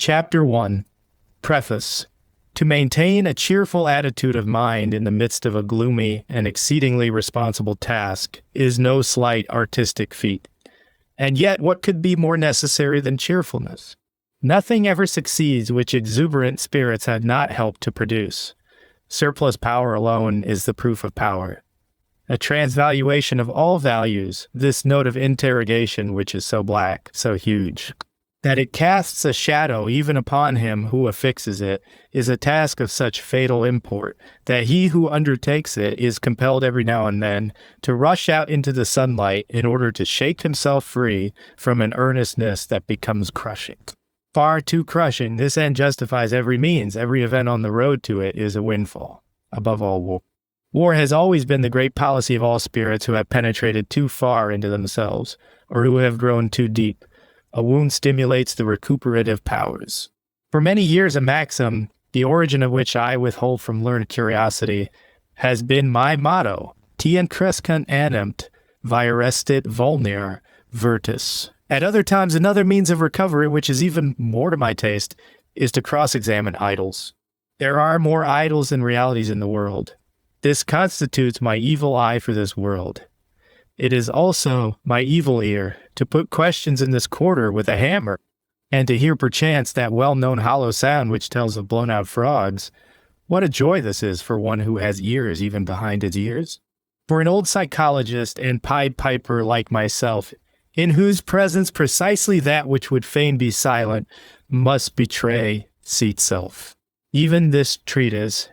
Chapter 1. Preface. To maintain a cheerful attitude of mind in the midst of a gloomy and exceedingly responsible task is no slight artistic feat. And yet, what could be more necessary than cheerfulness? Nothing ever succeeds which exuberant spirits have not helped to produce. Surplus power alone is the proof of power. A transvaluation of all values, this note of interrogation which is so black, so huge, that it casts a shadow even upon him who affixes it, is a task of such fatal import, that he who undertakes it is compelled every now and then to rush out into the sunlight in order to shake himself free from an earnestness that becomes crushing. Far too crushing, this end justifies every means. Every event on the road to it is a windfall. Above all, war. War has always been the great policy of all spirits who have penetrated too far into themselves, or who have grown too deep. A wound stimulates the recuperative powers. For many years, a maxim, the origin of which I withhold from learned curiosity, has been my motto: Tien crescent animt, virestit vulnere virtus. At other times, another means of recovery, which is even more to my taste, is to cross-examine idols. There are more idols than realities in the world. This constitutes my evil eye for this world. It is also my evil ear to put questions in this quarter with a hammer, and to hear perchance that well-known hollow sound which tells of blown-out frogs. What a joy this is for one who has ears even behind his ears. For an old psychologist and Pied Piper like myself, in whose presence precisely that which would fain be silent must betray seat self. Even this treatise,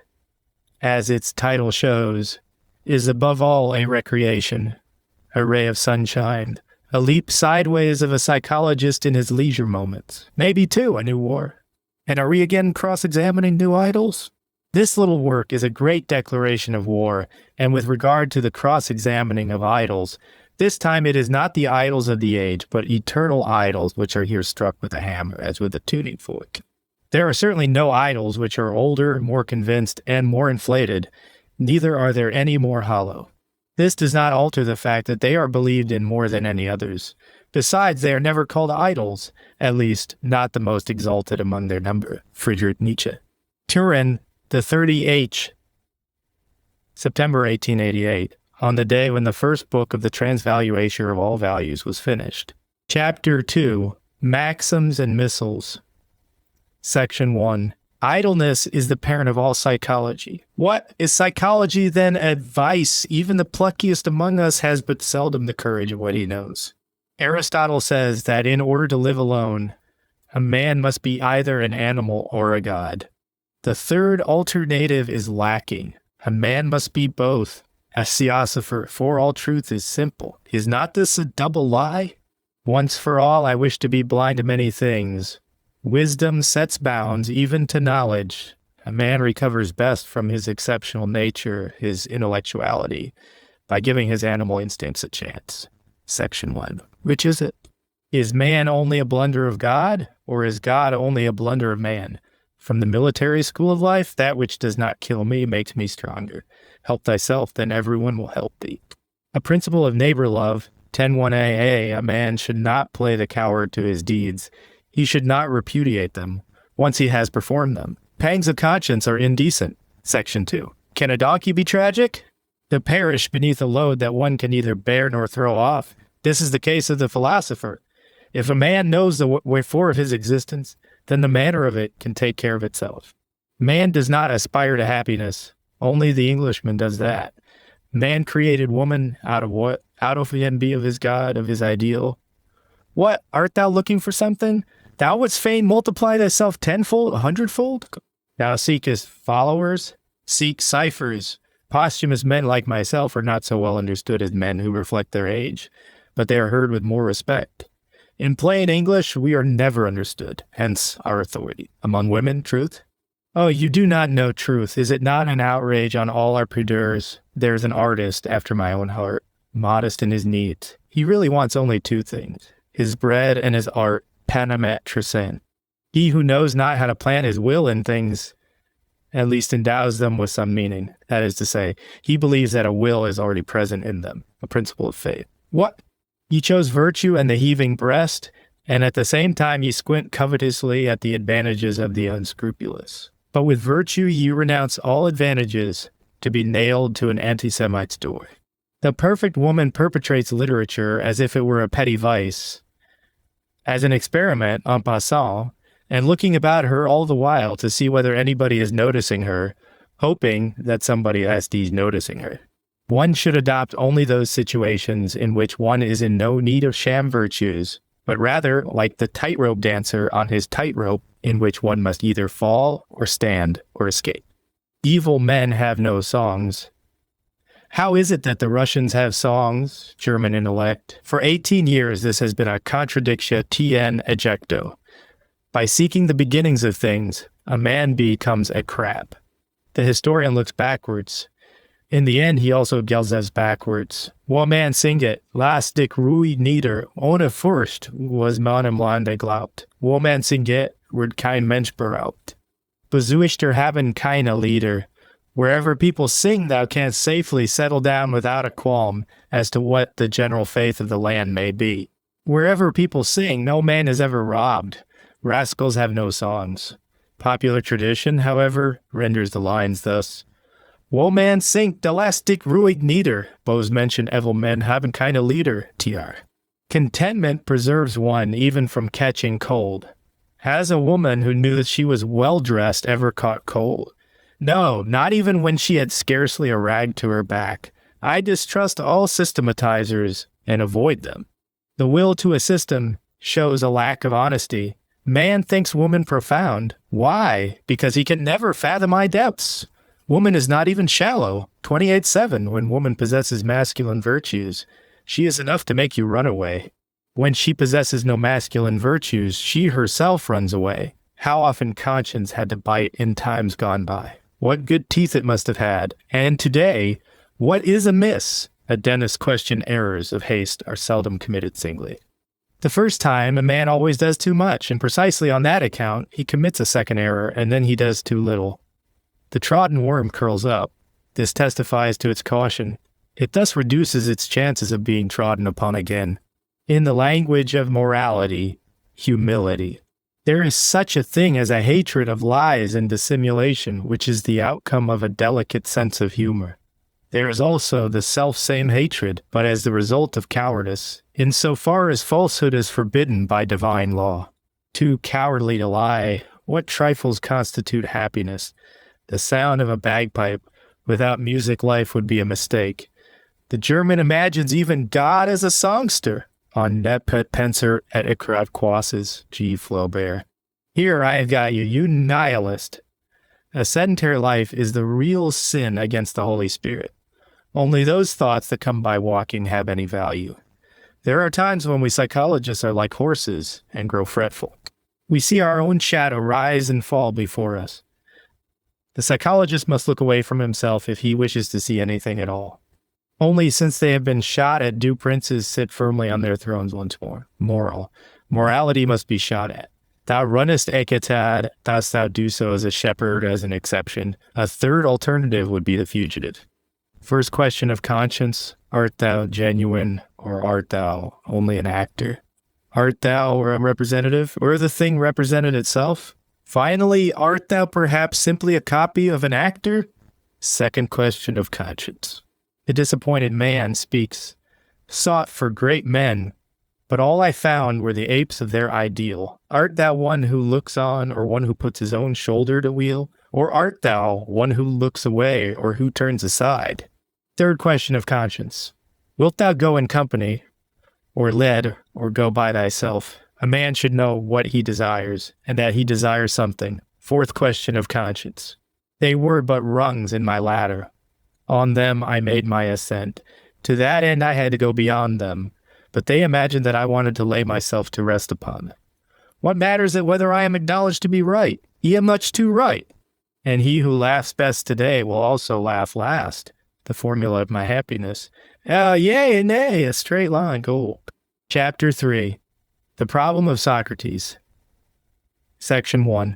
as its title shows, is above all a recreation, a ray of sunshine, a leap sideways of a psychologist in his leisure moments. Maybe, too, a new war. And are we again cross-examining new idols? This little work is a great declaration of war, and with regard to the cross-examining of idols, this time it is not the idols of the age, but eternal idols which are here struck with a hammer, as with a tuning fork. There are certainly no idols which are older, more convinced, and more inflated. Neither are there any more hollow. This does not alter the fact that they are believed in more than any others. Besides, they are never called idols, at least not the most exalted among their number. Friedrich Nietzsche. Turin, the 30H, September 1888, on the day when the first book of the Transvaluation of All Values was finished. Chapter 2, Maxims and Missiles. Section 1. Idleness is the parent of all psychology. What is psychology then? Advice. Even the pluckiest among us has but seldom the courage of what he knows. Aristotle says that in order to live alone, a man must be either an animal or a god. The third alternative is lacking. A man must be both. As Theosopher, for all truth is simple. Is not this a double lie? Once for all, I wish to be blind to many things. Wisdom sets bounds even to knowledge. A man recovers best from his exceptional nature, his intellectuality, by giving his animal instincts a chance. Section 1. Which is it? Is man only a blunder of God, or is God only a blunder of man? From the military school of life, that which does not kill me makes me stronger. Help thyself, then everyone will help thee. A principle of neighbor love, 10.1a, a man should not play the coward to his deeds. He should not repudiate them once he has performed them. Pangs of conscience are indecent. Section 2. Can a donkey be tragic? To perish beneath a load that one can neither bear nor throw off. This is the case of the philosopher. If a man knows the wherefore of his existence, then the manner of it can take care of itself. Man does not aspire to happiness. Only the Englishman does that. Man created woman out of what? Out of the envy of his God, of his ideal. What? Art thou looking for something? Thou wouldst fain multiply thyself tenfold, 100-fold? Thou seekest followers? Seek ciphers. Posthumous men like myself are not so well understood as men who reflect their age, but they are heard with more respect. In plain English, we are never understood, hence our authority. Among women, truth? Oh, you do not know truth. Is it not an outrage on all our pudeurs? There is an artist after my own heart, modest in his needs. He really wants only two things, his bread and his art, panem et trecent. He who knows not how to plant his will in things, at least endows them with some meaning. That is to say, he believes that a will is already present in them, a principle of faith. What? He chose virtue and the heaving breast, and at the same time ye squint covetously at the advantages of the unscrupulous. But with virtue ye renounce all advantages to be nailed to an anti-Semite's door. The perfect woman perpetrates literature as if it were a petty vice, as an experiment en passant, and looking about her all the while to see whether anybody is noticing her, hoping that somebody else is noticing her. One should adopt only those situations in which one is in no need of sham virtues, but rather like the tightrope dancer on his tightrope, in which one must either fall or stand or escape. Evil men have no songs. How is it that the Russians have songs, German intellect? For 18 years this has been a contradictio tien ejecto. By seeking the beginnings of things, a man becomes a crab. The historian looks backwards. In the end, he also gelzes backwards. Wo man singet, lastig ruhig nieder, ohne Furcht, was man im Lande glaubt. Wo man singet, wird kein Mensch beraubt. Besuichter haben keine Lieder. Wherever people sing, thou canst safely settle down without a qualm as to what the general faith of the land may be. Wherever people sing, no man is ever robbed. Rascals have no songs. Popular tradition, however, renders the lines thus. Wo man singt elastic ruhig nieder, Bose mention evil men haben keine Lieder, tr. Contentment preserves one even from catching cold. Has a woman who knew that she was well-dressed ever caught cold? No, not even when she had scarcely a rag to her back. I distrust all systematizers and avoid them. The will to a system shows a lack of honesty. Man thinks woman profound. Why? Because he can never fathom my depths. Woman is not even shallow. 28:7, when woman possesses masculine virtues, she is enough to make you run away. When she possesses no masculine virtues, she herself runs away. How often conscience had to bite in times gone by. What good teeth it must have had. And today, what is amiss? A dentist's question errors of haste are seldom committed singly. The first time, a man always does too much, and precisely on that account, he commits a second error, and then he does too little. The trodden worm curls up. This testifies to its caution. It thus reduces its chances of being trodden upon again. In the language of morality, humility. There is such a thing as a hatred of lies and dissimulation, which is the outcome of a delicate sense of humor. There is also the self-same hatred, but as the result of cowardice, insofar as falsehood is forbidden by divine law. Too cowardly to lie, what trifles constitute happiness? The sound of a bagpipe. Without music, life would be a mistake. The German imagines even God as a songster. On net pet penser et icrat quasses, G. Flaubert. Here I have got you, you nihilist. A sedentary life is the real sin against the Holy Spirit. Only those thoughts that come by walking have any value. There are times when we psychologists are like horses and grow fretful. We see our own shadow rise and fall before us. The psychologist must look away from himself if he wishes to see anything at all. Only since they have been shot at do princes sit firmly on their thrones once more. Morality must be shot at. Thou runnest ekatad, dost thou do so as a shepherd, as an exception. A third alternative would be the fugitive. First question of conscience, art thou genuine, or art thou only an actor? Art thou a representative, or the thing represented itself? Finally, art thou perhaps simply a copy of an actor? Second question of conscience. The disappointed man speaks. Sought for great men, but all I found were the apes of their ideal. Art thou one who looks on, or one who puts his own shoulder to wheel? Or art thou one who looks away, or who turns aside? Third question of conscience. Wilt thou go in company, or led, or go by thyself? A man should know what he desires, and that he desires something. Fourth question of conscience. They were but rungs in my ladder. On them I made my ascent. To that end I had to go beyond them, but they imagined that I wanted to lay myself to rest upon them. What matters it whether I am acknowledged to be right? Ye am much too right. And he who laughs best today will also laugh last. The formula of my happiness. Yea and nay, a straight line, gold. Chapter 3. The Problem of Socrates. Section 1.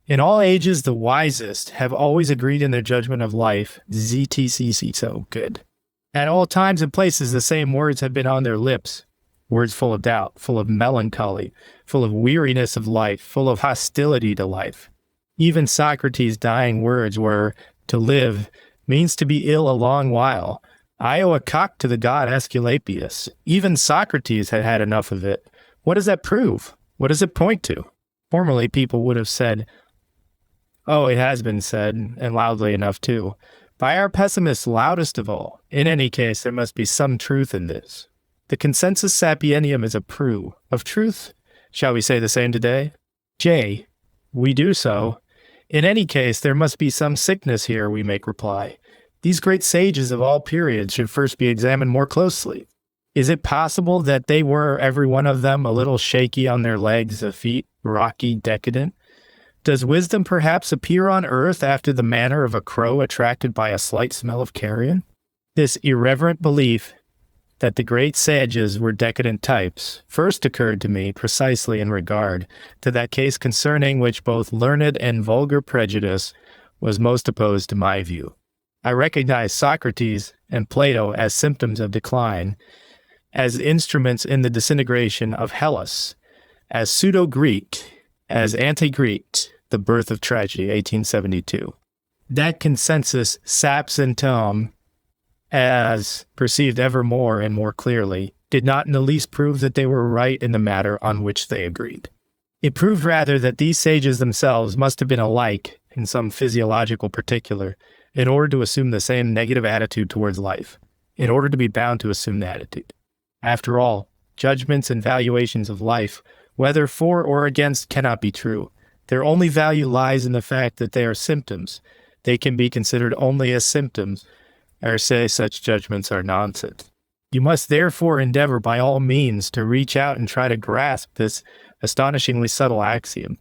In all ages, the wisest have always agreed in their judgment of life, ZTCC, so good. At all times and places, the same words have been on their lips. words full of doubt, full of melancholy, full of weariness of life, full of hostility to life. Even Socrates' dying words were, "To live means to be ill a long while. I owe a cock to the god Aesculapius." Even Socrates had had enough of it. What does that prove? What does it point to? Formerly, people would have said, "Oh, it has been said, and loudly enough too, by our pessimists loudest of all. In any case, there must be some truth in this. The consensus sapientium is a proof of truth. Shall we say the same today? J. We do so. In any case, there must be some sickness here, we make reply. These great sages of all periods should first be examined more closely. Is it possible that they were, every one of them, a little shaky on their legs, a feet, rocky, decadent? Does wisdom perhaps appear on earth after the manner of a crow attracted by a slight smell of carrion? This irreverent belief that the great sages were decadent types first occurred to me precisely in regard to that case concerning which both learned and vulgar prejudice was most opposed to my view. I recognize Socrates and Plato as symptoms of decline, as instruments in the disintegration of Hellas, as pseudo-Greek, as anti-Greek, The Birth of Tragedy, 1872. That consensus saps and tome, as perceived ever more and more clearly, did not in the least prove that they were right in the matter on which they agreed. It proved rather that these sages themselves must have been alike in some physiological particular in order to assume the same negative attitude towards life, in order to be bound to assume that attitude. After all, judgments and valuations of life, whether for or against, cannot be true. Their only value lies in the fact that they are symptoms. They can be considered only as symptoms, or say such judgments are nonsense. You must therefore endeavor by all means to reach out and try to grasp this astonishingly subtle axiom,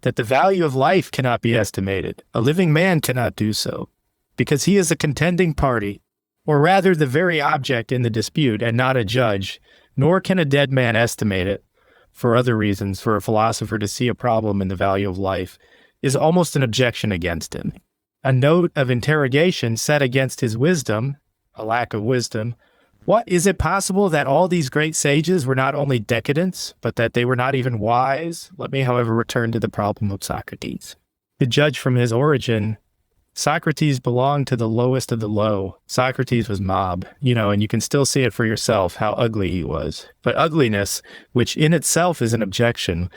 that the value of life cannot be estimated. A living man cannot do so, because he is a contending party, or rather the very object in the dispute and not a judge, nor can a dead man estimate it. For other reasons, for a philosopher to see a problem in the value of life is almost an objection against him. A note of interrogation set against his wisdom, a lack of wisdom. What, is it possible that all these great sages were not only decadents, but that they were not even wise? Let me, however, return to the problem of Socrates. To judge from his origin, Socrates belonged to the lowest of the low. Socrates was mob, and you can still see it for yourself how ugly he was. But ugliness, which in itself is an objection,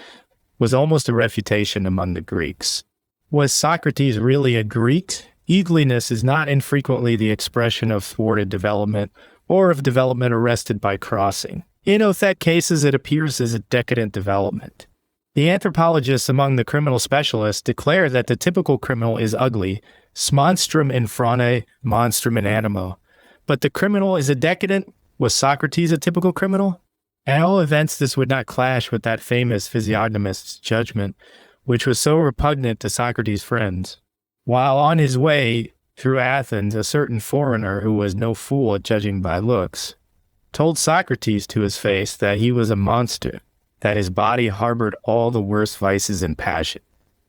was almost a refutation among the Greeks. Was Socrates really a Greek? Ugliness is not infrequently the expression of thwarted development or of development arrested by crossing. In Othet cases, it appears as a decadent development. The anthropologists among the criminal specialists declare that the typical criminal is ugly, monstrum in frane, monstrum in animo. But the criminal is a decadent. Was Socrates a typical criminal? At all events, this would not clash with that famous physiognomist's judgment, which was so repugnant to Socrates' friends. While on his way through Athens, a certain foreigner who was no fool at judging by looks, told Socrates to his face that he was a monster, that his body harbored all the worst vices and passion.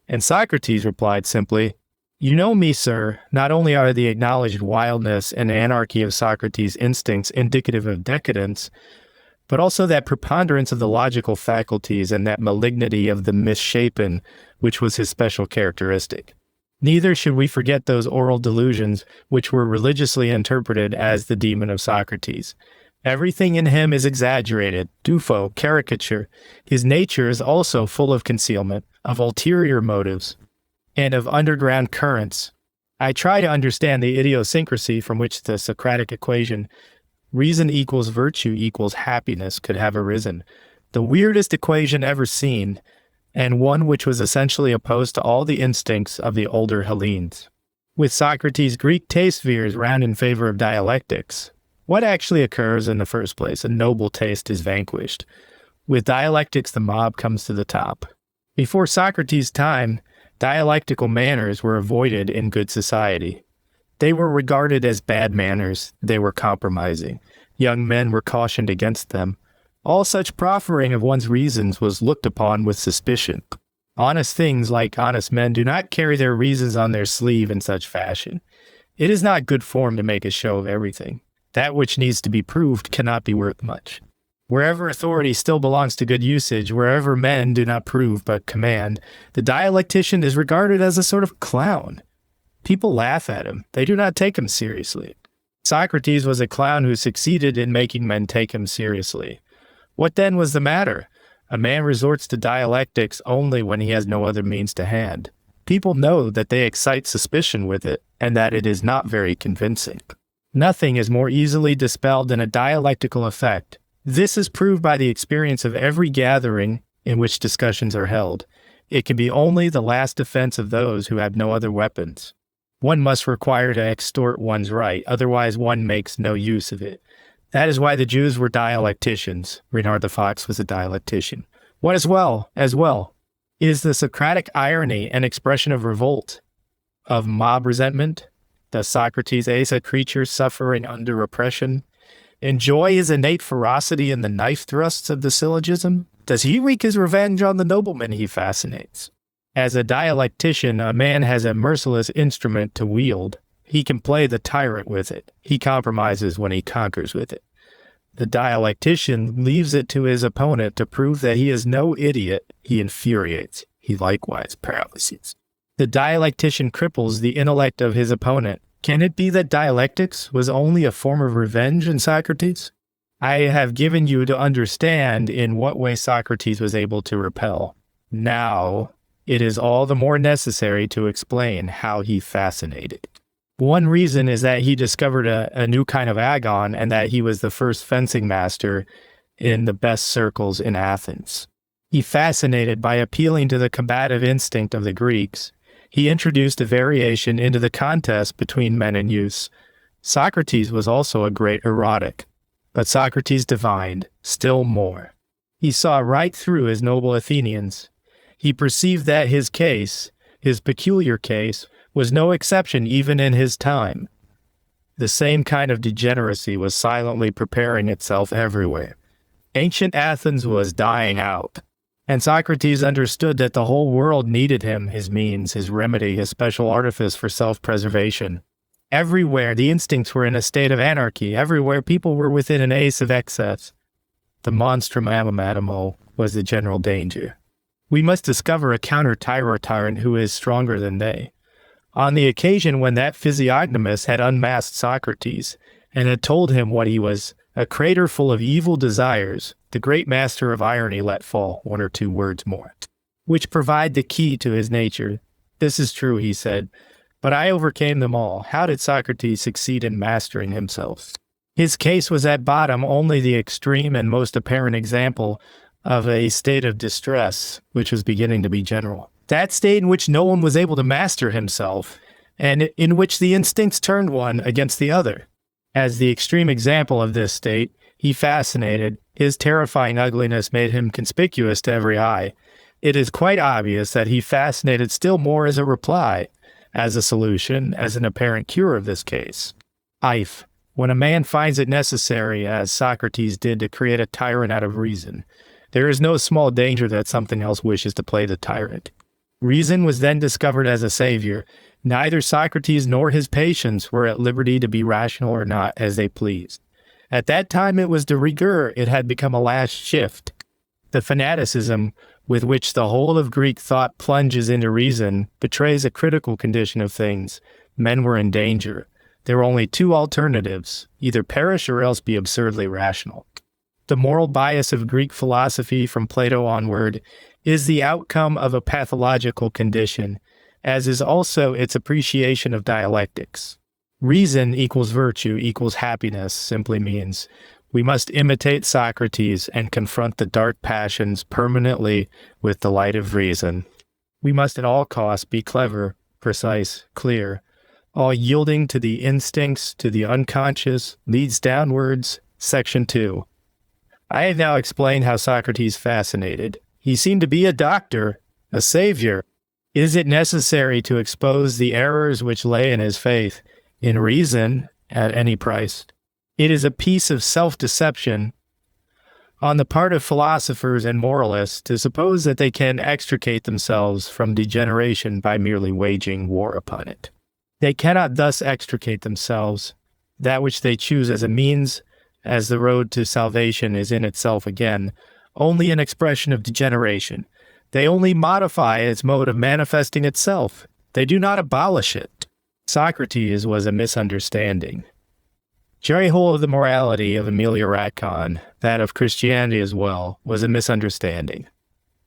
And Socrates replied simply, "You know me, sir. Not only are the acknowledged wildness and anarchy of Socrates' instincts indicative of decadence, but also that preponderance of the logical faculties and that malignity of the misshapen, which was his special characteristic. Neither should we forget those oral delusions which were religiously interpreted as the demon of Socrates. Everything in him is exaggerated, dufo, caricature. His nature is also full of concealment, of ulterior motives, and of underground currents. I try to understand the idiosyncrasy from which the Socratic equation, reason equals virtue equals happiness, could have arisen. The weirdest equation ever seen, and one which was essentially opposed to all the instincts of the older Hellenes. With Socrates, Greek taste veers round in favor of dialectics. What actually occurs in the first place? A noble taste is vanquished. With dialectics, the mob comes to the top. Before Socrates' time, dialectical manners were avoided in good society. They were regarded as bad manners. They were compromising. Young men were cautioned against them. All such proffering of one's reasons was looked upon with suspicion. Honest things, like honest men, do not carry their reasons on their sleeve in such fashion. It is not good form to make a show of everything. That which needs to be proved cannot be worth much. Wherever authority still belongs to good usage, wherever men do not prove but command, the dialectician is regarded as a sort of clown. People laugh at him. They do not take him seriously. Socrates was a clown who succeeded in making men take him seriously. What then was the matter? A man resorts to dialectics only when he has no other means to hand. People know that they excite suspicion with it, and that it is not very convincing. Nothing is more easily dispelled than a dialectical effect. This is proved by the experience of every gathering in which discussions are held. It can be only the last defense of those who have no other weapons. One must require to extort one's right, otherwise one makes no use of it. That is why the Jews were dialecticians. Renard the Fox was a dialectician. What as well is the Socratic irony an expression of revolt, of mob resentment? Does Socrates ace a creature suffering under oppression? Enjoy his innate ferocity in the knife thrusts of the syllogism? Does he wreak his revenge on the nobleman he fascinates? As a dialectician, a man has a merciless instrument to wield. He can play the tyrant with it. He compromises when he conquers with it. The dialectician leaves it to his opponent to prove that he is no idiot. He infuriates. He likewise paralyzes. The dialectician cripples the intellect of his opponent. Can it be that dialectics was only a form of revenge in Socrates? I have given you to understand in what way Socrates was able to repel. Now, it is all the more necessary to explain how he fascinated. One reason is that he discovered a new kind of agon and that he was the first fencing master in the best circles in Athens. He fascinated by appealing to the combative instinct of the Greeks. He introduced a variation into the contest between men and youths. Socrates was also a great erotic, but Socrates divined still more. He saw right through his noble Athenians. He perceived that his case, his peculiar case, was no exception even in his time. The same kind of degeneracy was silently preparing itself everywhere. Ancient Athens was dying out, and Socrates understood that the whole world needed him, his means, his remedy, his special artifice for self-preservation. Everywhere the instincts were in a state of anarchy. Everywhere people were within an ace of excess. The monstrum animatimo was the general danger. We must discover a counter-tyrant who is stronger than they. On the occasion when that physiognomus had unmasked Socrates and had told him what he was, a crater full of evil desires, the great master of irony let fall one or two words more, which provide the key to his nature. This is true, he said, but I overcame them all. How did Socrates succeed in mastering himself? His case was at bottom only the extreme and most apparent example of a state of distress, which was beginning to be general. That state in which no one was able to master himself, and in which the instincts turned one against the other. As the extreme example of this state, he fascinated. His terrifying ugliness made him conspicuous to every eye. It is quite obvious that he fascinated still more as a reply, as a solution, as an apparent cure of this case. When a man finds it necessary, as Socrates did, to create a tyrant out of reason, there is no small danger that something else wishes to play the tyrant. Reason was then discovered as a savior. Neither Socrates nor his patients were at liberty to be rational or not as they pleased. At that time it was de rigueur. It had become a last shift. The fanaticism with which the whole of Greek thought plunges into reason betrays a critical condition of things. Men were in danger. There were only two alternatives, either perish or else be absurdly rational. The moral bias of Greek philosophy from Plato onward is the outcome of a pathological condition, as is also its appreciation of dialectics. Reason equals virtue equals happiness simply means we must imitate Socrates and confront the dark passions permanently with the light of reason. We must at all costs be clever, precise, clear. All yielding to the instincts, to the unconscious, leads downwards. Section 2. I have now explained how Socrates fascinated. He seemed to be a doctor, a savior. Is it necessary to expose the errors which lay in his faith in reason at any price? It is a piece of self-deception on the part of philosophers and moralists to suppose that they can extricate themselves from degeneration by merely waging war upon it. They cannot thus extricate themselves. That which they choose as a means as the road to salvation is in itself again only an expression of degeneration. They only modify its mode of manifesting itself. They do not abolish it. Socrates was a misunderstanding. Jerry whole of the morality of Emilia Ratkon, that of Christianity as well, was a misunderstanding.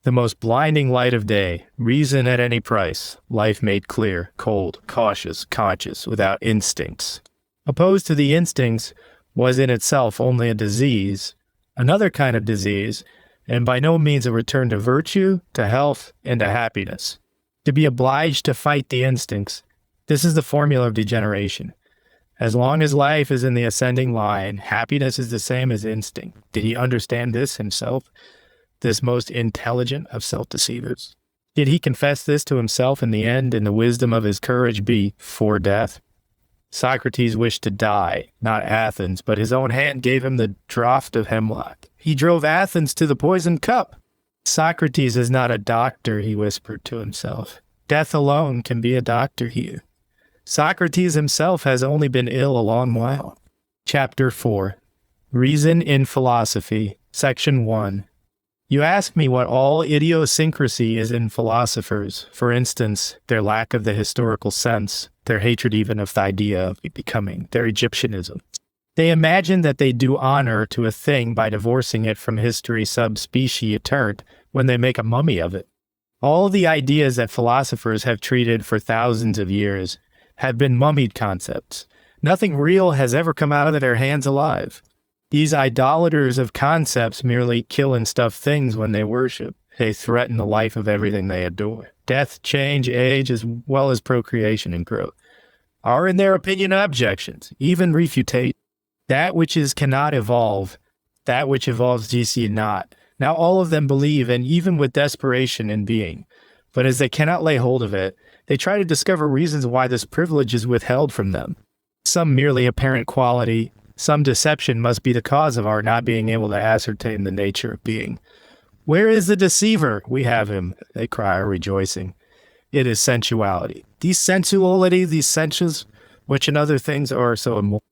The most blinding light of day, reason at any price, life made clear, cold, cautious, conscious, without instincts. Opposed to the instincts was in itself only a disease, another kind of disease, and by no means a return to virtue, to health, and to happiness. To be obliged to fight the instincts, this is the formula of degeneration. As long as life is in the ascending line, happiness is the same as instinct. Did he understand this himself? This most intelligent of self-deceivers? Did he confess this to himself in the end, in the wisdom of his courage before death? Socrates wished to die, not Athens, but his own hand gave him the draught of hemlock. He drove Athens to the poisoned cup. Socrates is not a doctor, he whispered to himself. Death alone can be a doctor here. Socrates himself has only been ill a long while. Chapter 4. Reason in Philosophy, Section 1. You ask me what all idiosyncrasy is in philosophers, for instance, their lack of the historical sense, their hatred even of the idea of becoming, their Egyptianism. They imagine that they do honor to a thing by divorcing it from history sub specie aeternat when they make a mummy of it. All the ideas that philosophers have treated for thousands of years have been mummied concepts. Nothing real has ever come out of their hands alive. These idolaters of concepts merely kill and stuff things when they worship. They threaten the life of everything they adore. Death, change, age, as well as procreation and growth are, in their opinion, objections, even refutation. That which is cannot evolve, that which evolves ye see not. Now all of them believe, and even with desperation in being. But as they cannot lay hold of it, they try to discover reasons why this privilege is withheld from them. Some merely apparent quality, some deception must be the cause of our not being able to ascertain the nature of being. Where is the deceiver? We have him, they cry, rejoicing. It is sensuality. These sensuality, these senses, which in other things are so immoral.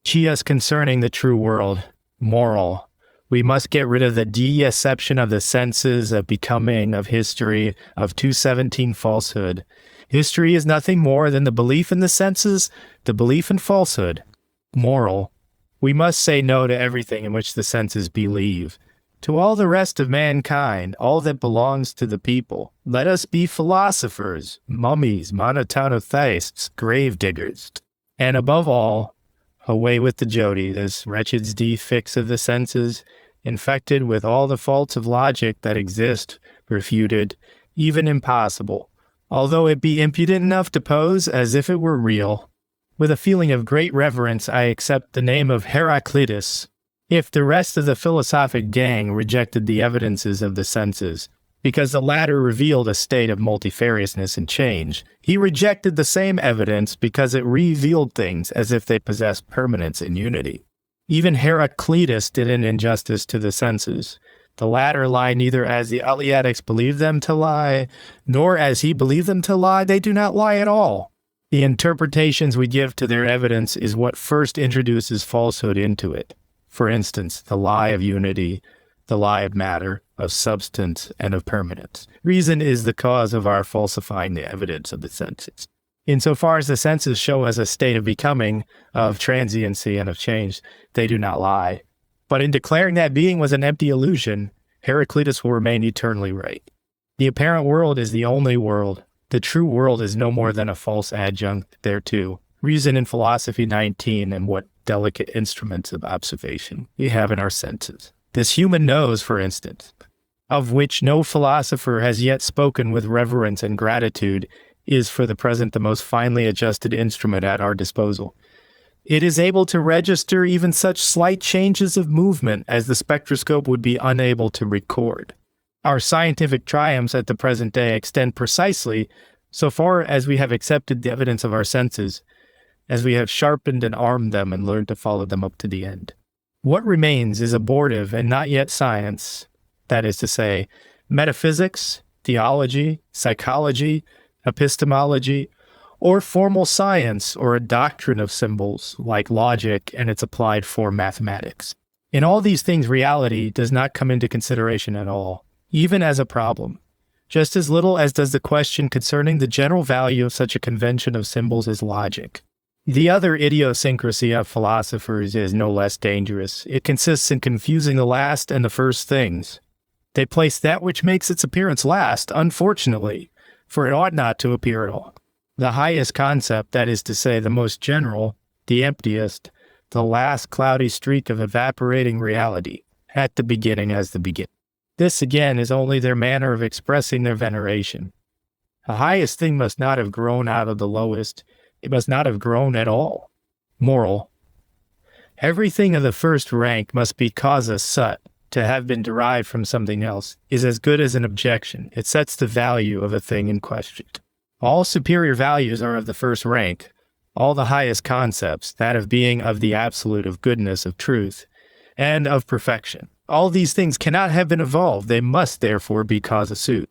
Teach us concerning the true world, moral. We must get rid of the deception of the senses, of becoming, of history, of 217 falsehood. History is nothing more than the belief in the senses, the belief in falsehood. Moral. We must say no to everything in which the senses believe. To all the rest of mankind, all that belongs to the people, let us be philosophers, mummies, monotonotheists, grave diggers. And above all, away with the Jodi, this wretched defix of the senses, infected with all the faults of logic that exist, refuted, even impossible, although it be impudent enough to pose as if it were real. With a feeling of great reverence, I accept the name of Heraclitus. If the rest of the philosophic gang rejected the evidences of the senses, because the latter revealed a state of multifariousness and change, he rejected the same evidence because it revealed things as if they possessed permanence and unity. Even Heraclitus did an injustice to the senses. The latter lie neither as the Eleatics believe them to lie, nor as he believed them to lie. They do not lie at all. The interpretations we give to their evidence is what first introduces falsehood into it. For instance, the lie of unity, the lie of matter, of substance, and of permanence. Reason is the cause of our falsifying the evidence of the senses. Insofar as the senses show us a state of becoming, of transiency, and of change, they do not lie. But in declaring that being was an empty illusion, Heraclitus will remain eternally right. The apparent world is the only world. The true world is no more than a false adjunct thereto. Reason in Philosophy 19, and what delicate instruments of observation we have in our senses. This human nose, for instance, of which no philosopher has yet spoken with reverence and gratitude, is for the present the most finely adjusted instrument at our disposal. It is able to register even such slight changes of movement as the spectroscope would be unable to record. Our scientific triumphs at the present day extend precisely so far as we have accepted the evidence of our senses, as we have sharpened and armed them and learned to follow them up to the end. What remains is abortive and not yet science, that is to say, metaphysics, theology, psychology, epistemology, or formal science, or a doctrine of symbols like logic and its applied form mathematics. In all these things, reality does not come into consideration at all, even as a problem, just as little as does the question concerning the general value of such a convention of symbols as logic. The other idiosyncrasy of philosophers is no less dangerous. It consists in confusing the last and the first things. They place that which makes its appearance last, unfortunately, for it ought not to appear at all. The highest concept, that is to say, the most general, the emptiest, the last cloudy streak of evaporating reality, at the beginning as the beginning. This, again, is only their manner of expressing their veneration. The highest thing must not have grown out of the lowest. It must not have grown at all. Moral. Everything of the first rank must be causa sut, to have been derived from something else, is as good as an objection. It sets the value of a thing in question. All superior values are of the first rank. All the highest concepts, that of being, of the absolute, of goodness, of truth, and of perfection. All these things cannot have been evolved. They must, therefore, be causa sut.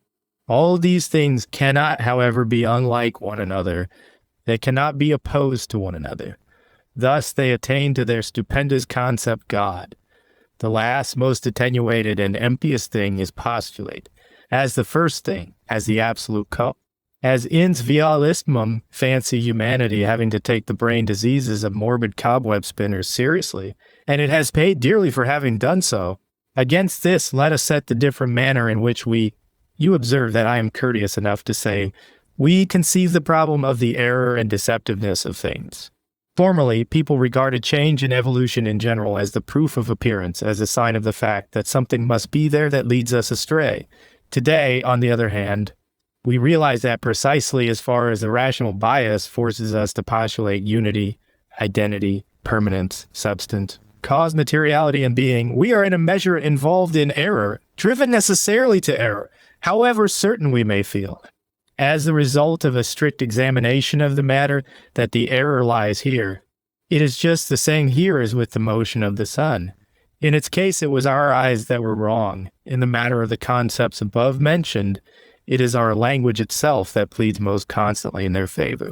All these things cannot, however, be unlike one another. They cannot be opposed to one another. Thus they attain to their stupendous concept God. The last, most attenuated and emptiest thing is postulate, as the first thing, as the absolute cause. As ins vialismum fancy humanity having to take the brain diseases of morbid cobweb spinners seriously, and it has paid dearly for having done so. Against this, let us set the different manner in which you observe that I am courteous enough to say, we conceive the problem of the error and deceptiveness of things. Formerly, people regarded change and evolution in general as the proof of appearance, as a sign of the fact that something must be there that leads us astray. Today, on the other hand, we realize that precisely as far as the rational bias forces us to postulate unity, identity, permanence, substance, cause, materiality, and being, we are in a measure involved in error, driven necessarily to error, however certain we may feel, as the result of a strict examination of the matter, that the error lies here. It is just the same here as with the motion of the sun. In its case, it was our eyes that were wrong. In the matter of the concepts above mentioned, it is our language itself that pleads most constantly in their favor.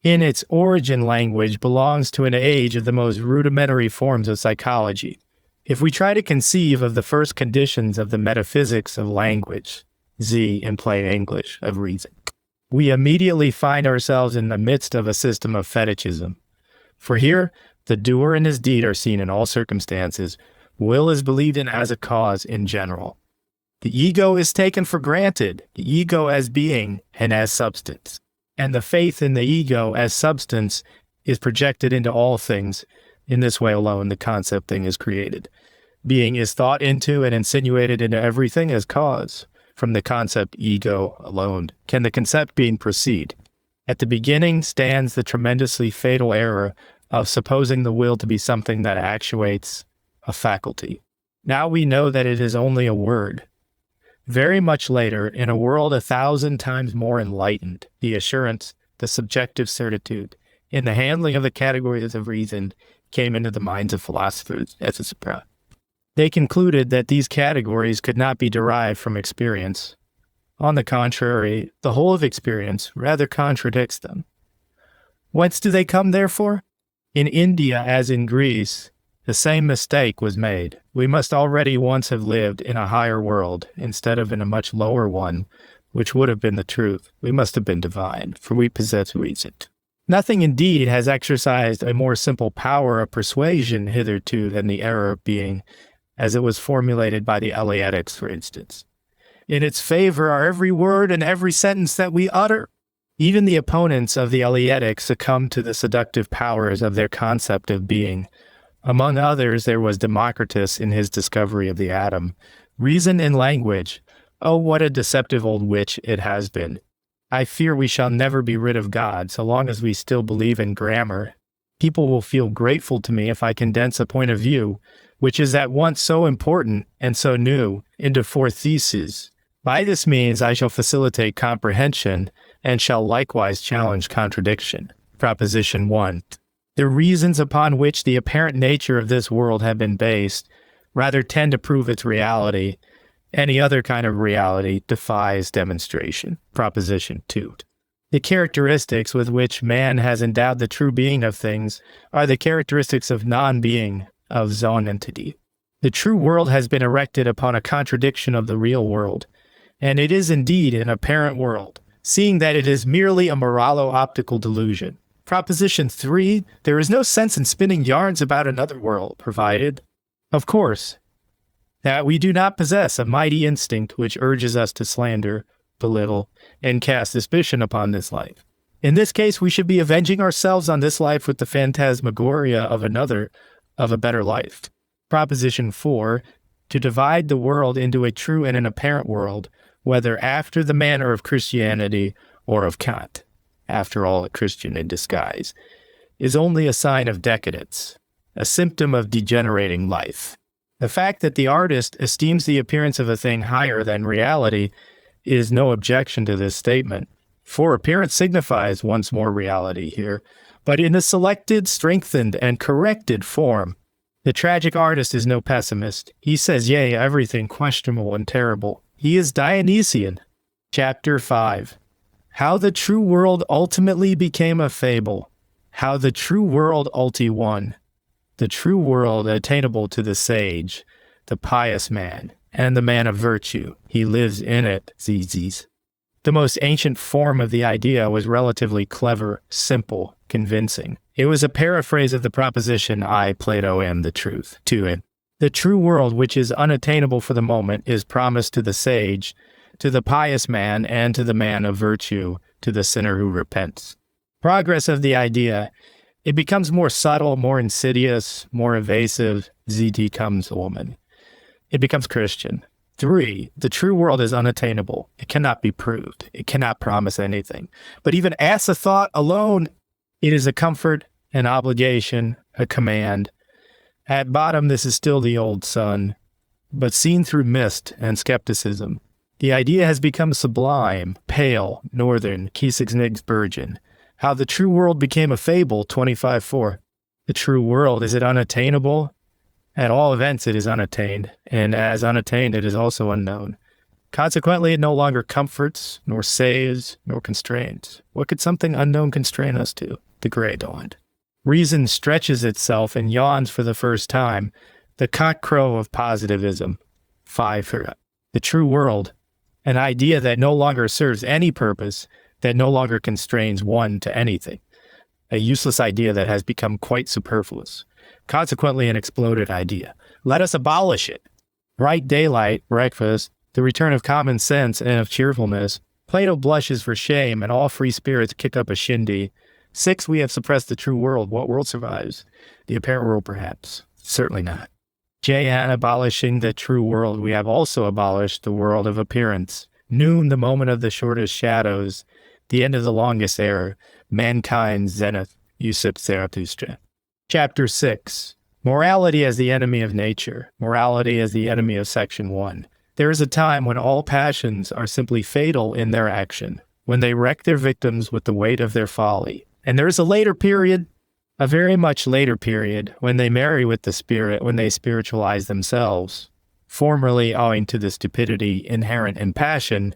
In its origin, language belongs to an age of the most rudimentary forms of psychology. If we try to conceive of the first conditions of the metaphysics of language, Z in plain English, of reason, we immediately find ourselves in the midst of a system of fetichism. For here, the doer and his deed are seen in all circumstances. Will is believed in as a cause in general. The ego is taken for granted, the ego as being and as substance. And the faith in the ego as substance is projected into all things. In this way alone, the concept thing is created. Being is thought into and insinuated into everything as cause. From the concept ego alone can the concept being proceed. At the beginning stands the tremendously fatal error of supposing the will to be something that actuates a faculty. Now we know that it is only a word. Very much later, in a world 1,000 times more enlightened, the assurance, the subjective certitude, in the handling of the categories of reason came into the minds of philosophers as a surprise. They concluded that these categories could not be derived from experience. On the contrary, the whole of experience rather contradicts them. Whence do they come, therefore? In India, as in Greece, the same mistake was made. We must already once have lived in a higher world, instead of in a much lower one, which would have been the truth. We must have been divine, for we possess reason. Nothing indeed has exercised a more simple power of persuasion hitherto than the error of being, as it was formulated by the Eleatics, for instance. In its favor are every word and every sentence that we utter. Even the opponents of the Eleatics succumbed to the seductive powers of their concept of being. Among others, there was Democritus in his discovery of the atom. Reason in language. Oh, what a deceptive old witch it has been. I fear we shall never be rid of God so long as we still believe in grammar. People will feel grateful to me if I condense a point of view, which is at once so important and so new, into 4 theses. By this means I shall facilitate comprehension and shall likewise challenge contradiction. Proposition 1. The reasons upon which the apparent nature of this world have been based rather tend to prove its reality. Any other kind of reality defies demonstration. Proposition 2. The characteristics with which man has endowed the true being of things are the characteristics of non-being, of zonentity. The true world has been erected upon a contradiction of the real world, and it is indeed an apparent world, seeing that it is merely a moralo-optical delusion. Proposition 3, there is no sense in spinning yarns about another world, provided, of course, that we do not possess a mighty instinct which urges us to slander, belittle, and cast suspicion upon this life. In this case, we should be avenging ourselves on this life with the phantasmagoria of a better life. Proposition 4, to divide the world into a true and an apparent world, whether after the manner of Christianity or of Kant, after all a Christian in disguise, is only a sign of decadence, a symptom of degenerating life. The fact that the artist esteems the appearance of a thing higher than reality is no objection to this statement, for appearance signifies once more reality here, but in a selected, strengthened, and corrected form. The tragic artist is no pessimist. He says, yea, everything questionable and terrible. He is Dionysian. Chapter 5. How the true world ultimately became a fable. How the true world won. The true world attainable to the sage, the pious man, and the man of virtue. He lives in it, zizis. The most ancient form of the idea was relatively clever, simple, convincing. It was a paraphrase of the proposition, I, Plato, am the truth, to it. The true world, which is unattainable for the moment, is promised to the sage, to the pious man, and to the man of virtue, to the sinner who repents. Progress of the idea, it becomes more subtle, more insidious, more evasive, ZT comes woman. It becomes Christian. 3, the true world is unattainable. It cannot be proved. It cannot promise anything. But even as a thought alone, it is a comfort, an obligation, a command. At bottom, this is still the old sun, but seen through mist and skepticism. The idea has become sublime, pale, northern, Kiesignigsbergen. How the true world became a fable, 25:4. The true world, is it unattainable? At all events, it is unattained, and as unattained, it is also unknown. Consequently, it no longer comforts, nor saves, nor constrains. What could something unknown constrain us to? The gray dawned. Reason stretches itself and yawns for the first time, the cock-crow of positivism. 5. The true world, an idea that no longer serves any purpose, that no longer constrains one to anything. A useless idea that has become quite superfluous. Consequently, an exploded idea. Let us abolish it. Bright daylight, breakfast, the return of common sense and of cheerfulness. Plato blushes for shame, and all free spirits kick up a shindy. 6, we have suppressed the true world. What world survives? The apparent world, perhaps. Certainly not. J, and abolishing the true world, we have also abolished the world of appearance. Noon, the moment of the shortest shadows, the end of the longest error, mankind's zenith, Eusip Zarathustra. Chapter 6. Morality as the enemy of nature. Morality as the enemy of Section 1. There is a time when all passions are simply fatal in their action, when they wreck their victims with the weight of their folly. And there is a later period, a very much later period, when they marry with the spirit, when they spiritualize themselves. Formerly, owing to the stupidity inherent in passion,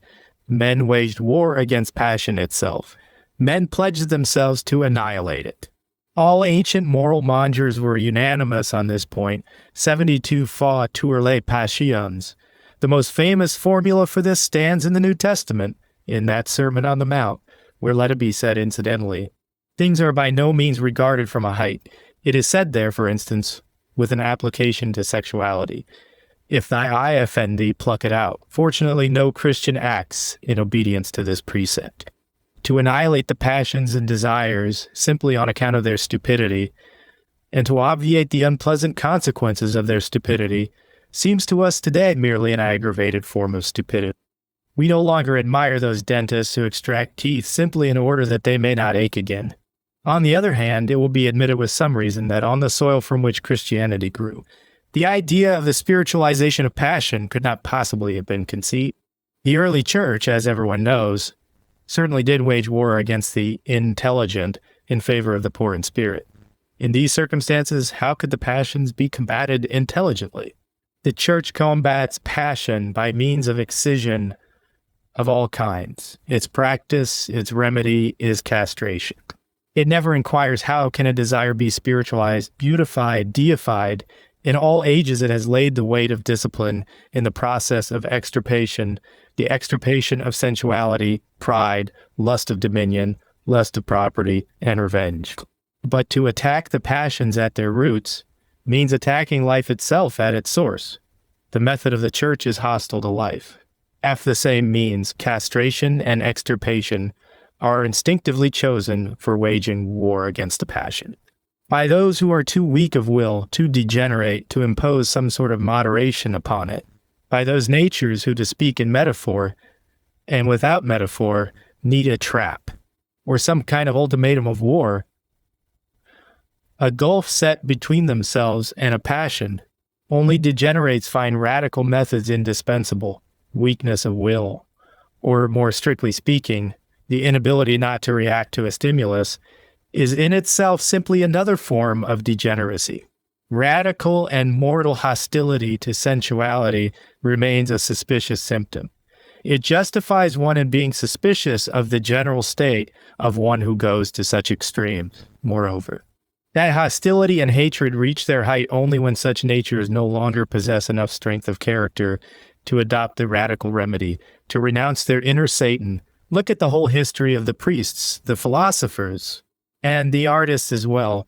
men waged war against passion itself. Men pledged themselves to annihilate it. All ancient moral mongers were unanimous on this point. 72 fois tour les passions. The most famous formula for this stands in the New Testament, in that Sermon on the Mount, where, let it be said incidentally, things are by no means regarded from a height. It is said there, for instance, with an application to sexuality, if thy eye offend thee, pluck it out. Fortunately, no Christian acts in obedience to this precept. To annihilate the passions and desires simply on account of their stupidity, and to obviate the unpleasant consequences of their stupidity, seems to us today merely an aggravated form of stupidity. We no longer admire those dentists who extract teeth simply in order that they may not ache again. On the other hand, it will be admitted with some reason that on the soil from which Christianity grew, the idea of the spiritualization of passion could not possibly have been conceived. The early church, as everyone knows, certainly did wage war against the intelligent in favor of the poor in spirit. In these circumstances, how could the passions be combated intelligently? The church combats passion by means of excision of all kinds. Its practice, its remedy is castration. It never inquires how can a desire be spiritualized, beautified, deified, In all ages, it has laid the weight of discipline in the process of extirpation, the extirpation of sensuality, pride, lust of dominion, lust of property, and revenge. But to attack the passions at their roots means attacking life itself at its source. The method of the church is hostile to life. After the same means, castration and extirpation are instinctively chosen for waging war against the passion. By those who are too weak of will, too degenerate to impose some sort of moderation upon it. By those natures who, to speak in metaphor, and without metaphor, need a trap, or some kind of ultimatum of war. A gulf set between themselves and a passion. Only degenerates find radical methods indispensable, weakness of will, or more strictly speaking, the inability not to react to a stimulus, is in itself simply another form of degeneracy. Radical and mortal hostility to sensuality remains a suspicious symptom. It justifies one in being suspicious of the general state of one who goes to such extremes. Moreover, that hostility and hatred reach their height only when such natures no longer possess enough strength of character to adopt the radical remedy, to renounce their inner Satan. Look at the whole history of the priests, the philosophers, and the artists as well.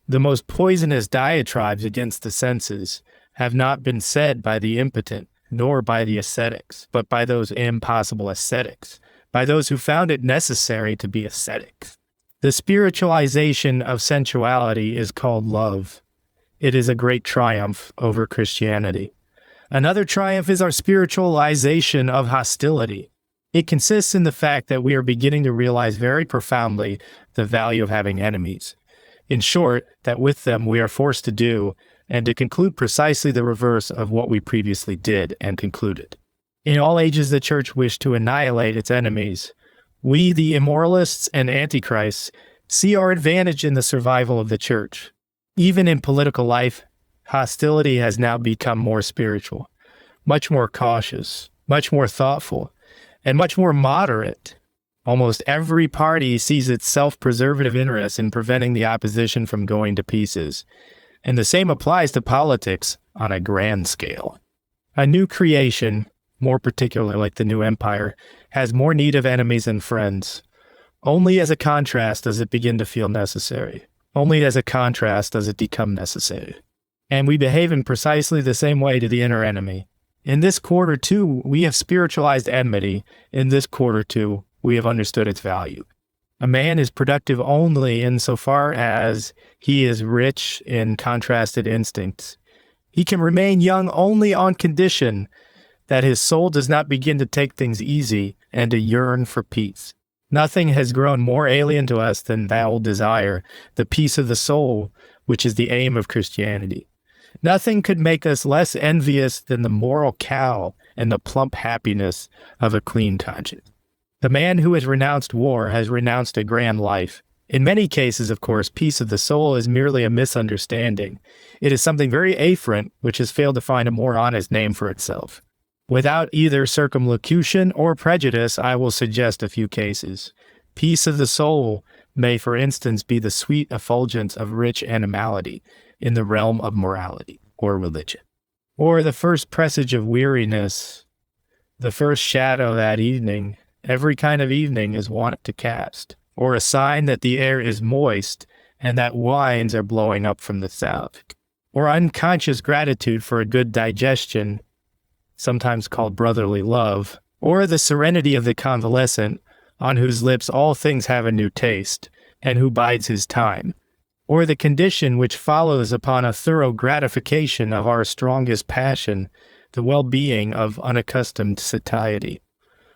The most poisonous diatribes against the senses have not been said by the impotent, nor by the ascetics, but by those impossible ascetics, by those who found it necessary to be ascetics. The spiritualization of sensuality is called love. It is a great triumph over Christianity. Another triumph is our spiritualization of hostility. It consists in the fact that we are beginning to realize very profoundly the value of having enemies. In short, that with them we are forced to do and to conclude precisely the reverse of what we previously did and concluded. In all ages, the church wished to annihilate its enemies. We, the immoralists and antichrists, see our advantage in the survival of the church. Even in political life, hostility has now become more spiritual, much more cautious, much more thoughtful, and much more moderate. Almost every party sees its self-preservative interest in preventing the opposition from going to pieces, and the same applies to politics on a grand scale. A new creation, more particularly like the new empire, has more need of enemies than friends. Only as a contrast does it begin to feel necessary. Only as a contrast does it become necessary. And we behave in precisely the same way to the inner enemy. In this quarter, too, we have spiritualized enmity. In this quarter, too, we have understood its value. A man is productive only insofar as he is rich in contrasted instincts. He can remain young only on condition that his soul does not begin to take things easy and to yearn for peace. Nothing has grown more alien to us than that old desire, the peace of the soul, which is the aim of Christianity. Nothing could make us less envious than the moral cow and the plump happiness of a clean conscience. The man who has renounced war has renounced a grand life. In many cases, of course, peace of the soul is merely a misunderstanding. It is something very afferent which has failed to find a more honest name for itself. Without either circumlocution or prejudice, I will suggest a few cases. Peace of the soul may, for instance, be the sweet effulgence of rich animality in the realm of morality or religion, or the first presage of weariness, the first shadow that evening, every kind of evening is wont to cast, or a sign that the air is moist and that wines are blowing up from the south, or unconscious gratitude for a good digestion, sometimes called brotherly love, or the serenity of the convalescent, on whose lips all things have a new taste, and who bides his time, or the condition which follows upon a thorough gratification of our strongest passion, the well-being of unaccustomed satiety,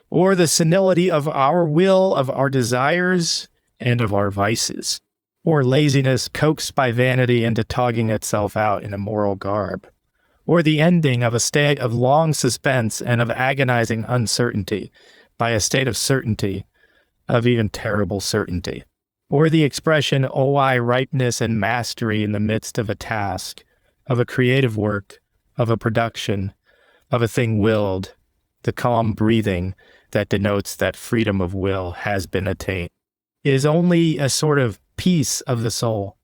or the senility of our will, of our desires, and of our vices, or laziness coaxed by vanity into togging itself out in a moral garb, or the ending of a state of long suspense and of agonizing uncertainty by a state of certainty, of even terrible certainty, or the expression, "Oh, I ripeness and mastery in the midst of a task, of a creative work, of a production, of a thing willed," the calm breathing that denotes that freedom of will has been attained. It is only a sort of peace of the soul,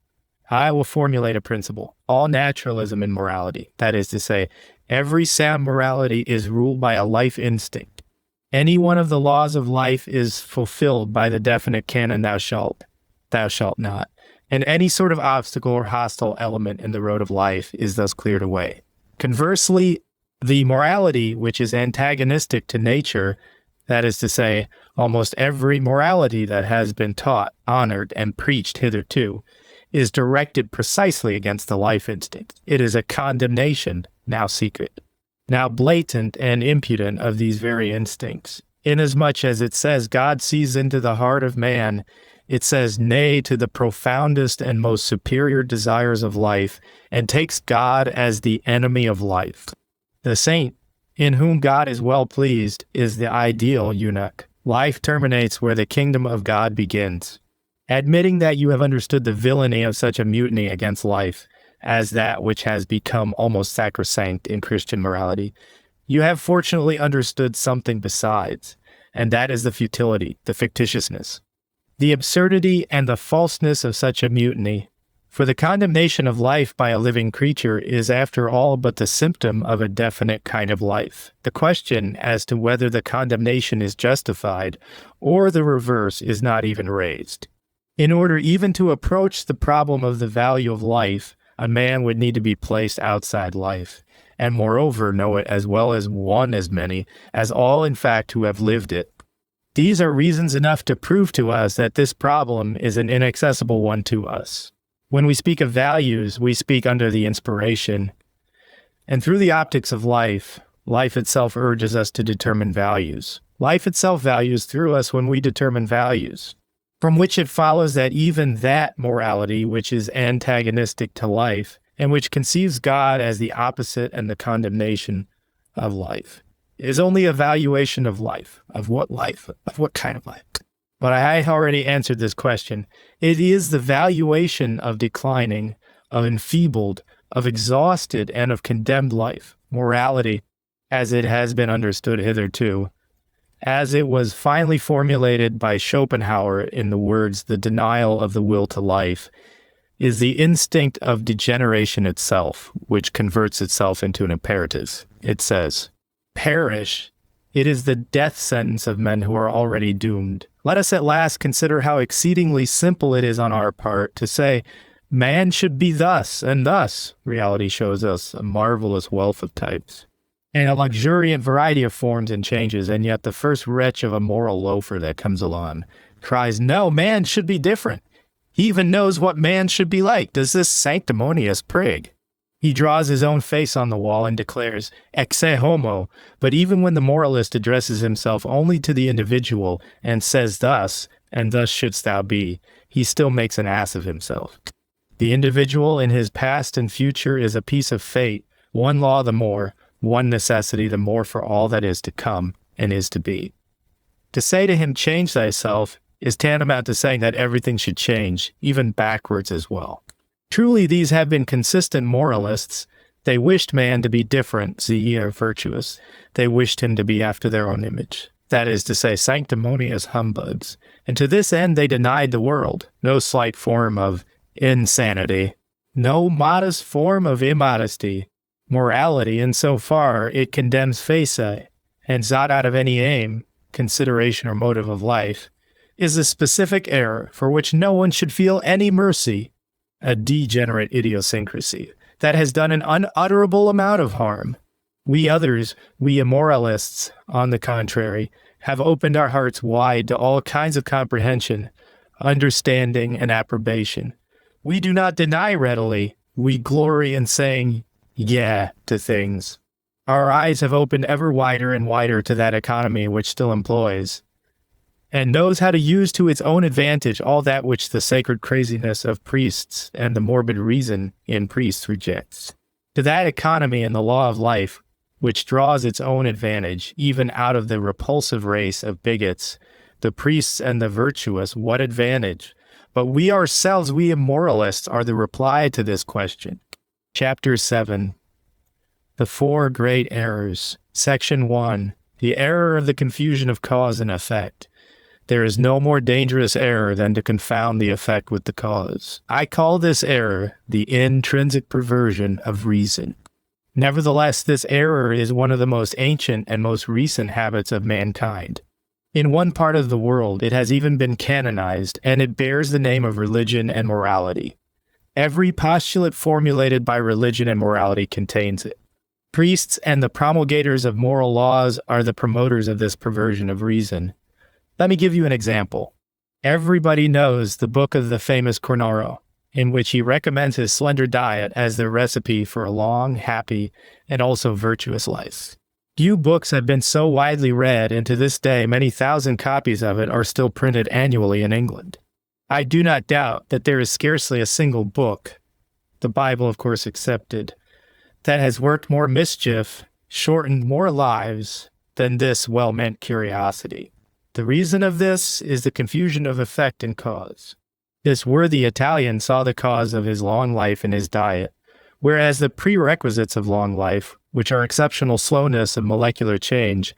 I will formulate a principle. All naturalism in morality, that is to say, every sound morality is ruled by a life instinct. Any one of the laws of life is fulfilled by the definite canon, thou shalt not. And any sort of obstacle or hostile element in the road of life is thus cleared away. Conversely, the morality which is antagonistic to nature, that is to say, almost every morality that has been taught, honored, and preached hitherto, is directed precisely against the life instinct. It is a condemnation, now secret, now blatant and impudent, of these very instincts. Inasmuch as it says God sees into the heart of man, it says nay to the profoundest and most superior desires of life, and takes God as the enemy of life. The saint, in whom God is well pleased, is the ideal eunuch. Life terminates where the kingdom of God begins. Admitting that you have understood the villainy of such a mutiny against life as that which has become almost sacrosanct in Christian morality, you have fortunately understood something besides, and that is the futility, the fictitiousness, the absurdity and the falseness of such a mutiny. For the condemnation of life by a living creature is after all but the symptom of a definite kind of life. The question as to whether the condemnation is justified or the reverse is not even raised. In order even to approach the problem of the value of life, a man would need to be placed outside life, and moreover know it as well as one as many as all in fact who have lived it. These are reasons enough to prove to us that this problem is an inaccessible one to us. When we speak of values, we speak under the inspiration, and through the optics of life, life itself urges us to determine values. Life itself values through us when we determine values, from which it follows that even that morality which is antagonistic to life, and which conceives God as the opposite and the condemnation of life, is only a valuation of life. Of what life? Of what kind of life? But I already answered this question. It is the valuation of declining, of enfeebled, of exhausted, and of condemned life. Morality, as it has been understood hitherto, as it was finally formulated by Schopenhauer in the words, the denial of the will to life, is the instinct of degeneration itself, which converts itself into an imperative. It says, perish. It is the death sentence of men who are already doomed. Let us at last consider how exceedingly simple it is on our part to say, man should be thus and thus. Reality shows us a marvelous wealth of types and a luxuriant variety of forms and changes, and yet the first wretch of a moral loafer that comes along cries, no, man should be different. He even knows what man should be like. Does this sanctimonious prig? He draws his own face on the wall and declares, exe homo, but even when the moralist addresses himself only to the individual and says thus, and thus shouldst thou be, he still makes an ass of himself. The individual in his past and future is a piece of fate, one law the more, one necessity the more for all that is to come and is to be. To say to him, change thyself, is tantamount to saying that everything should change, even backwards as well. Truly, these have been consistent moralists. They wished man to be different, ze are virtuous. They wished him to be after their own image. That is to say, sanctimonious humbugs. And to this end they denied the world no slight form of insanity, no modest form of immodesty. Morality, in so far it condemns face and not out of any aim, consideration, or motive of life, is a specific error for which no one should feel any mercy, a degenerate idiosyncrasy that has done an unutterable amount of harm. We others, we immoralists, on the contrary, have opened our hearts wide to all kinds of comprehension, understanding, and approbation. We do not deny readily. We glory in saying yeah to things. Our eyes have opened ever wider and wider to that economy which still employs and knows how to use to its own advantage all that which the sacred craziness of priests and the morbid reason in priests rejects. To that economy and the law of life, which draws its own advantage even out of the repulsive race of bigots, the priests and the virtuous, what advantage? But we ourselves, we immoralists, are the reply to this question. Chapter 7. The Four Great Errors. Section 1. The Error of the Confusion of Cause and Effect. There is no more dangerous error than to confound the effect with the cause. I call this error the intrinsic perversion of reason. Nevertheless, this error is one of the most ancient and most recent habits of mankind. In one part of the world, it has even been canonized, and it bears the name of religion and morality. Every postulate formulated by religion and morality contains it. Priests and the promulgators of moral laws are the promoters of this perversion of reason. Let me give you an example. Everybody knows the book of the famous Cornaro, in which he recommends his slender diet as the recipe for a long, happy, and also virtuous life. Few books have been so widely read, and to this day many thousand copies of it are still printed annually in England. I do not doubt that there is scarcely a single book, the Bible of course excepted, that has worked more mischief, shortened more lives, than this well-meant curiosity. The reason of this is the confusion of effect and cause. This worthy Italian saw the cause of his long life in his diet, whereas the prerequisites of long life, which are exceptional slowness of molecular change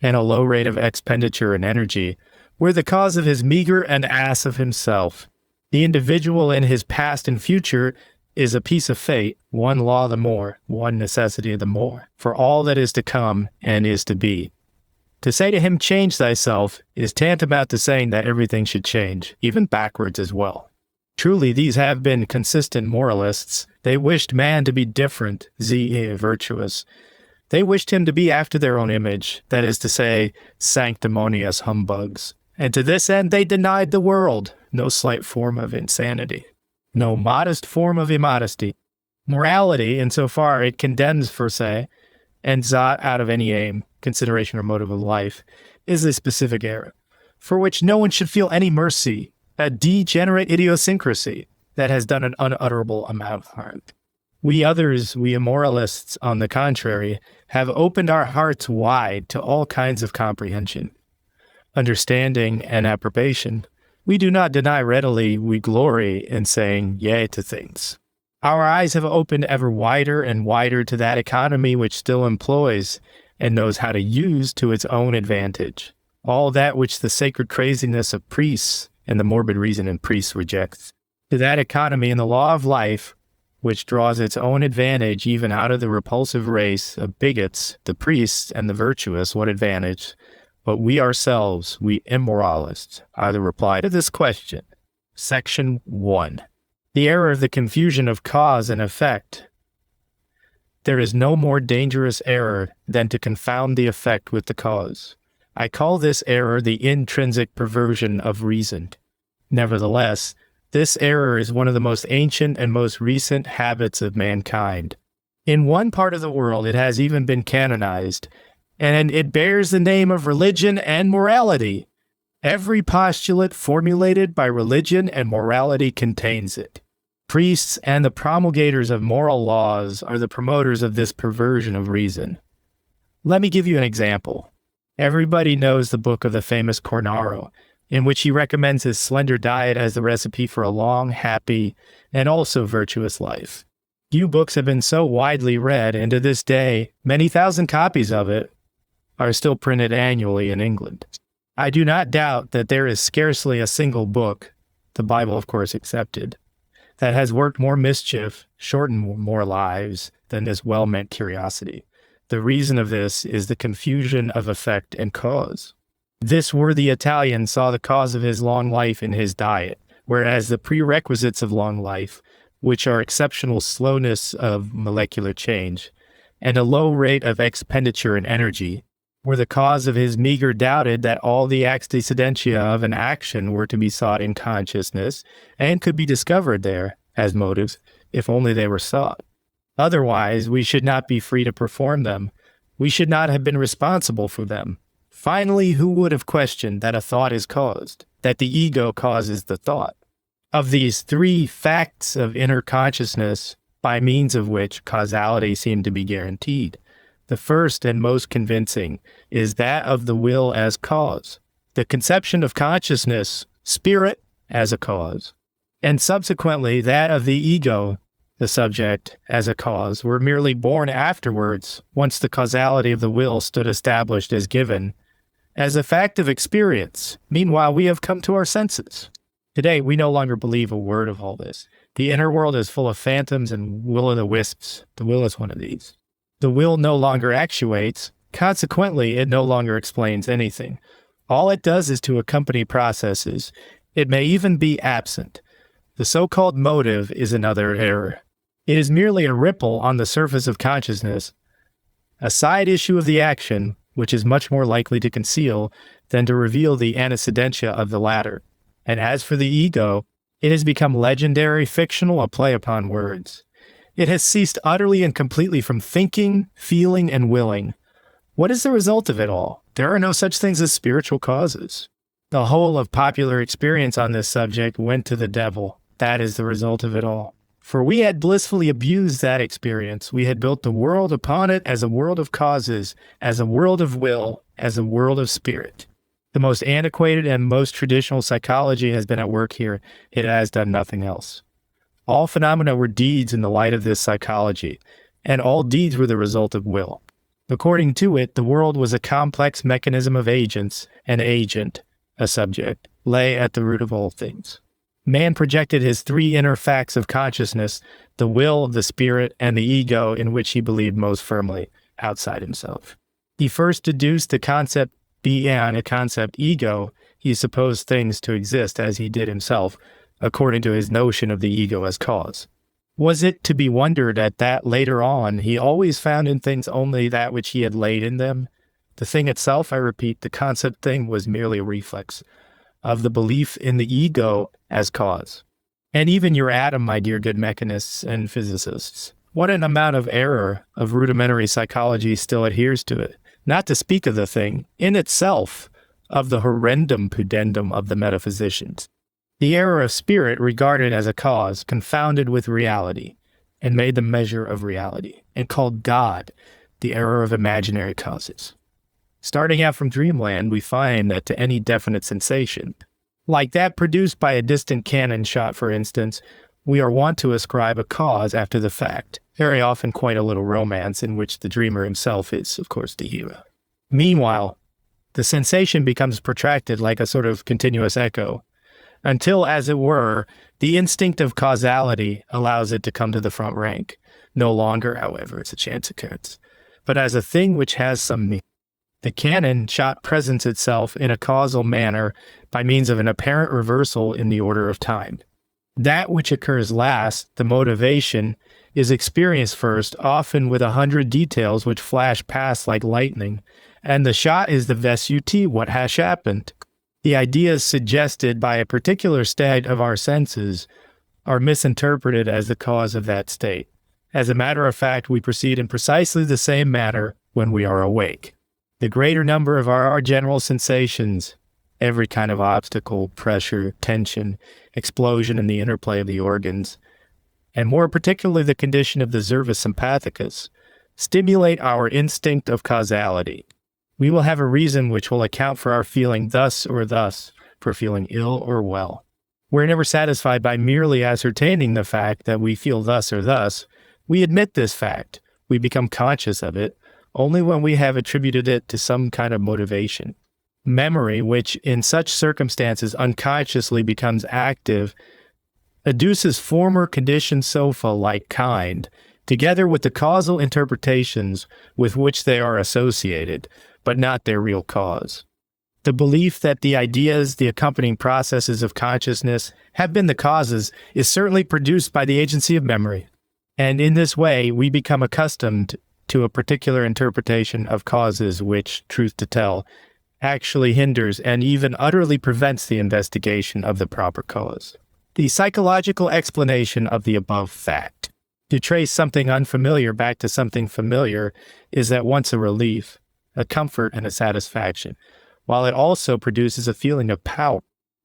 and a low rate of expenditure and energy, were the cause of his meager and ass of himself. The individual in his past and future is a piece of fate, one law the more, one necessity the more, for all that is to come and is to be. To say to him, change thyself, is tantamount to saying that everything should change, even backwards as well. Truly, these have been consistent moralists. They wished man to be different, virtuous. They wished him to be after their own image, that is to say, sanctimonious humbugs. And to this end they denied the world no slight form of insanity, no modest form of immodesty. Morality, insofar it condemns for se, and zot out of any aim, consideration or motive of life, is a specific error, for which no one should feel any mercy, a degenerate idiosyncrasy that has done an unutterable amount of harm. We others, we immoralists, on the contrary, have opened our hearts wide to all kinds of comprehension, understanding, and approbation. We do not deny readily, we glory in saying yea to things. Our eyes have opened ever wider and wider to that economy which still employs and knows how to use to its own advantage all that which the sacred craziness of priests and the morbid reason in priests rejects. To that economy in the law of life, which draws its own advantage even out of the repulsive race of bigots, the priests and the virtuous, what advantage? But we ourselves, we immoralists, are the reply to this question. Section 1. The error of the confusion of cause and effect. There is no more dangerous error than to confound the effect with the cause. I call this error the intrinsic perversion of reason. Nevertheless, this error is one of the most ancient and most recent habits of mankind. In one part of the world it has even been canonized, and it bears the name of religion and morality. Every postulate formulated by religion and morality contains it. Priests and the promulgators of moral laws are the promoters of this perversion of reason. Let me give you an example. Everybody knows the book of the famous Cornaro, in which he recommends his slender diet as the recipe for a long, happy, and also virtuous life. Few books have been so widely read, and to this day, many thousand copies of it are still printed annually in England. I do not doubt that there is scarcely a single book, the Bible of course excepted, that has worked more mischief, shortened more lives, than this well-meant curiosity. The reason of this is the confusion of effect and cause. This worthy Italian saw the cause of his long life in his diet, whereas the prerequisites of long life, which are exceptional slowness of molecular change and a low rate of expenditure in energy, were the cause of his meager doubted that all the antecedentia of an action were to be sought in consciousness and could be discovered there as motives if only they were sought. Otherwise, we should not be free to perform them. We should not have been responsible for them. Finally, who would have questioned that a thought is caused, that the ego causes the thought? Of these three facts of inner consciousness, by means of which causality seemed to be guaranteed, the first and most convincing is that of the will as cause, the conception of consciousness, spirit, as a cause, and subsequently that of the ego, the subject, as a cause, were merely born afterwards, once the causality of the will stood established as given, as a fact of experience. Meanwhile, we have come to our senses. Today, we no longer believe a word of all this. The inner world is full of phantoms and will-o'-the-wisps. The will is one of these. The will no longer actuates. Consequently, it no longer explains anything. All it does is to accompany processes. It may even be absent. The so-called motive is another error. It is merely a ripple on the surface of consciousness, a side issue of the action, which is much more likely to conceal than to reveal the antecedentia of the latter. And as for the ego, it has become legendary, fictional, a play upon words. It has ceased utterly and completely from thinking, feeling, and willing. What is the result of it all? There are no such things as spiritual causes. The whole of popular experience on this subject went to the devil. That is the result of it all. For we had blissfully abused that experience. We had built the world upon it as a world of causes, as a world of will, as a world of spirit. The most antiquated and most traditional psychology has been at work here. It has done nothing else. All phenomena were deeds in the light of this psychology, and all deeds were the result of will. According to it, the world was a complex mechanism of agents, an agent, a subject, lay at the root of all things. Man projected his three inner facts of consciousness, the will, the spirit, and the ego in which he believed most firmly, outside himself. He first deduced the concept beyond a concept ego. He supposed things to exist as he did himself, according to his notion of the ego as cause. Was it to be wondered at that later on he always found in things only that which he had laid in them? The thing itself, I repeat, the concept thing, was merely a reflex of the belief in the ego as cause. And even your atom, my dear good mechanists and physicists, what an amount of error of rudimentary psychology still adheres to it, not to speak of the thing, in itself, of the horrendum pudendum of the metaphysicians. The error of spirit regarded as a cause, confounded with reality, and made the measure of reality, and called God the error of imaginary causes. Starting out from dreamland, we find that to any definite sensation, like that produced by a distant cannon shot, for instance, we are wont to ascribe a cause after the fact, very often quite a little romance in which the dreamer himself is, of course, the hero. Meanwhile, the sensation becomes protracted like a sort of continuous echo, until, as it were, the instinct of causality allows it to come to the front rank, no longer, however, as a chance occurrence, but as a thing which has some meaning. The cannon shot presents itself in a causal manner by means of an apparent reversal in the order of time. That which occurs last, the motivation, is experienced first, often with 100 details which flash past like lightning, and the shot is the VSUT, what has happened. The ideas suggested by a particular state of our senses are misinterpreted as the cause of that state. As a matter of fact, we proceed in precisely the same manner when we are awake. The greater number of our general sensations, every kind of obstacle, pressure, tension, explosion in the interplay of the organs, and more particularly the condition of the nervus sympathicus, stimulate our instinct of causality. We will have a reason which will account for our feeling thus or thus, for feeling ill or well. We're never satisfied by merely ascertaining the fact that we feel thus or thus. We admit this fact. We become conscious of it only when we have attributed it to some kind of motivation. Memory, which in such circumstances unconsciously becomes active, adduces former conditions sofa-like kind, together with the causal interpretations with which they are associated, but not their real cause. The belief that the ideas, the accompanying processes of consciousness, have been the causes is certainly produced by the agency of memory. And in this way, we become accustomed to a particular interpretation of causes which, truth to tell, actually hinders and even utterly prevents the investigation of the proper cause. The psychological explanation of the above fact, to trace something unfamiliar back to something familiar, is at once a relief, a comfort, and a satisfaction, while it also produces a feeling of power.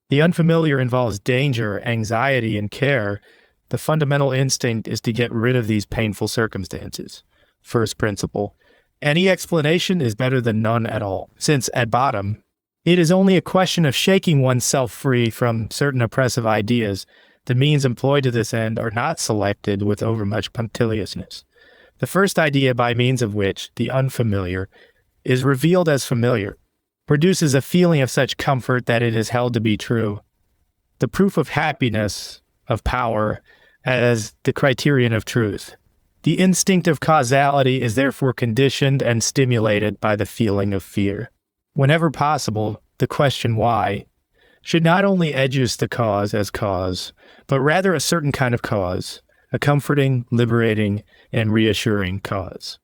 The unfamiliar involves danger, anxiety, and care. The fundamental instinct is to get rid of these painful circumstances. First principle, any explanation is better than none at all, since at bottom, it is only a question of shaking oneself free from certain oppressive ideas. The means employed to this end are not selected with overmuch punctiliousness. The first idea by means of which the unfamiliar is revealed as familiar, produces a feeling of such comfort that it is held to be true. The proof of happiness, of power, as the criterion of truth. The instinct of causality is therefore conditioned and stimulated by the feeling of fear. Whenever possible, the question why should not only educe the cause as cause, but rather a certain kind of cause, a comforting, liberating, and reassuring cause.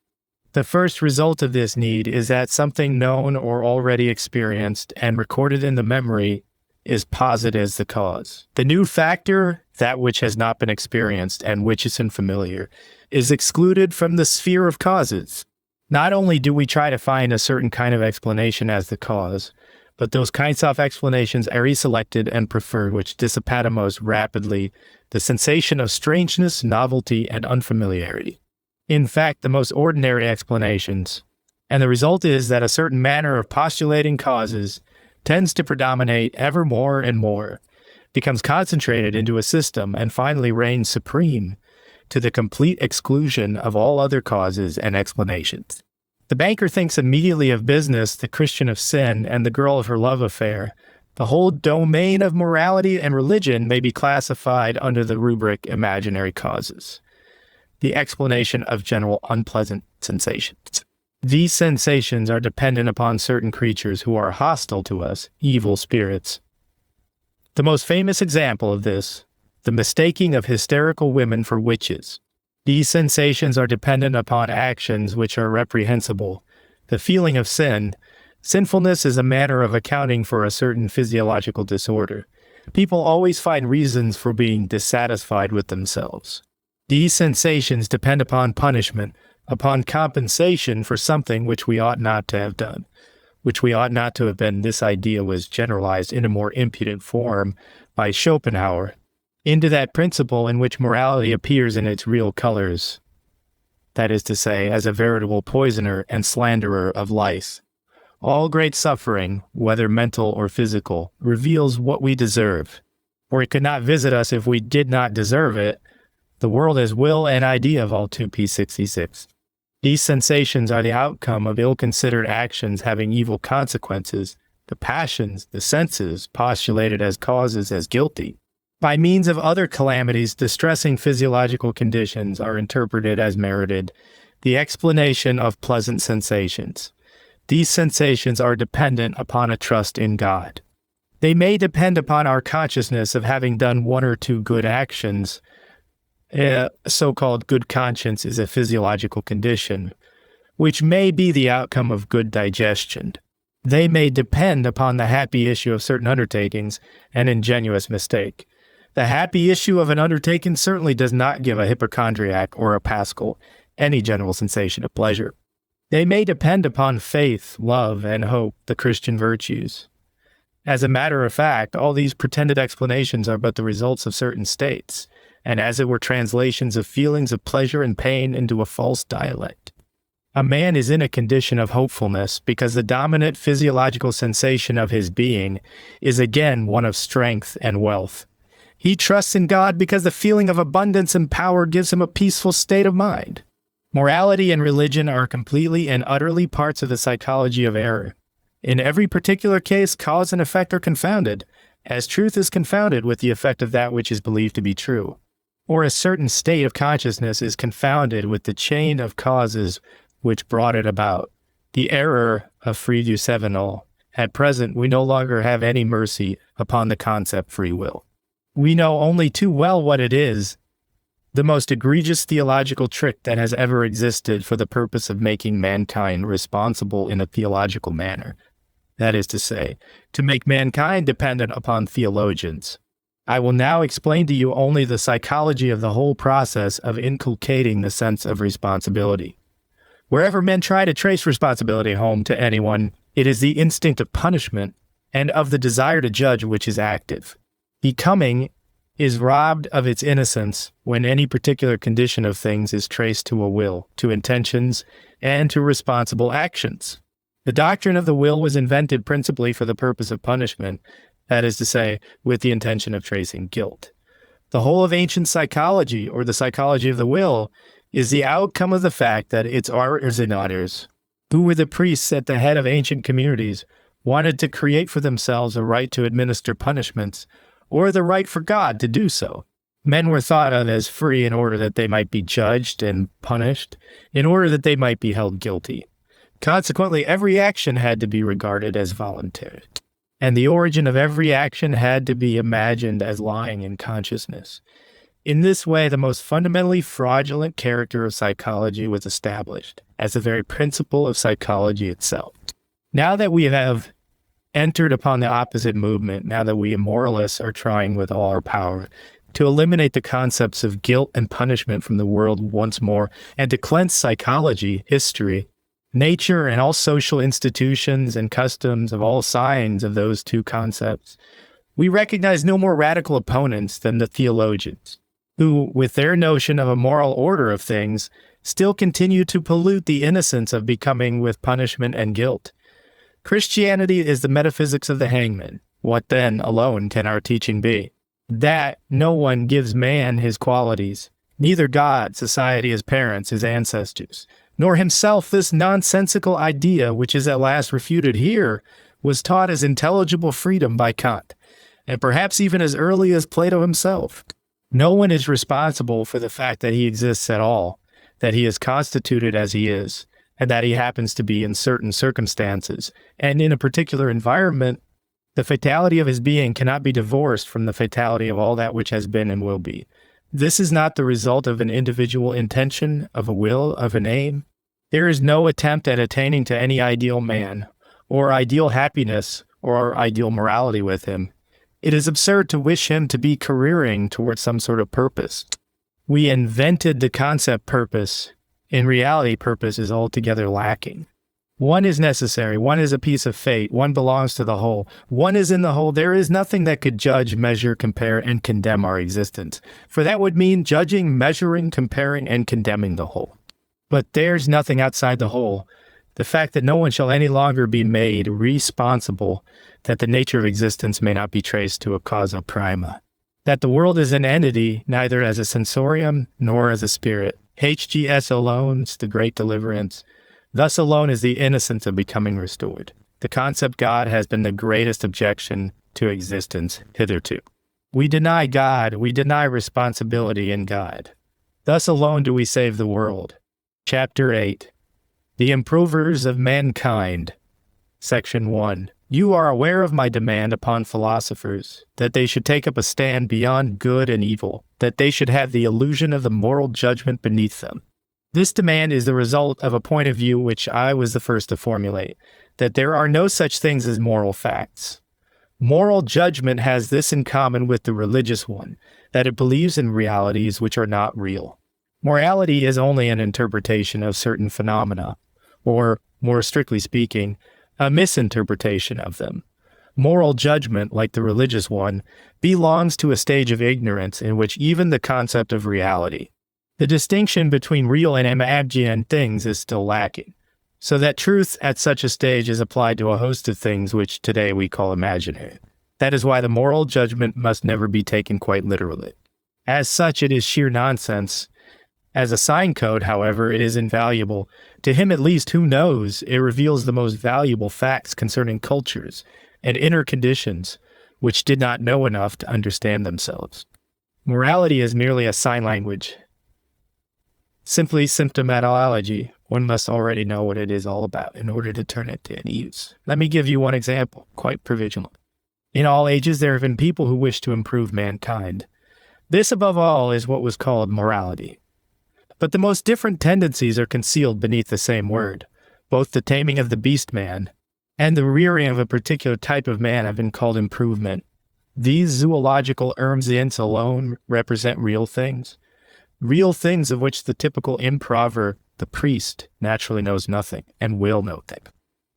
The first result of this need is that something known or already experienced and recorded in the memory is posited as the cause. The new factor, that which has not been experienced and which is unfamiliar, is excluded from the sphere of causes. Not only do we try to find a certain kind of explanation as the cause, but those kinds of explanations are selected and preferred which dissipate most rapidly the sensation of strangeness, novelty, and unfamiliarity. In fact, the most ordinary explanations, and the result is that a certain manner of postulating causes tends to predominate ever more and more, becomes concentrated into a system, and finally reigns supreme to the complete exclusion of all other causes and explanations. The banker thinks immediately of business, the Christian of sin, and the girl of her love affair. The whole domain of morality and religion may be classified under the rubric imaginary causes, the explanation of general unpleasant sensations. These sensations are dependent upon certain creatures who are hostile to us, evil spirits. The most famous example of this, the mistaking of hysterical women for witches. These sensations are dependent upon actions which are reprehensible. The feeling of sin. Sinfulness is a manner of accounting for a certain physiological disorder. People always find reasons for being dissatisfied with themselves. These sensations depend upon punishment, upon compensation for something which we ought not to have done, which we ought not to have been. This idea was generalized in a more impudent form by Schopenhauer into that principle in which morality appears in its real colors, that is to say, as a veritable poisoner and slanderer of life. All great suffering, whether mental or physical, reveals what we deserve, for it could not visit us if we did not deserve it. The world is will and idea of all 2p66. These sensations are the outcome of ill-considered actions having evil consequences, the passions, the senses, postulated as causes as guilty. By means of other calamities, distressing physiological conditions are interpreted as merited, the explanation of pleasant sensations. These sensations are dependent upon a trust in God. They may depend upon our consciousness of having done one or two good actions. A so-called good conscience is a physiological condition, which may be the outcome of good digestion. They may depend upon the happy issue of certain undertakings, an ingenuous mistake. The happy issue of an undertaking certainly does not give a hypochondriac or a Pascal any general sensation of pleasure. They may depend upon faith, love, and hope, the Christian virtues. As a matter of fact, all these pretended explanations are but the results of certain states, and as it were translations of feelings of pleasure and pain into a false dialect. A man is in a condition of hopefulness because the dominant physiological sensation of his being is again one of strength and wealth. He trusts in God because the feeling of abundance and power gives him a peaceful state of mind. Morality and religion are completely and utterly parts of the psychology of error. In every particular case, cause and effect are confounded, as truth is confounded with the effect of that which is believed to be true, or a certain state of consciousness is confounded with the chain of causes which brought it about. The error of Friedrich. At present, we no longer have any mercy upon the concept free will. We know only too well what it is, the most egregious theological trick that has ever existed for the purpose of making mankind responsible in a theological manner. That is to say, to make mankind dependent upon theologians. I will now explain to you only the psychology of the whole process of inculcating the sense of responsibility. Wherever men try to trace responsibility home to anyone, it is the instinct of punishment and of the desire to judge which is active. Becoming is robbed of its innocence when any particular condition of things is traced to a will, to intentions, and to responsible actions. The doctrine of the will was invented principally for the purpose of punishment, that is to say, with the intention of tracing guilt. The whole of ancient psychology, or the psychology of the will, is the outcome of the fact that its originators, who were the priests at the head of ancient communities, wanted to create for themselves a right to administer punishments, or the right for God to do so. Men were thought of as free in order that they might be judged and punished, in order that they might be held guilty. Consequently, every action had to be regarded as voluntary, and the origin of every action had to be imagined as lying in consciousness. In this way, the most fundamentally fraudulent character of psychology was established as the very principle of psychology itself. Now that we have entered upon the opposite movement, now that we moralists are trying with all our power to eliminate the concepts of guilt and punishment from the world once more, and to cleanse psychology, history, nature, and all social institutions and customs of all signs of those two concepts, we recognize no more radical opponents than the theologians, who, with their notion of a moral order of things, still continue to pollute the innocence of becoming with punishment and guilt. Christianity is the metaphysics of the hangman. What then alone can our teaching be? That no one gives man his qualities, neither God, society, his parents, his ancestors, nor himself. This nonsensical idea, which is at last refuted here, was taught as intelligible freedom by Kant, and perhaps even as early as Plato himself. No one is responsible for the fact that he exists at all, that he is constituted as he is, and that he happens to be in certain circumstances, and in a particular environment. The fatality of his being cannot be divorced from the fatality of all that which has been and will be. This is not the result of an individual intention, of a will, of an aim. There is no attempt at attaining to any ideal man, or ideal happiness, or ideal morality with him. It is absurd to wish him to be careering towards some sort of purpose. We invented the concept purpose. In reality, purpose is altogether lacking. One is necessary, one is a piece of fate, one belongs to the whole, one is in the whole. There is nothing that could judge, measure, compare, and condemn our existence, for that would mean judging, measuring, comparing, and condemning the whole. But there's nothing outside the whole. The fact that no one shall any longer be made responsible, that the nature of existence may not be traced to a causa prima, that the world is an entity, neither as a sensorium nor as a spirit. HGS alone is the great deliverance. Thus alone is the innocence of becoming restored. The concept God has been the greatest objection to existence hitherto. We deny God, we deny responsibility in God. Thus alone do we save the world. Chapter 8. The Improvers of Mankind. Section 1. You are aware of my demand upon philosophers, that they should take up a stand beyond good and evil, that they should have the illusion of the moral judgment beneath them. This demand is the result of a point of view which I was the first to formulate, that there are no such things as moral facts. Moral judgment has this in common with the religious one, that it believes in realities which are not real. Morality is only an interpretation of certain phenomena, or, more strictly speaking, a misinterpretation of them. Moral judgment, like the religious one, belongs to a stage of ignorance in which even the concept of reality, the distinction between real and imagined things, is still lacking, so that truth at such a stage is applied to a host of things which today we call imaginary. That is why the moral judgment must never be taken quite literally. As such, it is sheer nonsense. As a sign code, however, it is invaluable. To him at least who knows, it reveals the most valuable facts concerning cultures and inner conditions which did not know enough to understand themselves. Morality is merely a sign language. Simply symptomatology. One must already know what it is all about in order to turn it to any use. Let me give you one example, quite provisional. In all ages, there have been people who wish to improve mankind. This, above all, is what was called morality. But the most different tendencies are concealed beneath the same word. Both the taming of the beast man and the rearing of a particular type of man have been called improvement. These zoological ermsients alone represent real things of which the typical improver, the priest, naturally knows nothing and will know nothing.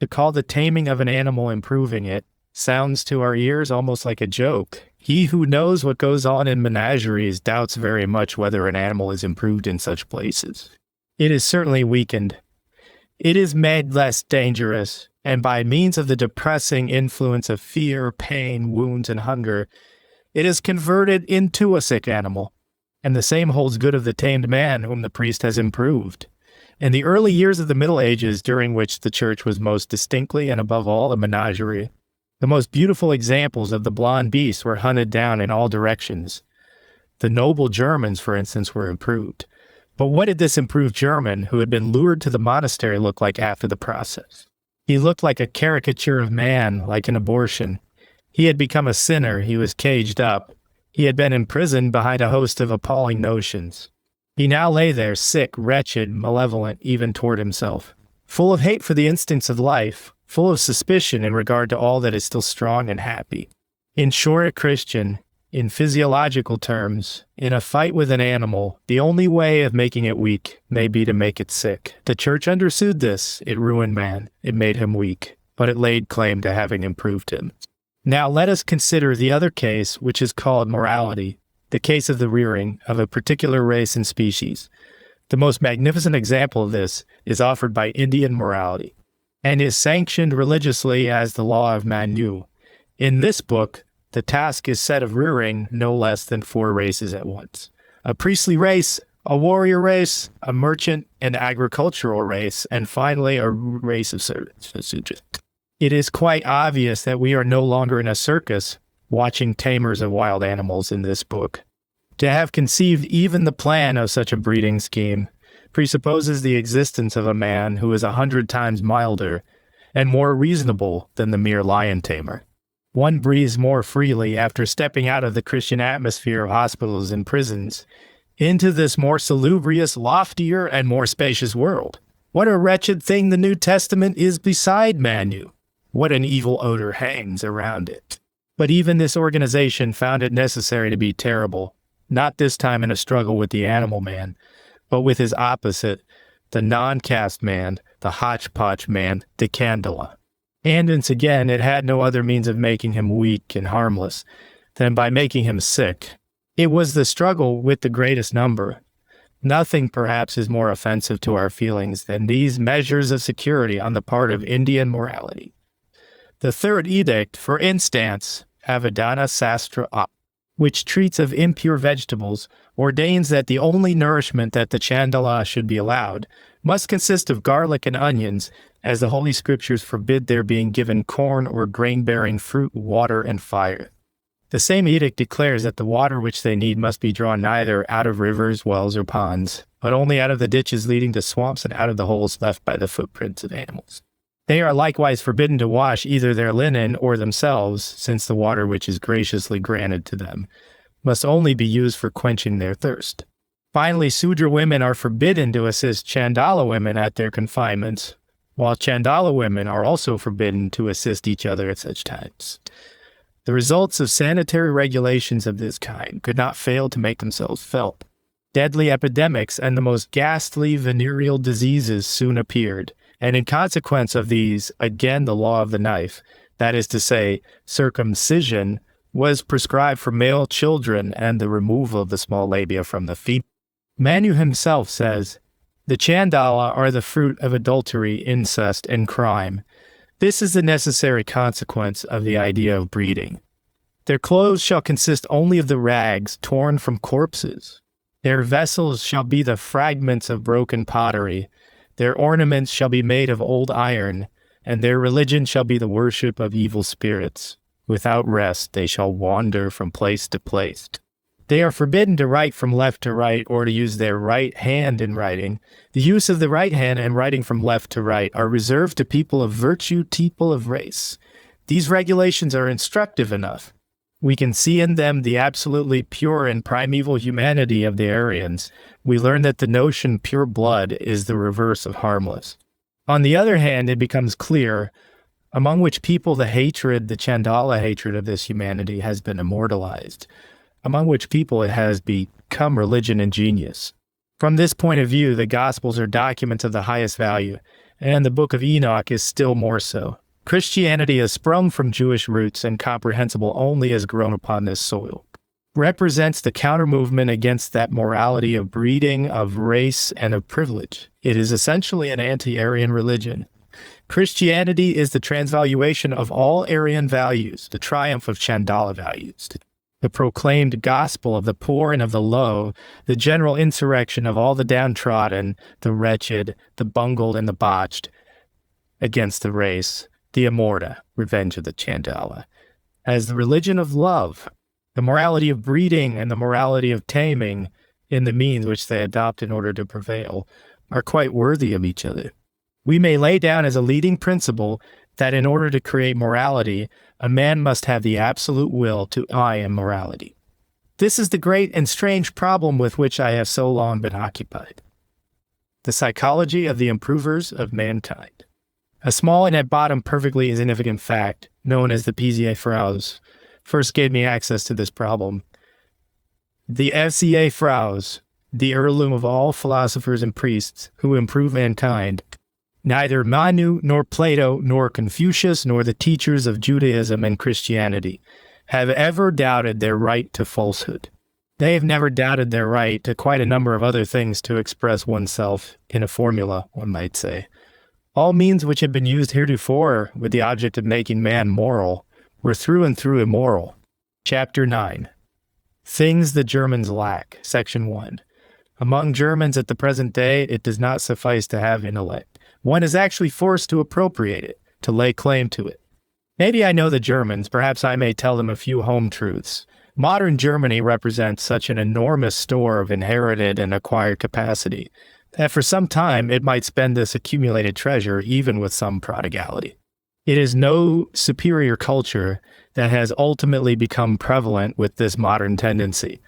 To call the taming of an animal improving it sounds to our ears almost like a joke. He who knows what goes on in menageries doubts very much whether an animal is improved in such places. It is certainly weakened. It is made less dangerous, and by means of the depressing influence of fear, pain, wounds, and hunger, it is converted into a sick animal. And the same holds good of the tamed man whom the priest has improved. In the early years of the Middle Ages, during which the church was most distinctly and above all a menagerie, the most beautiful examples of the blonde beast were hunted down in all directions. The noble Germans, for instance, were improved. But what did this improved German, who had been lured to the monastery, look like after the process? He looked like a caricature of man, like an abortion. He had become a sinner, he was caged up. He had been imprisoned behind a host of appalling notions. He now lay there, sick, wretched, malevolent, even toward himself, full of hate for the instincts of life, full of suspicion in regard to all that is still strong and happy. In short, a Christian, in physiological terms, in a fight with an animal, the only way of making it weak may be to make it sick. The church understood this. It ruined man. It made him weak, but it laid claim to having improved him. Now let us consider the other case, which is called morality, the case of the rearing of a particular race and species. The most magnificent example of this is offered by Indian morality, and is sanctioned religiously as the law of Manu. In this book, the task is set of rearing no less than 4 races at once: a priestly race, a warrior race, a merchant and agricultural race, and finally a race of servants. It is quite obvious that we are no longer in a circus watching tamers of wild animals in this book. To have conceived even the plan of such a breeding scheme presupposes the existence of a man who is 100 times milder and more reasonable than the mere lion tamer. One breathes more freely after stepping out of the Christian atmosphere of hospitals and prisons into this more salubrious, loftier, and more spacious world. What a wretched thing the New Testament is beside Manu! What an evil odor hangs around it! But even this organization found it necessary to be terrible, not this time in a struggle with the animal man, but with his opposite, the non-caste man, the hodgepodge man, the candela. And once again, it had no other means of making him weak and harmless than by making him sick. It was the struggle with the greatest number. Nothing, perhaps, is more offensive to our feelings than these measures of security on the part of Indian morality. The third edict, for instance, Avadana Sastra, which treats of impure vegetables, ordains that the only nourishment that the chandala should be allowed must consist of garlic and onions, as the Holy Scriptures forbid their being given corn or grain-bearing fruit, water, and fire. The same edict declares that the water which they need must be drawn neither out of rivers, wells, or ponds, but only out of the ditches leading to swamps and out of the holes left by the footprints of animals. They are likewise forbidden to wash either their linen or themselves, since the water which is graciously granted to them must only be used for quenching their thirst. Finally, Sudra women are forbidden to assist Chandala women at their confinements, while Chandala women are also forbidden to assist each other at such times. The results of sanitary regulations of this kind could not fail to make themselves felt. Deadly epidemics and the most ghastly venereal diseases soon appeared, and in consequence of these, again the law of the knife, that is to say, circumcision, was prescribed for male children and the removal of the small labia from the feet. Manu himself says, "The Chandala are the fruit of adultery, incest, and crime. This is the necessary consequence of the idea of breeding. Their clothes shall consist only of the rags torn from corpses. Their vessels shall be the fragments of broken pottery. Their ornaments shall be made of old iron, and their religion shall be the worship of evil spirits. Without rest they shall wander from place to place. They are forbidden to write from left to right or to use their right hand in writing. The use of the right hand and writing from left to right are reserved to people of virtue, people of race. These regulations are instructive enough. We can see in them the absolutely pure and primeval humanity of the Aryans. We learn that the notion pure blood is the reverse of harmless. On the other hand, it becomes clear among which people the Chandala hatred of this humanity has been immortalized, among which people it has become religion and genius. From this point of view, the Gospels are documents of the highest value, and the Book of Enoch is still more so. Christianity has sprung from Jewish roots and comprehensible only as grown upon this soil. Represents the counter-movement against that morality of breeding, of race, and of privilege. It is essentially an anti-Aryan religion. Christianity is the transvaluation of all Aryan values, the triumph of Chandala values. the proclaimed gospel of the poor and of the low, the general insurrection of all the downtrodden, the wretched, the bungled, and the botched, against the race, the immorta, revenge of the Chandala, as the religion of love, the morality of breeding and the morality of taming in the means which they adopt in order to prevail, are quite worthy of each other. We may lay down as a leading principle that in order to create morality, a man must have the absolute will to eye immorality. This is the great and strange problem with which I have so long been occupied. The psychology of the improvers of mankind. A small and at bottom perfectly insignificant fact, known as the PZA Fraus, first gave me access to this problem. The FCA Fraus, the heirloom of all philosophers and priests who improve mankind, neither Manu, nor Plato, nor Confucius, nor the teachers of Judaism and Christianity have ever doubted their right to falsehood. They have never doubted their right to quite a number of other things to express oneself in a formula, one might say. All means which have been used heretofore with the object of making man moral were through and through immoral. Chapter 9. Things the Germans lack. Section 1. Among Germans at the present day, it does not suffice to have intellect. One is actually forced to appropriate it, to lay claim to it. Maybe I know the Germans, perhaps I may tell them a few home truths. Modern Germany represents such an enormous store of inherited and acquired capacity that for some time it might spend this accumulated treasure even with some prodigality. It is no superior culture that has ultimately become prevalent with this modern tendency,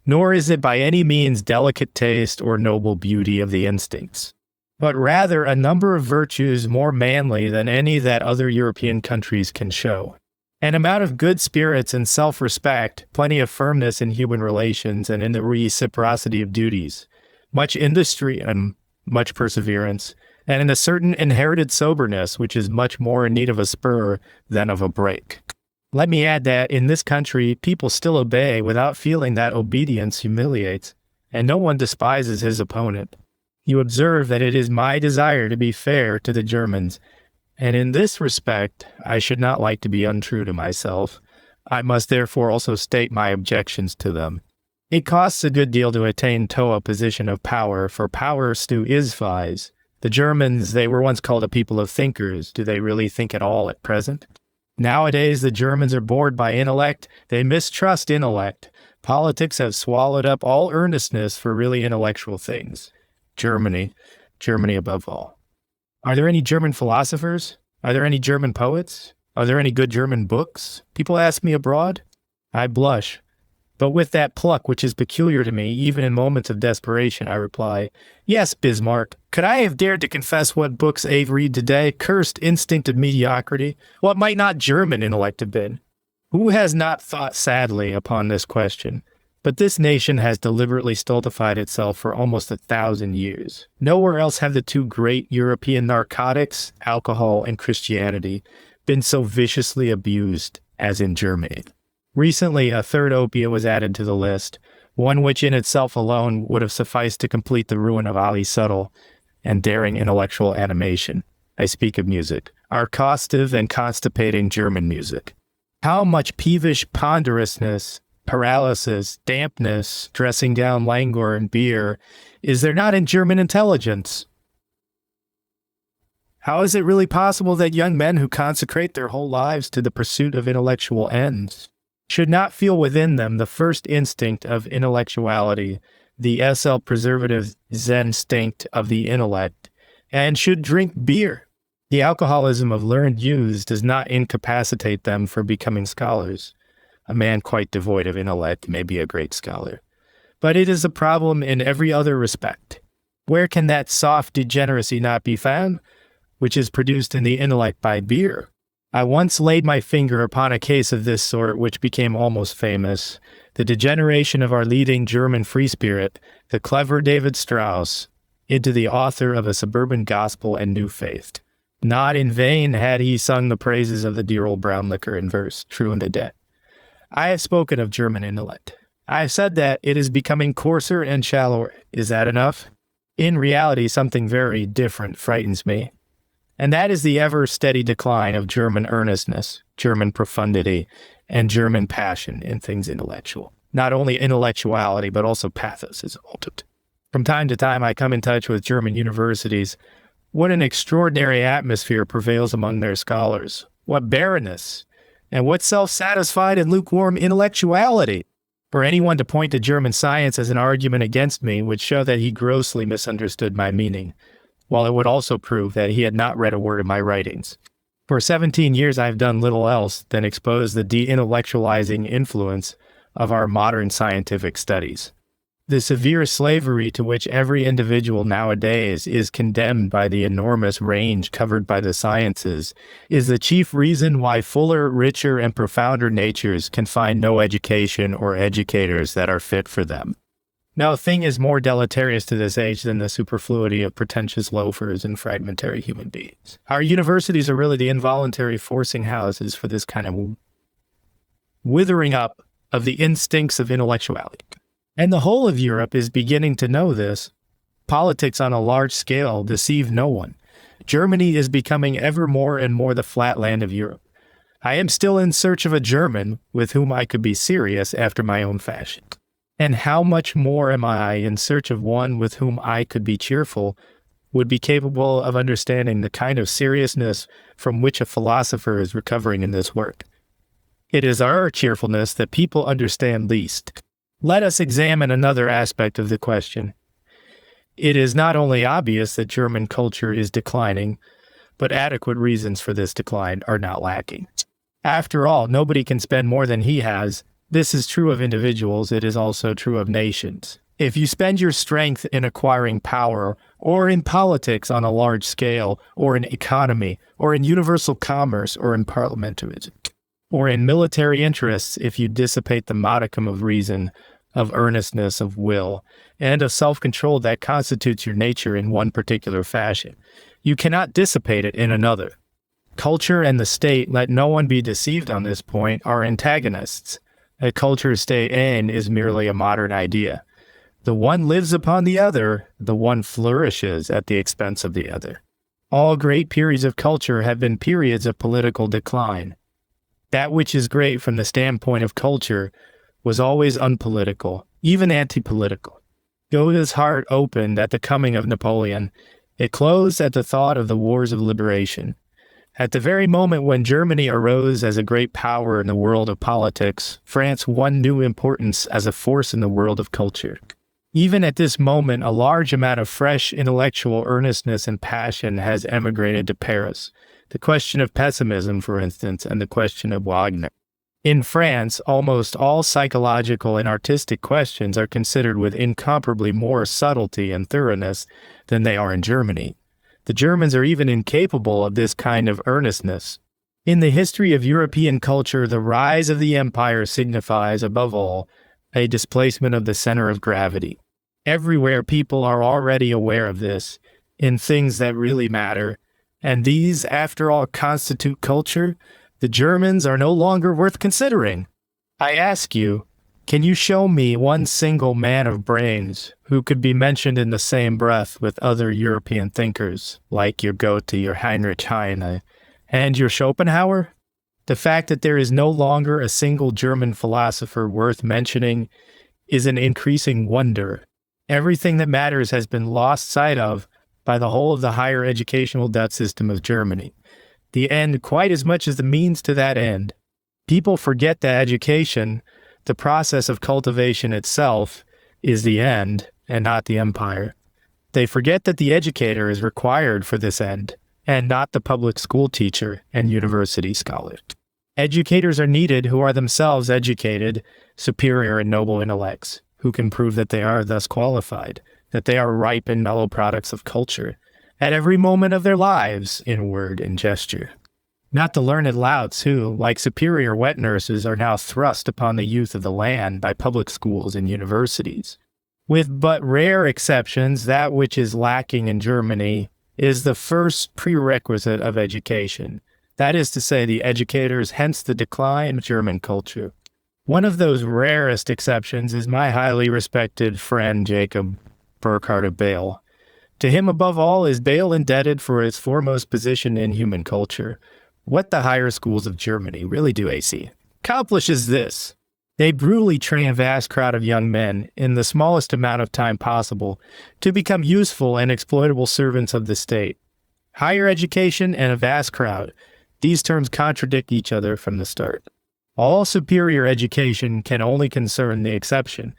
nor is it by any means delicate taste or noble beauty of the instincts, but rather a number of virtues more manly than any that other European countries can show. An amount of good spirits and self-respect, plenty of firmness in human relations and in the reciprocity of duties, much industry and much perseverance, and in a certain inherited soberness which is much more in need of a spur than of a brake. Let me add that in this country, people still obey without feeling that obedience humiliates, and no one despises his opponent. You observe that it is my desire to be fair to the Germans, and in this respect, I should not like to be untrue to myself. I must therefore also state my objections to them. It costs a good deal to attain to a position of power, for power stu is vies. The Germans, they were once called a people of thinkers. Do they really think at all at present? Nowadays, the Germans are bored by intellect. They mistrust intellect. Politics have swallowed up all earnestness for really intellectual things. Germany above all. Are there any German philosophers? Are there any German poets? Are there any good German books? People ask me abroad. I blush. But with that pluck which is peculiar to me, even in moments of desperation, I reply, yes, Bismarck, could I have dared to confess what books I read today? Cursed instinct of mediocrity. What might not German intellect have been? Who has not thought sadly upon this question? But this nation has deliberately stultified itself for almost 1,000 years. Nowhere else have the two great European narcotics, alcohol and Christianity, been so viciously abused as in Germany. Recently, a third opiate was added to the list, one which in itself alone would have sufficed to complete the ruin of Ali's subtle and daring intellectual animation. I speak of music, our costive and constipating German music. How much peevish ponderousness, paralysis, dampness, dressing down languor and beer is there not in German intelligence? How is it really possible that young men who consecrate their whole lives to the pursuit of intellectual ends should not feel within them the first instinct of intellectuality, the SL preservative instinct of the intellect, and should drink beer? The alcoholism of learned youths does not incapacitate them for becoming scholars. A man quite devoid of intellect may be a great scholar. But it is a problem in every other respect. Where can that soft degeneracy not be found, which is produced in the intellect by beer? I once laid my finger upon a case of this sort which became almost famous, the degeneration of our leading German free spirit, the clever David Strauss, into the author of a suburban gospel and new faith. Not in vain had he sung the praises of the dear old brown liquor in verse, true and a debt. I have spoken of German intellect. I have said that it is becoming coarser and shallower. Is that enough? In reality, something very different frightens me. And that is the ever-steady decline of German earnestness, German profundity, and German passion in things intellectual. Not only intellectuality, but also pathos is altered. From time to time, I come in touch with German universities. What an extraordinary atmosphere prevails among their scholars. What barrenness, and what self-satisfied and lukewarm intellectuality. For anyone to point to German science as an argument against me would show that he grossly misunderstood my meaning, while it would also prove that he had not read a word of my writings. For 17 years, I have done little else than expose the de-intellectualizing influence of our modern scientific studies. The severe slavery to which every individual nowadays is condemned by the enormous range covered by the sciences is the chief reason why fuller, richer, and profounder natures can find no education or educators that are fit for them. No thing is more deleterious to this age than the superfluity of pretentious loafers and fragmentary human beings. Our universities are really the involuntary forcing houses for this kind of withering up of the instincts of intellectuality. And the whole of Europe is beginning to know this. Politics on a large scale deceive no one. Germany is becoming ever more and more the flatland of Europe. I am still in search of a German with whom I could be serious after my own fashion. And how much more am I in search of one with whom I could be cheerful, would be capable of understanding the kind of seriousness from which a philosopher is recovering in this work. It is our cheerfulness that people understand least. Let us examine another aspect of the question. It is not only obvious that German culture is declining, but adequate reasons for this decline are not lacking. After all, nobody can spend more than he has. This is true of individuals, it is also true of nations. If you spend your strength in acquiring power, or in politics on a large scale, or in economy, or in universal commerce, or in parliamentarism, or in military interests, if you dissipate the modicum of reason, of earnestness, of will, and of self-control that constitutes your nature in one particular fashion, you cannot dissipate it in another. Culture and the state, let no one be deceived on this point, are antagonists. A culture-state end is merely a modern idea. The one lives upon the other, the one flourishes at the expense of the other. All great periods of culture have been periods of political decline. That which is great from the standpoint of culture was always unpolitical, even anti-political. Goethe's heart opened at the coming of Napoleon. It closed at the thought of the wars of liberation. At the very moment when Germany arose as a great power in the world of politics, France won new importance as a force in the world of culture. Even at this moment, a large amount of fresh intellectual earnestness and passion has emigrated to Paris. The question of pessimism, for instance, and the question of Wagner. In France, almost all psychological and artistic questions are considered with incomparably more subtlety and thoroughness than they are in Germany. The Germans are even incapable of this kind of earnestness. In the history of European culture, the rise of the empire signifies, above all, a displacement of the center of gravity. Everywhere people are already aware of this, in things that really matter, and these, after all, constitute culture. The Germans are no longer worth considering. I ask you, can you show me one single man of brains who could be mentioned in the same breath with other European thinkers, like your Goethe, your Heinrich Heine, and your Schopenhauer? The fact that there is no longer a single German philosopher worth mentioning is an increasing wonder. Everything that matters has been lost sight of by the whole of the higher educational debt system of Germany. The end quite as much as the means to that end. People forget that education, the process of cultivation itself, is the end and not the empire. They forget that the educator is required for this end, and not the public school teacher and university scholar. Educators are needed who are themselves educated, superior and noble intellects, who can prove that they are thus qualified, that they are ripe and mellow products of culture, at every moment of their lives, in word and gesture. Not the learned louts who, like superior wet nurses, are now thrust upon the youth of the land by public schools and universities. With but rare exceptions, that which is lacking in Germany is the first prerequisite of education. That is to say, the educators, hence the decline of German culture. One of those rarest exceptions is my highly respected friend Jacob Burckhardt of Bale. To him, above all, is Bale indebted for his foremost position in human culture. What the higher schools of Germany really do, AC, accomplish is this. They brutally train a vast crowd of young men in the smallest amount of time possible to become useful and exploitable servants of the state. Higher education and a vast crowd. These terms contradict each other from the start. All superior education can only concern the exception.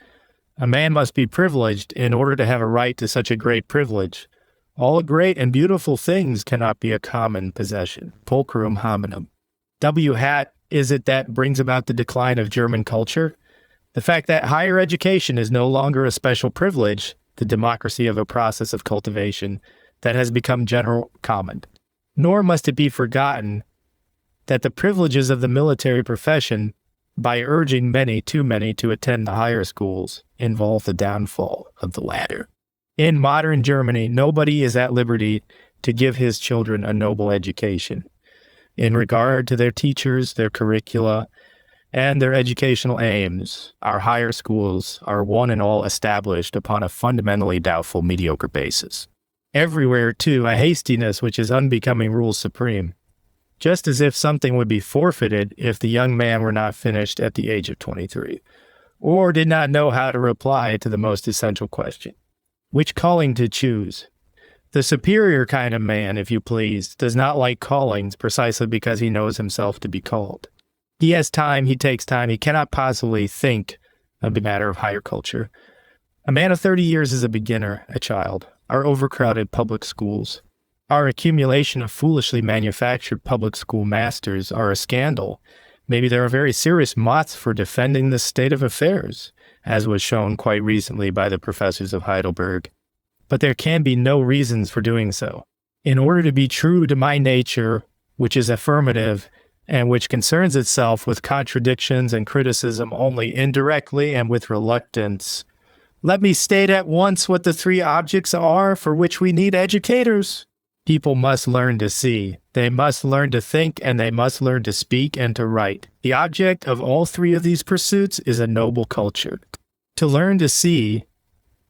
A man must be privileged in order to have a right to such a great privilege. All great and beautiful things cannot be a common possession. Pulchrum hominum. W. Hat is it that brings about the decline of German culture? The fact that higher education is no longer a special privilege, the democracy of a process of cultivation that has become general common. Nor must it be forgotten that the privileges of the military profession, by urging many, too many, to attend the higher schools, involve the downfall of the latter. In modern Germany, nobody is at liberty to give his children a noble education. In regard to their teachers, their curricula, and their educational aims, our higher schools are one and all established upon a fundamentally doubtful mediocre basis. Everywhere, too, a hastiness which is unbecoming rules supreme, just as if something would be forfeited if the young man were not finished at the age of 23, or did not know how to reply to the most essential question. Which calling to choose? The superior kind of man, if you please, does not like callings precisely because he knows himself to be called. He has time, he takes time, he cannot possibly think of the matter of higher culture. A man of 30 years is a beginner, a child. Our overcrowded public schools, our accumulation of foolishly manufactured public school masters are a scandal. Maybe there are very serious mots for defending this state of affairs, as was shown quite recently by the professors of Heidelberg. But there can be no reasons for doing so. In order to be true to my nature, which is affirmative, and which concerns itself with contradictions and criticism only indirectly and with reluctance, let me state at once what the three objects are for which we need educators. People must learn to see, they must learn to think, and they must learn to speak and to write. The object of all three of these pursuits is a noble culture. To learn to see,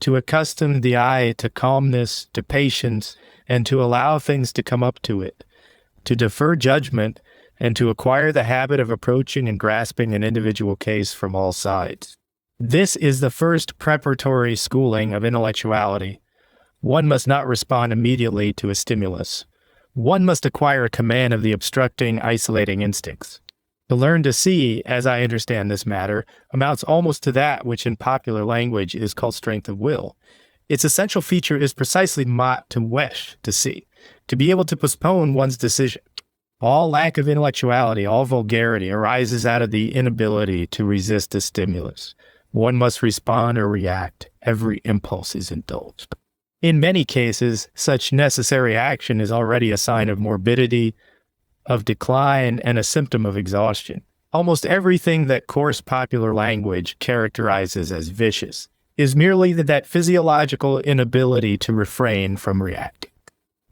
to accustom the eye to calmness, to patience, and to allow things to come up to it, to defer judgment, and to acquire the habit of approaching and grasping an individual case from all sides. This is the first preparatory schooling of intellectuality. One must not respond immediately to a stimulus. One must acquire a command of the obstructing, isolating instincts. To learn to see, as I understand this matter, amounts almost to that which in popular language is called strength of will. Its essential feature is precisely to wish to see, to be able to postpone one's decision. All lack of intellectuality, all vulgarity arises out of the inability to resist a stimulus. One must respond or react. Every impulse is indulged. In many cases, such necessary action is already a sign of morbidity, of decline, and a symptom of exhaustion. Almost everything that coarse popular language characterizes as vicious is merely that physiological inability to refrain from reacting.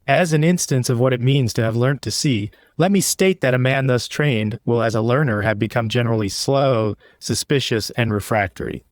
As an instance of what it means to have learnt to see, let me state that a man thus trained will as a learner have become generally slow, suspicious, and refractory.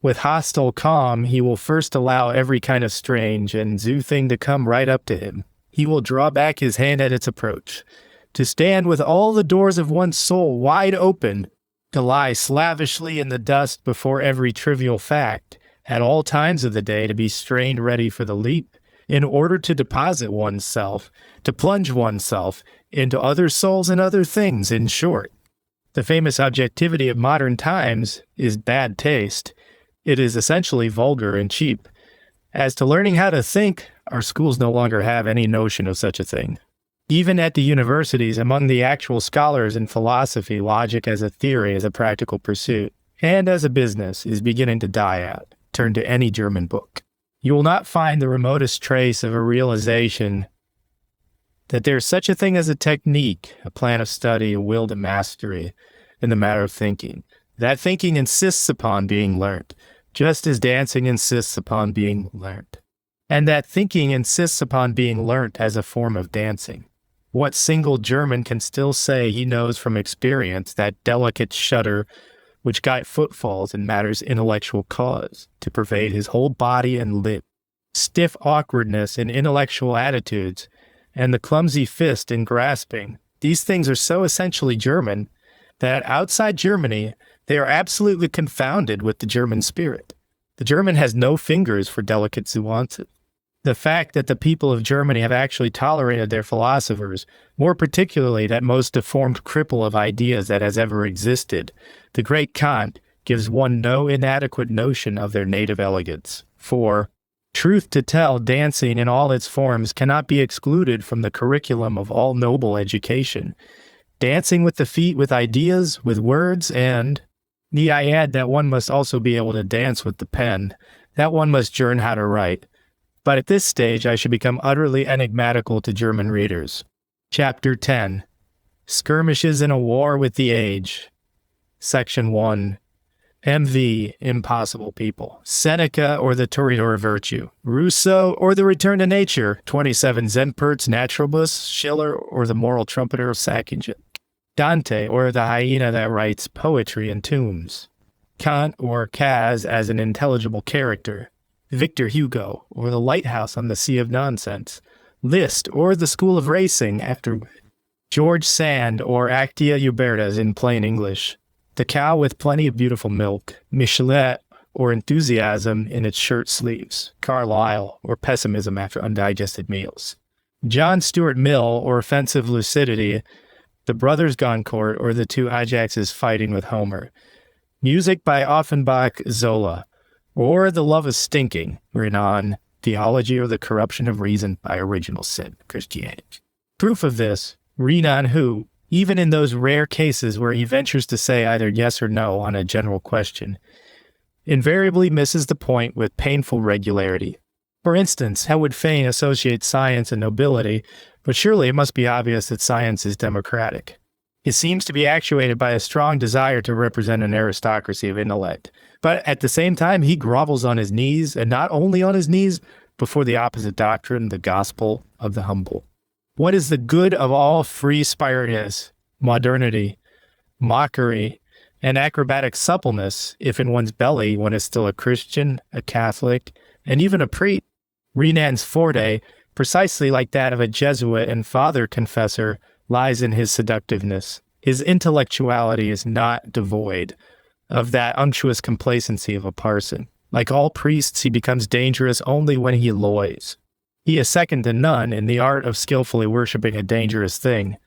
With hostile calm, he will first allow every kind of strange and zoo thing to come right up to him. He will draw back his hand at its approach, to stand with all the doors of one's soul wide open, to lie slavishly in the dust before every trivial fact, at all times of the day to be strained ready for the leap, in order to deposit oneself, to plunge oneself into other souls and other things, in short. The famous objectivity of modern times is bad taste. It is essentially vulgar and cheap. As to learning how to think, our schools no longer have any notion of such a thing. Even at the universities, among the actual scholars in philosophy, logic as a theory, as a practical pursuit, and as a business, is beginning to die out. Turn to any German book. You will not find the remotest trace of a realization that there is such a thing as a technique, a plan of study, a will to mastery in the matter of thinking. That thinking insists upon being learnt, just as dancing insists upon being learnt. And that thinking insists upon being learnt as a form of dancing. What single German can still say he knows from experience that delicate shudder which guide footfalls in matters intellectual cause, to pervade his whole body and limb? stiff awkwardness in intellectual attitudes, and the clumsy fist in grasping. These things are so essentially German that outside Germany, they are absolutely confounded with the German spirit. The German has no fingers for delicate nuances. The fact that the people of Germany have actually tolerated their philosophers, more particularly that most deformed cripple of ideas that has ever existed, the great Kant, gives one no inadequate notion of their native elegance. For, truth to tell, dancing in all its forms cannot be excluded from the curriculum of all noble education. Dancing with the feet, with ideas, with words, and, need I add that one must also be able to dance with the pen, that one must learn how to write. But at this stage I should become utterly enigmatical to German readers. Chapter 10. Skirmishes in a War with the Age. Section 1. MV, Impossible People. Seneca or the Toreador of Virtue. Rousseau or the Return to Nature. 27 Zempert's Naturalibus. Schiller or the Moral Trumpeter of Säckingen. Dante or the hyena that writes poetry in tombs. Kant or Kaz as an intelligible character. Victor Hugo or the lighthouse on the sea of nonsense. Liszt or the school of racing after George Sand or Actia Ubertas in plain English. The cow with plenty of beautiful milk. Michelet or enthusiasm in its shirt sleeves. Carlyle or pessimism after undigested meals. John Stuart Mill or offensive lucidity. The Brothers Goncourt or the two Ajaxes fighting with Homer. Music by Offenbach, Zola. Or The Love of Stinking, Renan, Theology or the Corruption of Reason by Original Sin, Christianity. Proof of this, Renan who, even in those rare cases where he ventures to say either yes or no on a general question, invariably misses the point with painful regularity. For instance, how would Fain associate science and nobility, but surely it must be obvious that science is democratic. It seems to be actuated by a strong desire to represent an aristocracy of intellect. But at the same time, he grovels on his knees, and not only on his knees, before the opposite doctrine, the gospel of the humble. What is the good of all free-spiritedness, modernity, mockery, and acrobatic suppleness if in one's belly one is still a Christian, a Catholic, and even a priest? Renan's forte, precisely like that of a Jesuit and father confessor, lies in his seductiveness. His intellectuality is not devoid of that unctuous complacency of a parson. Like all priests, he becomes dangerous only when he loys. He is second to none in the art of skillfully worshipping a dangerous thing.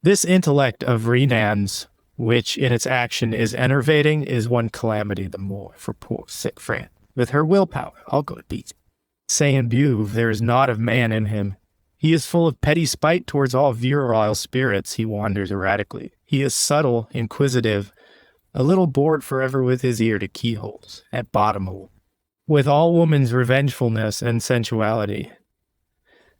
This intellect of Renan's, which in its action is enervating, is one calamity the more for poor sick Fran. With her willpower, I'll go to pieces. Saint Beuve, there is naught of man in him. He is full of petty spite towards all virile spirits. He wanders erratically. He is subtle, inquisitive, a little bored forever with his ear to keyholes, at bottom, with all woman's revengefulness and sensuality.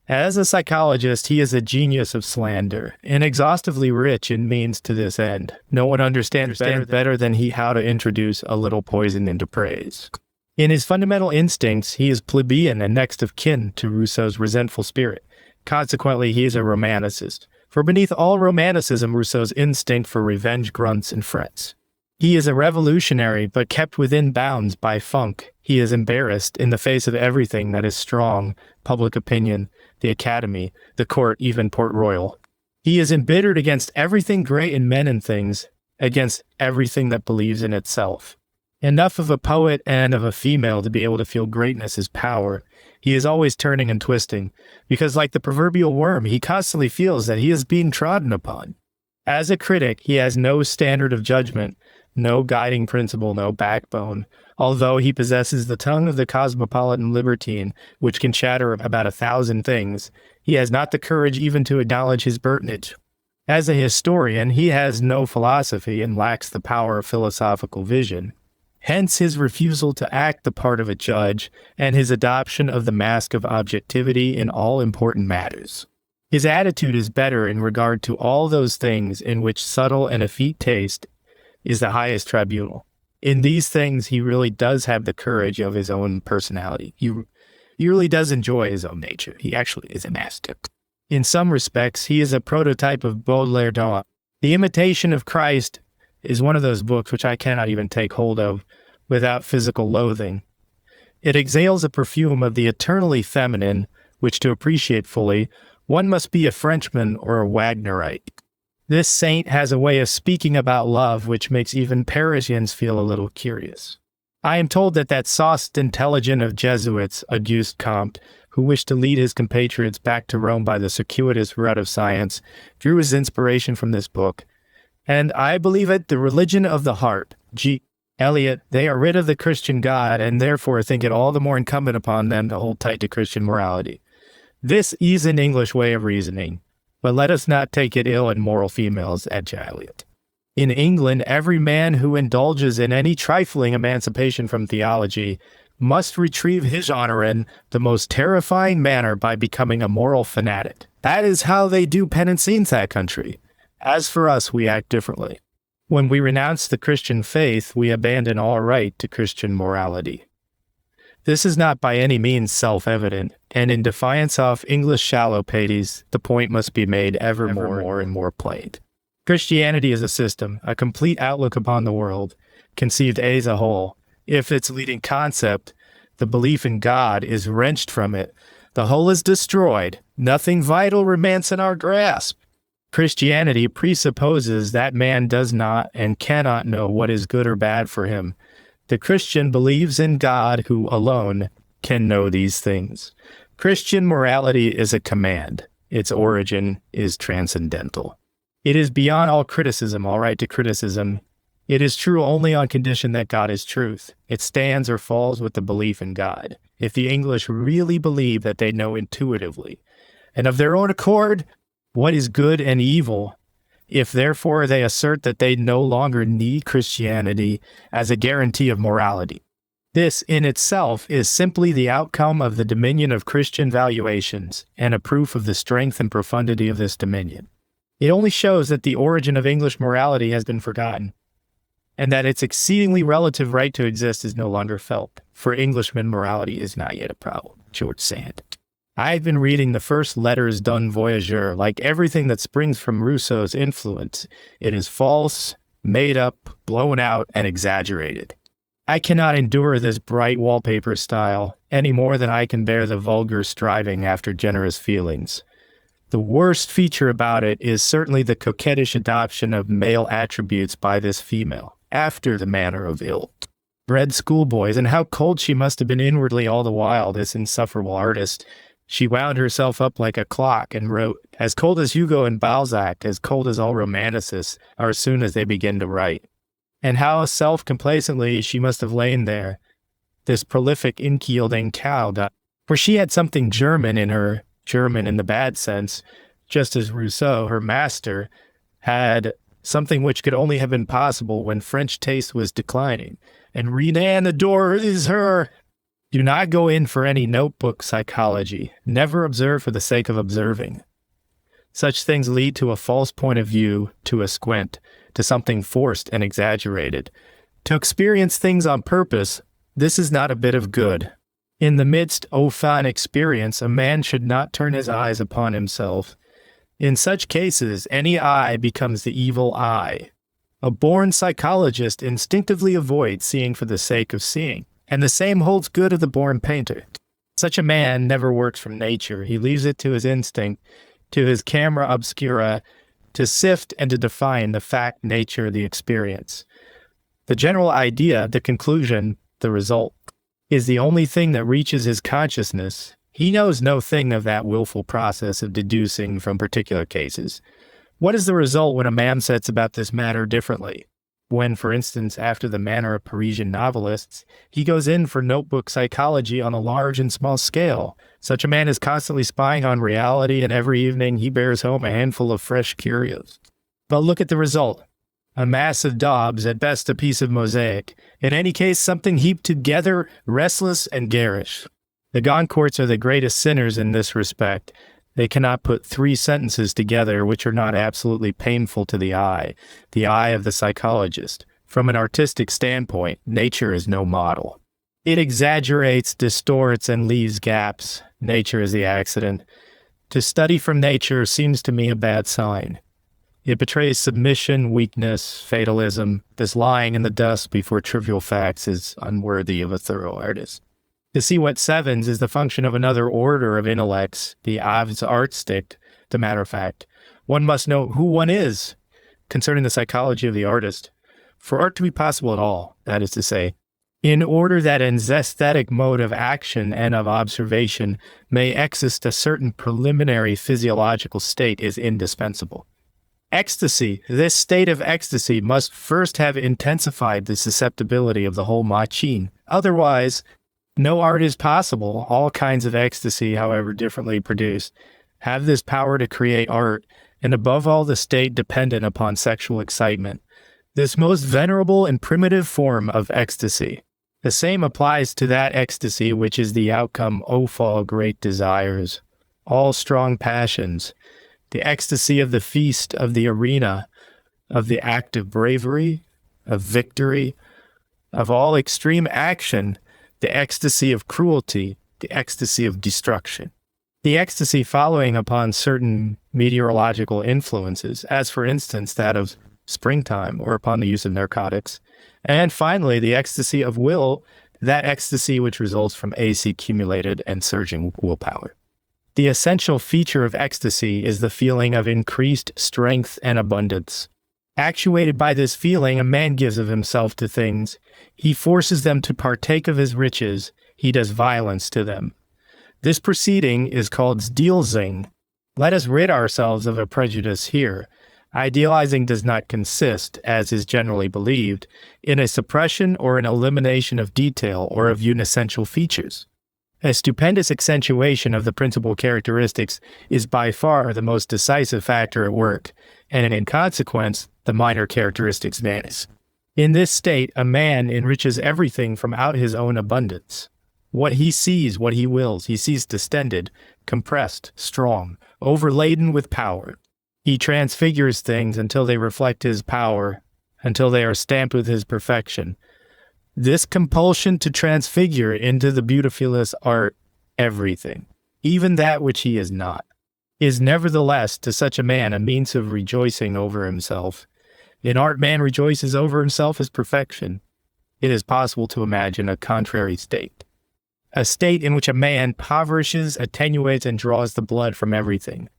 As a psychologist, he is a genius of slander, inexhaustively rich in means to this end. No one understands better than he how to introduce a little poison into praise. In his fundamental instincts, he is plebeian and next of kin to Rousseau's resentful spirit. Consequently, he is a romanticist, for beneath all romanticism, Rousseau's instinct for revenge grunts and frets. He is a revolutionary, but kept within bounds by funk. He is embarrassed in the face of everything that is strong, public opinion, the Academy, the court, even Port Royal. He is embittered against everything great in men and things, against everything that believes in itself. Enough of a poet and of a female to be able to feel greatness is power. He is always turning and twisting, because like the proverbial worm, he constantly feels that he is being trodden upon. As a critic, he has no standard of judgment, no guiding principle, no backbone, although he possesses the tongue of the cosmopolitan libertine, which can chatter about 1,000 things. He has not the courage even to acknowledge his burdenage. As a historian, he has no philosophy and lacks the power of philosophical vision. Hence his refusal to act the part of a judge and his adoption of the mask of objectivity in all important matters. His attitude is better in regard to all those things in which subtle and effete taste is the highest tribunal. In these things, he really does have the courage of his own personality. He really does enjoy his own nature. He actually is a master. In some respects, he is a prototype of Baudelaire. The Imitation of Christ is one of those books which I cannot even take hold of without physical loathing. It exhales a perfume of the eternally feminine, which to appreciate fully, one must be a Frenchman or a Wagnerite. This saint has a way of speaking about love which makes even Parisians feel a little curious. I am told that sauced intelligent of Jesuits, Auguste Comte, who wished to lead his compatriots back to Rome by the circuitous route of science, drew his inspiration from this book. And I believe it, the religion of the heart, G. Eliot, they are rid of the Christian God and therefore think it all the more incumbent upon them to hold tight to Christian morality. This is an English way of reasoning, but let us not take it ill in moral females at Eliot. In England, every man who indulges in any trifling emancipation from theology must retrieve his honor in the most terrifying manner by becoming a moral fanatic. That is how they do penance in that country. As for us, we act differently. When we renounce the Christian faith, we abandon all right to Christian morality. This is not by any means self-evident, and in defiance of English shallow pities, the point must be made ever more and more plain. Christianity is a system, a complete outlook upon the world, conceived as a whole. If its leading concept, the belief in God, is wrenched from it, the whole is destroyed. Nothing vital remains in our grasp. Christianity presupposes that man does not and cannot know what is good or bad for him. The Christian believes in God who alone can know these things. Christian morality is a command. Its origin is transcendental. It is beyond all criticism, all right to criticism. It is true only on condition that God is truth. It stands or falls with the belief in God. If the English really believe that they know intuitively, and of their own accord, what is good and evil, if therefore they assert that they no longer need Christianity as a guarantee of morality, this in itself is simply the outcome of the dominion of Christian valuations and a proof of the strength and profundity of this dominion. It only shows that the origin of English morality has been forgotten, and that its exceedingly relative right to exist is no longer felt. For Englishmen, morality is not yet a problem. George Sand. I've been reading the first letters d'un voyageur. Like everything that springs from Rousseau's influence, it is false, made up, blown out, and exaggerated. I cannot endure this bright wallpaper style any more than I can bear the vulgar striving after generous feelings. The worst feature about it is certainly the coquettish adoption of male attributes by this female, after the manner of ill-bred schoolboys, and how cold she must have been inwardly all the while, this insufferable artist. She wound herself up like a clock and wrote, as cold as Hugo and Balzac, as cold as all romanticists are as soon as they begin to write. And how self-complacently she must have lain there, this prolific inkielding cow, for she had something German in her, German in the bad sense, just as Rousseau, her master, had something which could only have been possible when French taste was declining. And Renan adores her. Do not go in for any notebook psychology. Never observe for the sake of observing. Such things lead to a false point of view, to a squint, to something forced and exaggerated. To experience things on purpose, this is not a bit of good. In the midst of fine experience, a man should not turn his eyes upon himself. In such cases, any eye becomes the evil eye. A born psychologist instinctively avoids seeing for the sake of seeing, and the same holds good of the born painter. Such a man never works from nature. He leaves it to his instinct, to his camera obscura, to sift and to define the fact, nature, the experience. The general idea, the conclusion, the result, is the only thing that reaches his consciousness. He knows no thing of that willful process of deducing from particular cases. What is the result when a man sets about this matter differently? When, for instance, after the manner of Parisian novelists, he goes in for notebook psychology on a large and small scale. Such a man is constantly spying on reality, and every evening he bears home a handful of fresh curios. But look at the result. A mass of daubs, at best a piece of mosaic. In any case, something heaped together, restless and garish. The Goncourts are the greatest sinners in this respect. They cannot put three sentences together which are not absolutely painful to the eye of the psychologist. From an artistic standpoint, nature is no model. It exaggerates, distorts, and leaves gaps. Nature is the accident. To study from nature seems to me a bad sign. It betrays submission, weakness, fatalism. This lying in the dust before trivial facts is unworthy of a thorough artist. To see what sevens is the function of another order of intellects, the Artstic, to matter of fact, one must know who one is concerning the psychology of the artist. For art to be possible at all, that is to say, in order that an aesthetic mode of action and of observation may exist, a certain preliminary physiological state is indispensable. Ecstasy, this state of ecstasy, must first have intensified the susceptibility of the whole machine. Otherwise, no art is possible. All kinds of ecstasy, however differently produced, have this power to create art, and above all the state dependent upon sexual excitement. This most venerable and primitive form of ecstasy. The same applies to that ecstasy which is the outcome of all great desires, all strong passions, the ecstasy of the feast, of the arena, of the act of bravery, of victory, of all extreme action, the ecstasy of cruelty, the ecstasy of destruction. The ecstasy following upon certain meteorological influences, as for instance that of springtime, or upon the use of narcotics. And finally, the ecstasy of will, that ecstasy which results from accumulated and surging willpower. The essential feature of ecstasy is the feeling of increased strength and abundance. Actuated by this feeling, a man gives of himself to things. He forces them to partake of his riches. He does violence to them. This proceeding is called Stilzing. Let us rid ourselves of a prejudice here. Idealizing does not consist, as is generally believed, in a suppression or an elimination of detail or of unessential features. A stupendous accentuation of the principal characteristics is by far the most decisive factor at work, and in consequence, the minor characteristics vanish. In this state, a man enriches everything from out his own abundance. What he sees, what he wills, he sees distended, compressed, strong, overladen with power. He transfigures things until they reflect his power, until they are stamped with his perfection. This compulsion to transfigure into the beautifulest art everything, even that which he is not, is nevertheless to such a man a means of rejoicing over himself. In art, man rejoices over himself as perfection. It is possible to imagine a contrary state. A state in which a man impoverishes, attenuates, and draws the blood from everything.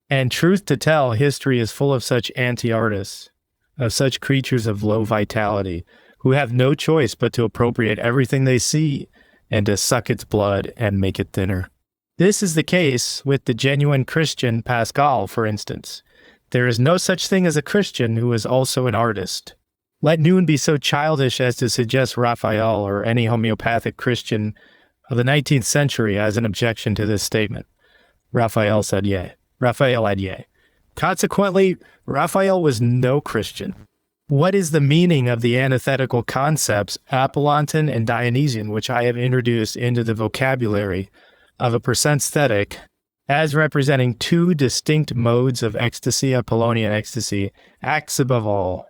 And truth to tell, history is full of such anti-artists, of such creatures of low vitality, who have no choice but to appropriate everything they see and to suck its blood and make it thinner. This is the case with the genuine Christian Pascal, for instance. There is no such thing as a Christian who is also an artist. Let no one be so childish as to suggest Raphael or any homeopathic Christian of the 19th century as an objection to this statement. Raphael said yea. Raphael had yea. Consequently, Raphael was no Christian. What is the meaning of the antithetical concepts, Apollontine and Dionysian, which I have introduced into the vocabulary of a persensthetic as representing two distinct modes of ecstasy? Apollonian ecstasy acts above all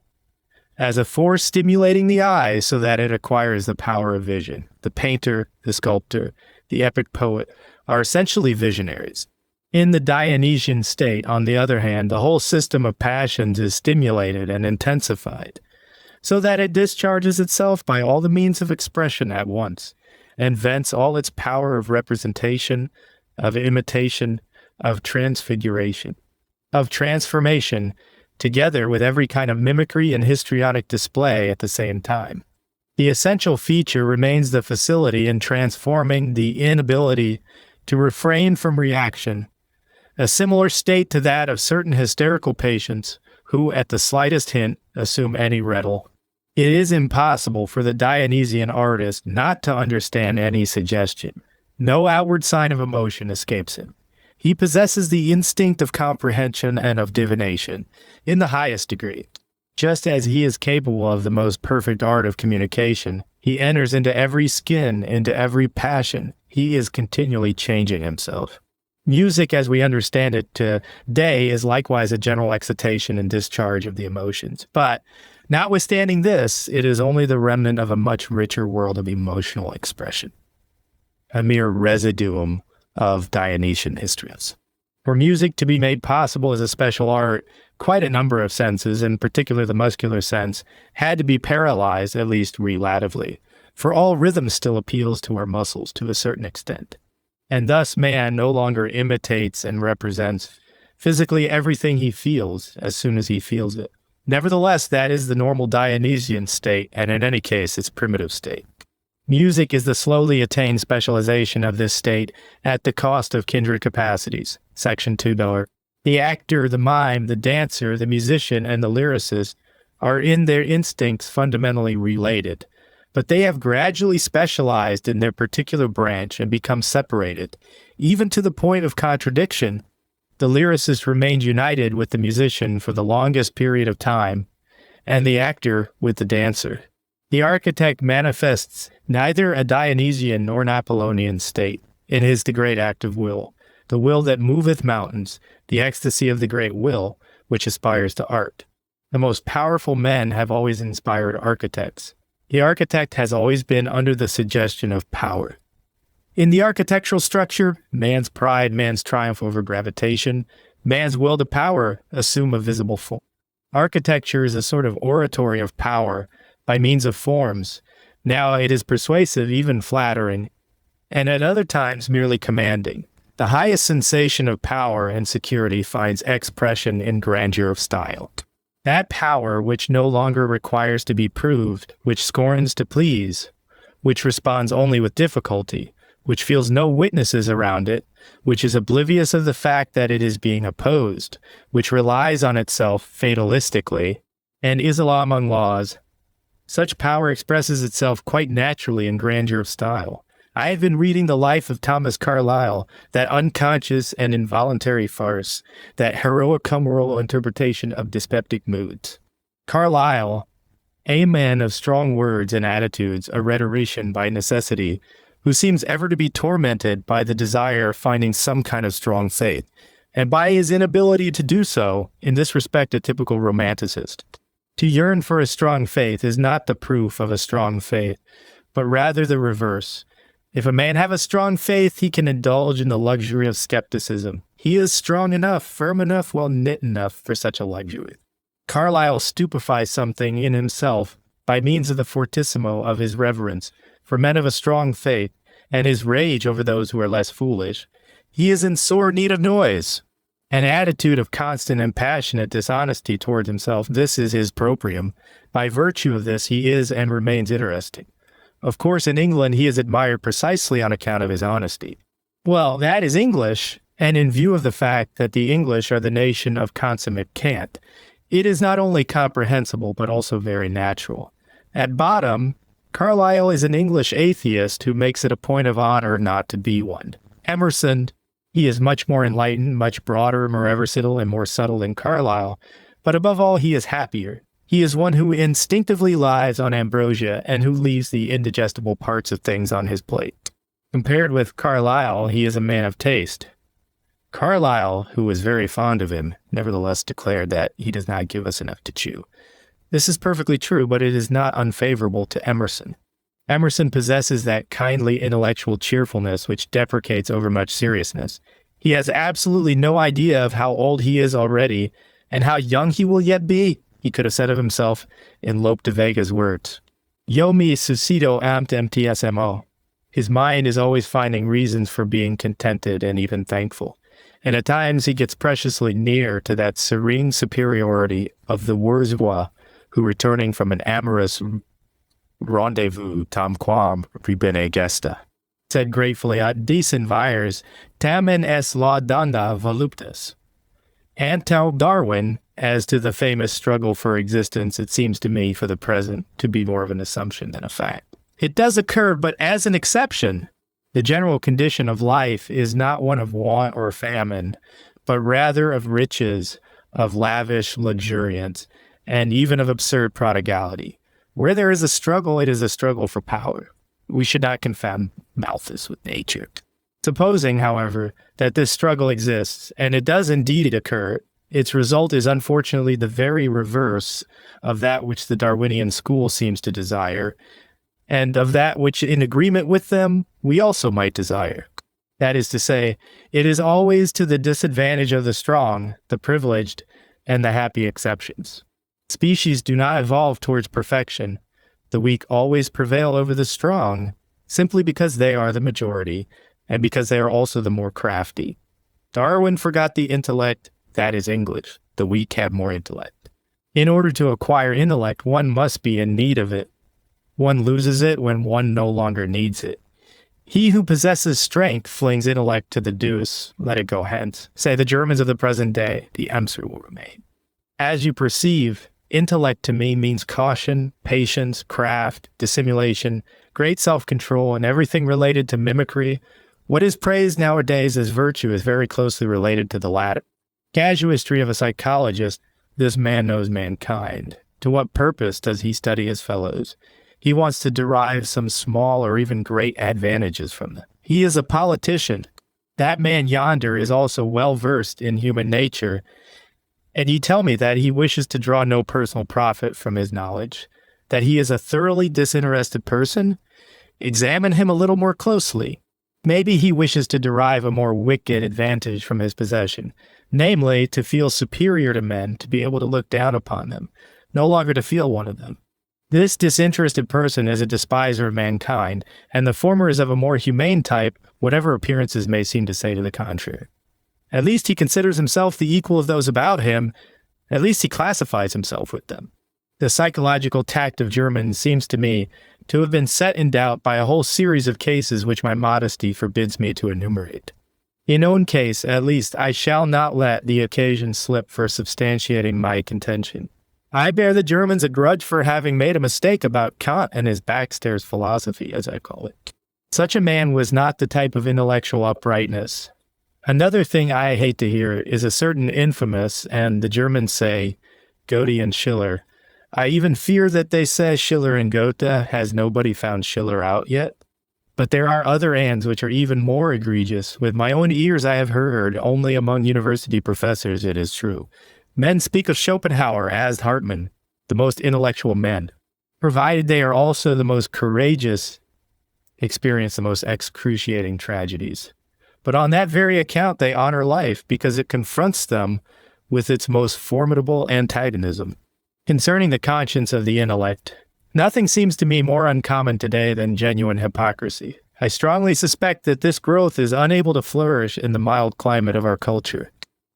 as a force stimulating the eye so that it acquires the power of vision. The painter, the sculptor, the epic poet are essentially visionaries. In the Dionysian state, on the other hand, the whole system of passions is stimulated and intensified, so that it discharges itself by all the means of expression at once, and vents all its power of representation, of imitation, of transfiguration, of transformation, together with every kind of mimicry and histrionic display at the same time. The essential feature remains the facility in transforming, the inability to refrain from reaction, a similar state to that of certain hysterical patients who, at the slightest hint, assume any rettle. It is impossible for the Dionysian artist not to understand any suggestion. No outward sign of emotion escapes him. He possesses the instinct of comprehension and of divination in the highest degree. Just as he is capable of the most perfect art of communication, he enters into every skin, into every passion. He is continually changing himself. Music, as we understand it today, is likewise a general excitation and discharge of the emotions. But notwithstanding this, it is only the remnant of a much richer world of emotional expression, a mere residuum of Dionysian histories. For music to be made possible as a special art, quite a number of senses, in particular the muscular sense, had to be paralyzed, at least relatively. for all rhythm still appeals to our muscles to a certain extent. And thus man no longer imitates and represents physically everything he feels as soon as he feels it. Nevertheless, that is the normal Dionysian state, and in any case, its primitive state. Music is the slowly attained specialization of this state at the cost of kindred capacities. Section 2. The actor, the mime, the dancer, the musician, and the lyricist are in their instincts fundamentally related, but they have gradually specialized in their particular branch and become separated, even to the point of contradiction. The lyricist remains united with the musician for the longest period of time, and the actor with the dancer. The architect manifests neither a Dionysian nor an Apollonian state in his the great act of will, the will that moveth mountains, the ecstasy of the great will, which aspires to art. The most powerful men have always inspired architects. The architect has always been under the suggestion of power. In the architectural structure, man's pride, man's triumph over gravitation, man's will to power assume a visible form. Architecture is a sort of oratory of power by means of forms. Now it is persuasive, even flattering, and at other times merely commanding. The highest sensation of power and security finds expression in grandeur of style. That power which no longer requires to be proved, which scorns to please, which responds only with difficulty, which feels no witnesses around it, which is oblivious of the fact that it is being opposed, which relies on itself fatalistically, and is a law among laws. Such power expresses itself quite naturally in grandeur of style. I have been reading the life of Thomas Carlyle, that unconscious and involuntary farce, that heroic moral interpretation of dyspeptic moods. Carlyle, a man of strong words and attitudes, a rhetorician by necessity, who seems ever to be tormented by the desire of finding some kind of strong faith, and by his inability to do so, in this respect a typical romanticist. To yearn for a strong faith is not the proof of a strong faith, but rather the reverse. If a man have a strong faith, he can indulge in the luxury of skepticism. He is strong enough, firm enough, well knit enough for such a luxury. Carlyle stupefies something in himself by means of the fortissimo of his reverence for men of a strong faith, and his rage over those who are less foolish. He is in sore need of noise. An attitude of constant and passionate dishonesty towards himself, this is his proprium. By virtue of this, he is and remains interesting. Of course, in England, he is admired precisely on account of his honesty. Well, that is English, and in view of the fact that the English are the nation of consummate cant, it is not only comprehensible, but also very natural. At bottom, Carlyle is an English atheist who makes it a point of honor not to be one. Emerson, he is much more enlightened, much broader, more versatile, and more subtle than Carlyle, but above all, he is happier. He is one who instinctively lies on ambrosia and who leaves the indigestible parts of things on his plate. Compared with Carlyle, he is a man of taste. Carlyle, who was very fond of him, nevertheless declared that he does not give us enough to chew. This is perfectly true, but it is not unfavorable to Emerson. Emerson possesses that kindly intellectual cheerfulness which deprecates overmuch seriousness. He has absolutely no idea of how old he is already and how young he will yet be, he could have said of himself in Lope de Vega's words. Yo mi suicido amt mtsmo. His mind is always finding reasons for being contented and even thankful. And at times he gets preciously near to that serene superiority of the bourgeois who, returning from an amorous rendezvous tam quam bene gesta, said gratefully, ad decent vires, tamen es laudanda voluptas. And tell Darwin, as to the famous struggle for existence, it seems to me, for the present, to be more of an assumption than a fact. It does occur, but as an exception. The general condition of life is not one of want or famine, but rather of riches, of lavish luxuriance, and even of absurd prodigality. Where there is a struggle, it is a struggle for power. We should not confound Malthus with nature. Supposing, however, that this struggle exists, and it does indeed occur, its result is unfortunately the very reverse of that which the Darwinian school seems to desire, and of that which, in agreement with them, we also might desire. That is to say, it is always to the disadvantage of the strong, the privileged, and the happy exceptions. Species do not evolve towards perfection. the weak always prevail over the strong, simply because they are the majority, and because they are also the more crafty. Darwin forgot the intellect, that is English. The weak have more intellect. In order to acquire intellect, one must be in need of it. One loses it when one no longer needs it. He who possesses strength flings intellect to the deuce, let it go hence. Say the Germans of the present day, the Emser will remain. As you perceive, intellect to me means caution, patience, craft, dissimulation, great self-control, and everything related to mimicry. What is praised nowadays as virtue is very closely related to the latter. Casuistry of a psychologist, this man knows mankind. To what purpose does he study his fellows? He wants to derive some small or even great advantages from them. He is a politician. That man yonder is also well versed in human nature, and you tell me that he wishes to draw no personal profit from his knowledge, that he is a thoroughly disinterested person? Examine him a little more closely. Maybe he wishes to derive a more wicked advantage from his possession, namely, to feel superior to men, to be able to look down upon them, no longer to feel one of them. This disinterested person is a despiser of mankind, and the former is of a more humane type, whatever appearances may seem to say to the contrary. At least he considers himself the equal of those about him. At least he classifies himself with them. The psychological tact of Germans seems to me to have been set in doubt by a whole series of cases which my modesty forbids me to enumerate. In own case, at least, I shall not let the occasion slip for substantiating my contention. I bear the Germans a grudge for having made a mistake about Kant and his backstairs philosophy, as I call it. Such a man was not the type of intellectual uprightness. Another thing I hate to hear is a certain infamous, and the Germans say, Goethe and Schiller. I even fear that they say Schiller and Goethe, has nobody found Schiller out yet? But there are other ands which are even more egregious. With my own ears I have heard, only among university professors it is true. Men speak of Schopenhauer as Hartmann, the most intellectual men, provided they are also the most courageous, experience the most excruciating tragedies. But on that very account they honor life, because it confronts them with its most formidable antagonism. Concerning the conscience of the intellect, nothing seems to me more uncommon today than genuine hypocrisy. I strongly suspect that this growth is unable to flourish in the mild climate of our culture.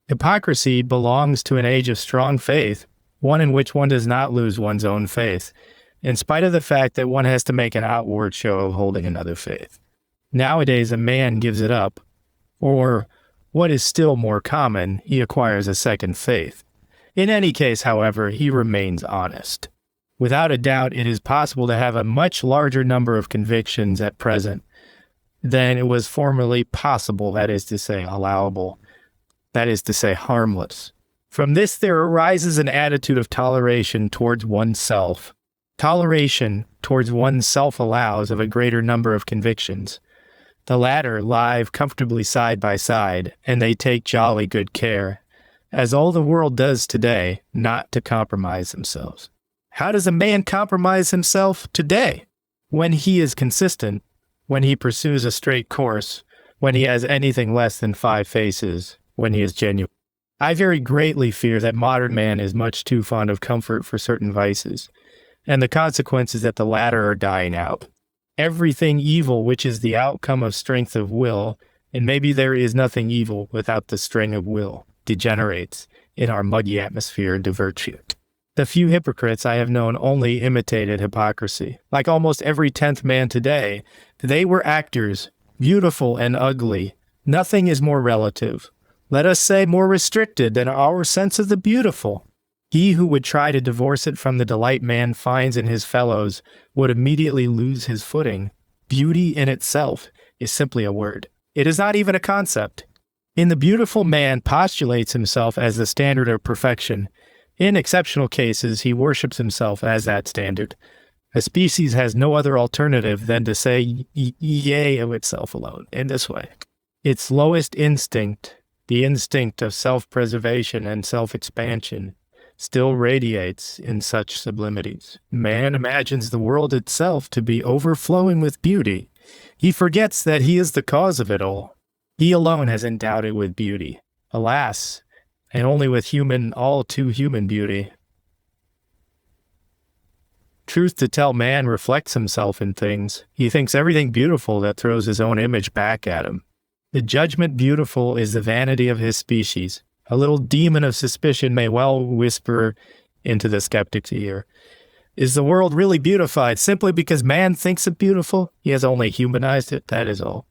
Hypocrisy belongs to an age of strong faith, one in which one does not lose one's own faith, in spite of the fact that one has to make an outward show of holding another faith. Nowadays, a man gives it up, or, what is still more common, he acquires a second faith. In any case, however, he remains honest. Without a doubt, it is possible to have a much larger number of convictions at present than it was formerly possible, that is to say, allowable. That is to say, harmless. From this there arises an attitude of toleration towards oneself. Toleration towards oneself allows of a greater number of convictions. The latter lie comfortably side by side, and they take jolly good care, as all the world does today, not to compromise themselves. How does a man compromise himself today? When he is consistent, when he pursues a straight course, when he has anything less than 5 faces, when he is genuine. I very greatly fear that modern man is much too fond of comfort for certain vices, and the consequence is that the latter are dying out. Everything evil which is the outcome of strength of will, and maybe there is nothing evil without the strength of will, degenerates in our muggy atmosphere into virtue. The few hypocrites I have known only imitated hypocrisy. Like almost every 10th man today, they were actors, beautiful and ugly. Nothing is more relative. Let us say more restricted than our sense of the beautiful. He who would try to divorce it from the delight man finds in his fellows would immediately lose his footing. Beauty in itself is simply a word. It is not even a concept. In the beautiful man postulates himself as the standard of perfection. In exceptional cases, he worships himself as that standard. A species has no other alternative than to say yea of itself alone, in this way. Its lowest instinct, the instinct of self-preservation and self-expansion, still radiates in such sublimities. Man imagines the world itself to be overflowing with beauty. He forgets that he is the cause of it all. He alone has endowed it with beauty. Alas, and only with all too human beauty. Truth to tell, man reflects himself in things. He thinks everything beautiful that throws his own image back at him. The judgment beautiful is the vanity of his species. A little demon of suspicion may well whisper into the skeptic's ear. Is the world really beautified simply because man thinks it beautiful? He has only humanized it, that is all.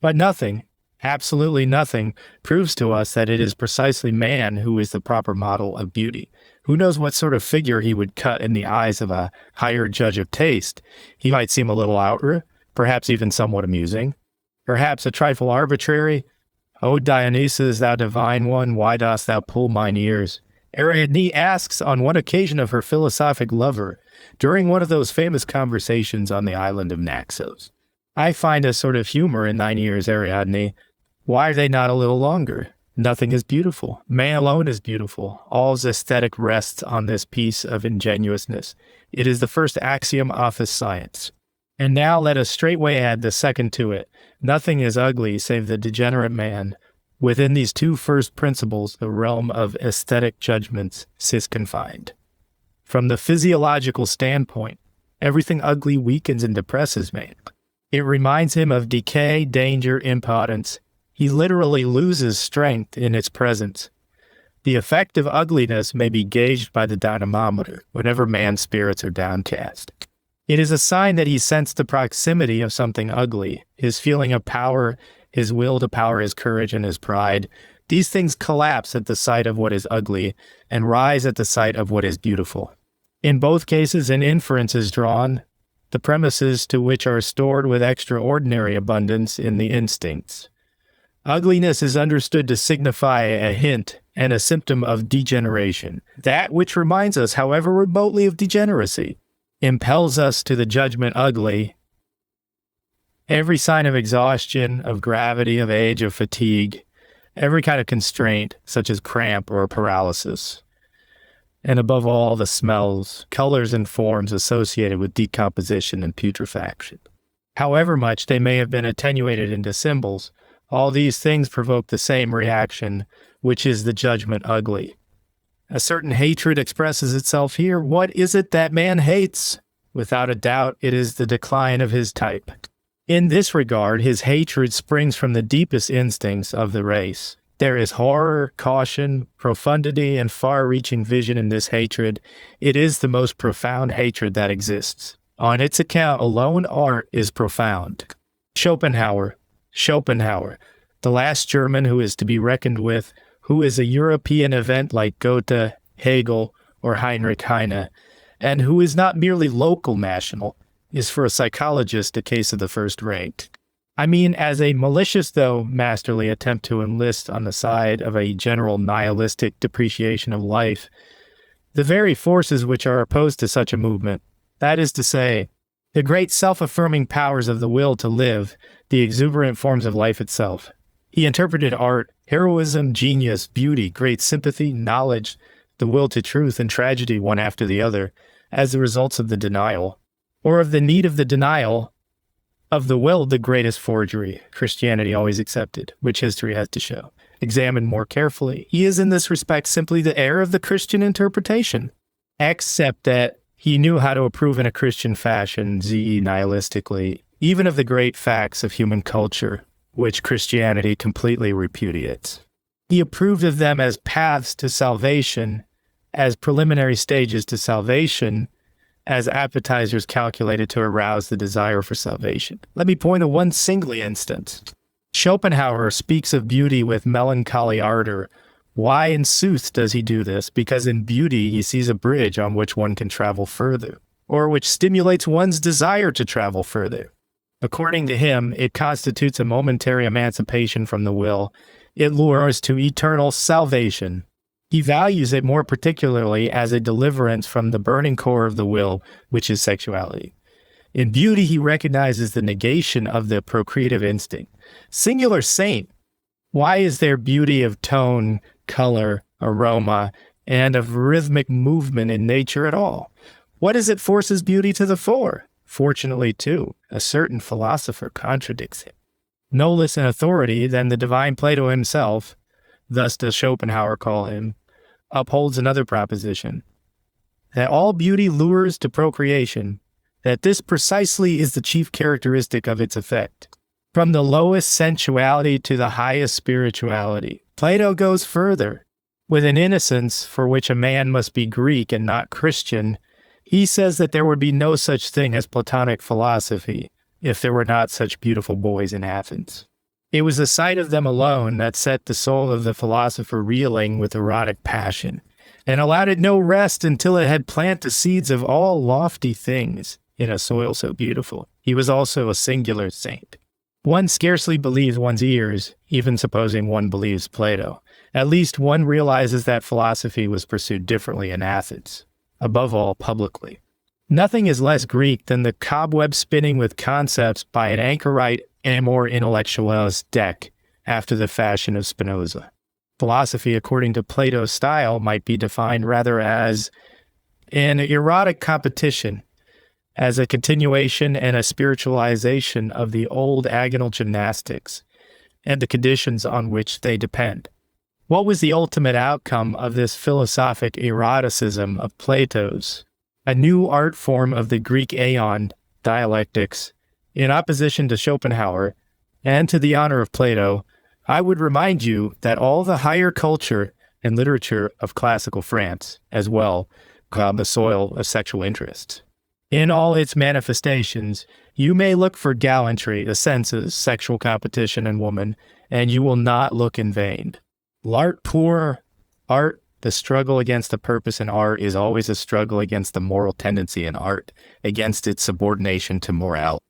But nothing, absolutely nothing, proves to us that it is precisely man who is the proper model of beauty. Who knows what sort of figure he would cut in the eyes of a higher judge of taste? He might seem a little outre, perhaps even somewhat amusing, perhaps a trifle arbitrary. O Dionysus, thou divine one, why dost thou pull mine ears? Ariadne asks on one occasion of her philosophic lover, during one of those famous conversations on the island of Naxos. I find a sort of humor in thine ears, Ariadne. Why are they not a little longer? Nothing is beautiful. Man alone is beautiful. All's aesthetic rests on this piece of ingenuousness. It is the first axiom of his science. And now let us straightway add the second to it. Nothing is ugly save the degenerate man. Within these two first principles, the realm of aesthetic judgments is confined. From the physiological standpoint, everything ugly weakens and depresses man. It reminds him of decay, danger, impotence. He literally loses strength in its presence. The effect of ugliness may be gauged by the dynamometer whenever man's spirits are downcast. It is a sign that he sensed the proximity of something ugly, his feeling of power, his will to power, his courage, and his pride. These things collapse at the sight of what is ugly and rise at the sight of what is beautiful. In both cases, an inference is drawn, the premises to which are stored with extraordinary abundance in the instincts. Ugliness is understood to signify a hint and a symptom of degeneration. That which reminds us, however remotely, of degeneracy, impels us to the judgment ugly. Every sign of exhaustion, of gravity, of age, of fatigue, every kind of constraint, such as cramp or paralysis, and above all, the smells, colors, and forms associated with decomposition and putrefaction. However much they may have been attenuated into symbols, all these things provoke the same reaction, which is the judgment ugly. A certain hatred expresses itself here. What is it that man hates? Without a doubt, it is the decline of his type. In this regard, his hatred springs from the deepest instincts of the race. There is horror, caution, profundity, and far-reaching vision in this hatred. It is the most profound hatred that exists. On its account alone, art is profound. Schopenhauer, the last German who is to be reckoned with, who is a European event like Goethe, Hegel, or Heinrich Heine, and who is not merely local national, is for a psychologist a case of the first rank. I mean, as a malicious though masterly attempt to enlist on the side of a general nihilistic depreciation of life, the very forces which are opposed to such a movement, that is to say, the great self-affirming powers of the will to live, the exuberant forms of life itself. He interpreted art, heroism, genius, beauty, great sympathy, knowledge, the will to truth, and tragedy one after the other, as the results of the denial, or of the need of the denial, of the will, the greatest forgery, Christianity always accepted, which history has to show. Examined more carefully, he is in this respect simply the heir of the Christian interpretation, except that he knew how to approve in a Christian fashion, nihilistically, even of the great facts of human culture, which Christianity completely repudiates. He approved of them as paths to salvation, as preliminary stages to salvation, as appetizers calculated to arouse the desire for salvation. Let me point to one single instance. Schopenhauer speaks of beauty with melancholy ardor. Why, in sooth, does he do this? Because in beauty he sees a bridge on which one can travel further, or which stimulates one's desire to travel further. According to him, it constitutes a momentary emancipation from the will. It lures to eternal salvation. He values it more particularly as a deliverance from the burning core of the will, which is sexuality. In beauty, he recognizes the negation of the procreative instinct. Singular saint! Why is there beauty of tone, color, aroma, and of rhythmic movement in nature at all? What is it forces beauty to the fore? Fortunately, too, a certain philosopher contradicts him. No less an authority than the divine Plato himself, thus does Schopenhauer call him, upholds another proposition. that all beauty lures to procreation, that this precisely is the chief characteristic of its effect. From the lowest sensuality to the highest spirituality, Plato goes further. With an innocence for which a man must be Greek and not Christian, he says that there would be no such thing as Platonic philosophy if there were not such beautiful boys in Athens. It was the sight of them alone that set the soul of the philosopher reeling with erotic passion, and allowed it no rest until it had planted the seeds of all lofty things in a soil so beautiful. He was also a singular saint. One scarcely believes one's ears, even supposing one believes Plato. At least one realizes that philosophy was pursued differently in Athens, above all publicly. Nothing is less Greek than the cobweb spinning with concepts by an anchorite amor intellectualis deck after the fashion of Spinoza. Philosophy, according to Plato's style, might be defined rather as an erotic competition, as a continuation and a spiritualization of the old agonal gymnastics and the conditions on which they depend. What was the ultimate outcome of this philosophic eroticism of Plato's? A new art form of the Greek aeon, dialectics. In opposition to Schopenhauer and to the honor of Plato, I would remind you that all the higher culture and literature of classical France, as well, become the soil of sexual interest. In all its manifestations, you may look for gallantry, the senses, sexual competition in woman, and you will not look in vain. L'art pour art, the struggle against the purpose in art is always a struggle against the moral tendency in art, against its subordination to morality.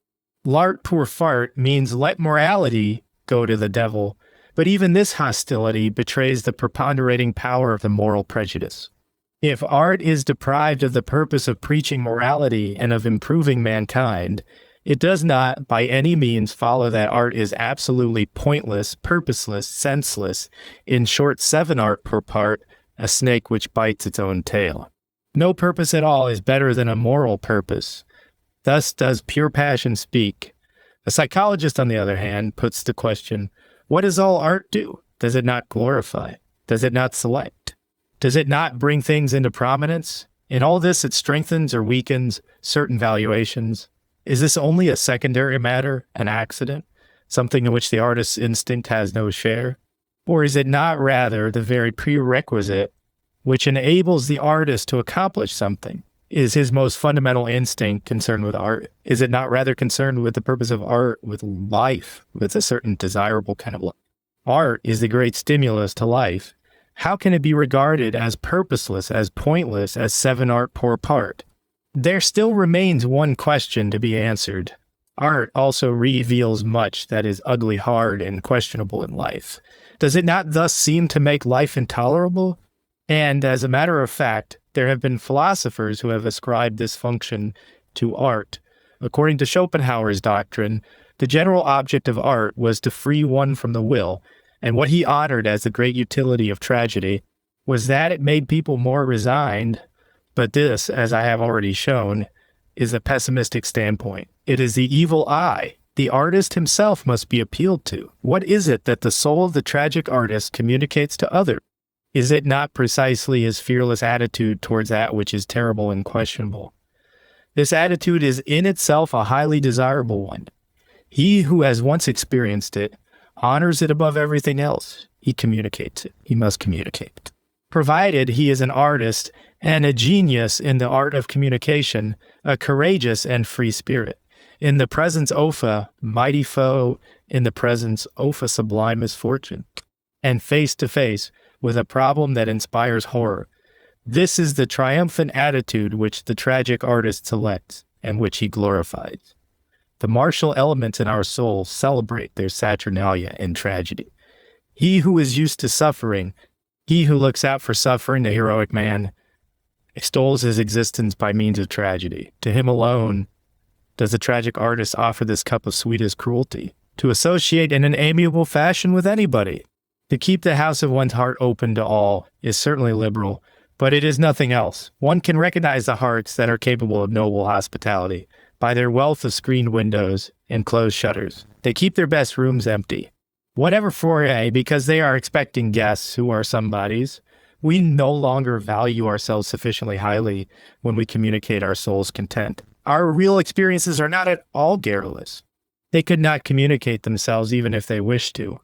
L'art pour fart means let morality go to the devil, but even this hostility betrays the preponderating power of the moral prejudice. If art is deprived of the purpose of preaching morality and of improving mankind, it does not by any means follow that art is absolutely pointless, purposeless, senseless, in short 7 art per part, a snake which bites its own tail. No purpose at all is better than a moral purpose. Thus does pure passion speak. A psychologist, on the other hand, puts the question, what does all art do? Does it not glorify? Does it not select? Does it not bring things into prominence? In all this, it strengthens or weakens certain valuations. Is this only a secondary matter, an accident, something in which the artist's instinct has no share? Or is it not rather the very prerequisite which enables the artist to accomplish something? Is his most fundamental instinct concerned with art? Is it not rather concerned with the purpose of art, with life, with a certain desirable kind of life? Art is the great stimulus to life. How can it be regarded as purposeless, as pointless, as 7 art per part? There still remains one question to be answered. Art also reveals much that is ugly, hard, and questionable in life. Does it not thus seem to make life intolerable? And as a matter of fact, there have been philosophers who have ascribed this function to art. According to Schopenhauer's doctrine, the general object of art was to free one from the will, and what he honored as the great utility of tragedy was that it made people more resigned. But this, as I have already shown, is a pessimistic standpoint. It is the evil eye. The artist himself must be appealed to. What is it that the soul of the tragic artist communicates to others? Is it not precisely his fearless attitude towards that which is terrible and questionable? This attitude is in itself a highly desirable one. He who has once experienced it honors it above everything else. He communicates it. He must communicate. Provided he is an artist and a genius in the art of communication, a courageous and free spirit. In the presence Opha, mighty foe, in the presence Opha, sublime misfortune. And face to face with a problem that inspires horror. This is the triumphant attitude which the tragic artist selects and which he glorifies. The martial elements in our soul celebrate their saturnalia in tragedy. He who is used to suffering, he who looks out for suffering, the heroic man, extols his existence by means of tragedy. To him alone does the tragic artist offer this cup of sweetest cruelty, to associate in an amiable fashion with anybody. To keep the house of one's heart open to all is certainly liberal, but it is nothing else. One can recognize the hearts that are capable of noble hospitality by their wealth of screened windows and closed shutters. They keep their best rooms empty. Whatever for because they are expecting guests who are somebodies, We no longer value ourselves sufficiently highly when we communicate our soul's content. Our real experiences are not at all garrulous. They could not communicate themselves even if they wished to.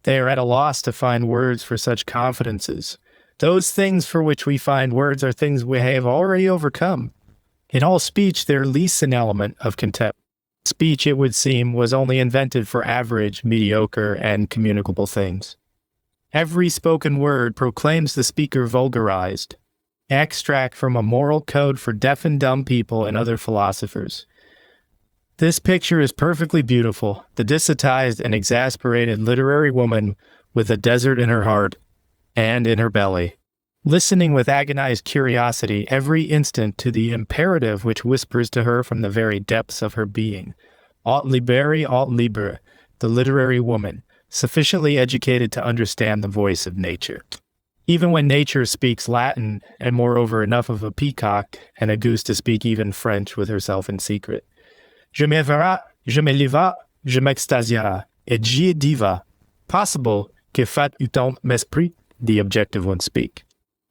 They are at a loss to find words for such confidences. Those things for which we find words are things we have already overcome. In all speech, there leads an element of contempt. Speech, it would seem, was only invented for average, mediocre, and communicable things. Every spoken word proclaims the speaker vulgarized. Extract from a moral code for deaf and dumb people and other philosophers. This picture is perfectly beautiful, the dissatisfied and exasperated literary woman with a desert in her heart and in her belly, listening with agonized curiosity every instant to the imperative which whispers to her from the very depths of her being. Aut liberi, aut liber, the literary woman, sufficiently educated to understand the voice of nature. Even when nature speaks Latin, and moreover enough of a peacock and a goose to speak even French with herself in secret. Je me verrai, je me leva, je m'extasiera, et j'y diva. Possible que fat utant m'esprit, the objective one speak.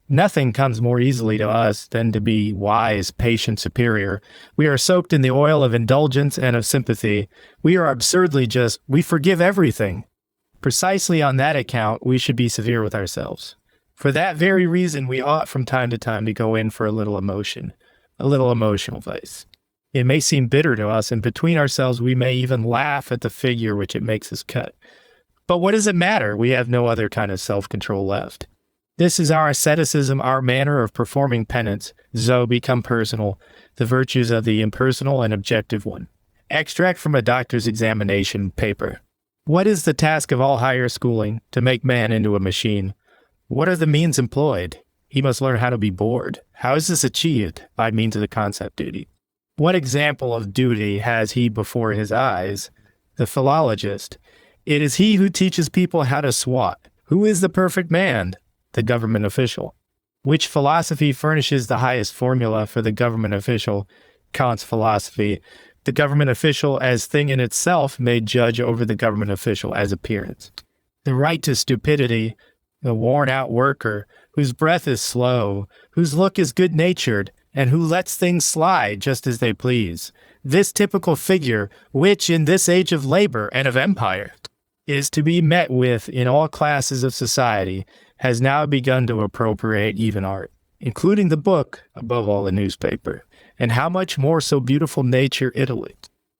Nothing comes more easily to us than to be wise, patient, superior. We are soaked in the oil of indulgence and of sympathy. We are absurdly just, we forgive everything. Precisely on that account, we should be severe with ourselves. For that very reason, we ought from time to time to go in for a little emotion, a little emotional vice. It may seem bitter to us, and between ourselves we may even laugh at the figure which it makes us cut. But what does it matter? We have no other kind of self-control left. This is our asceticism, our manner of performing penance, zo become personal, the virtues of the impersonal and objective one. Extract from a doctor's examination paper. What is the task of all higher schooling? To make man into a machine. What are the means employed? He must learn how to be bored. How is this achieved? By means of the concept duty. What example of duty has he before his eyes? The philologist. It is he who teaches people how to swat. Who is the perfect man? The government official. Which philosophy furnishes the highest formula for the government official? Kant's philosophy. The government official as thing in itself may judge over the government official as appearance. The right to stupidity. The worn-out worker, whose breath is slow, whose look is good-natured, and who lets things slide just as they please. This typical figure, which in this age of labor and of empire is to be met with in all classes of society, has now begun to appropriate even art, including the book, above all the newspaper, and how much more so beautiful nature Italy.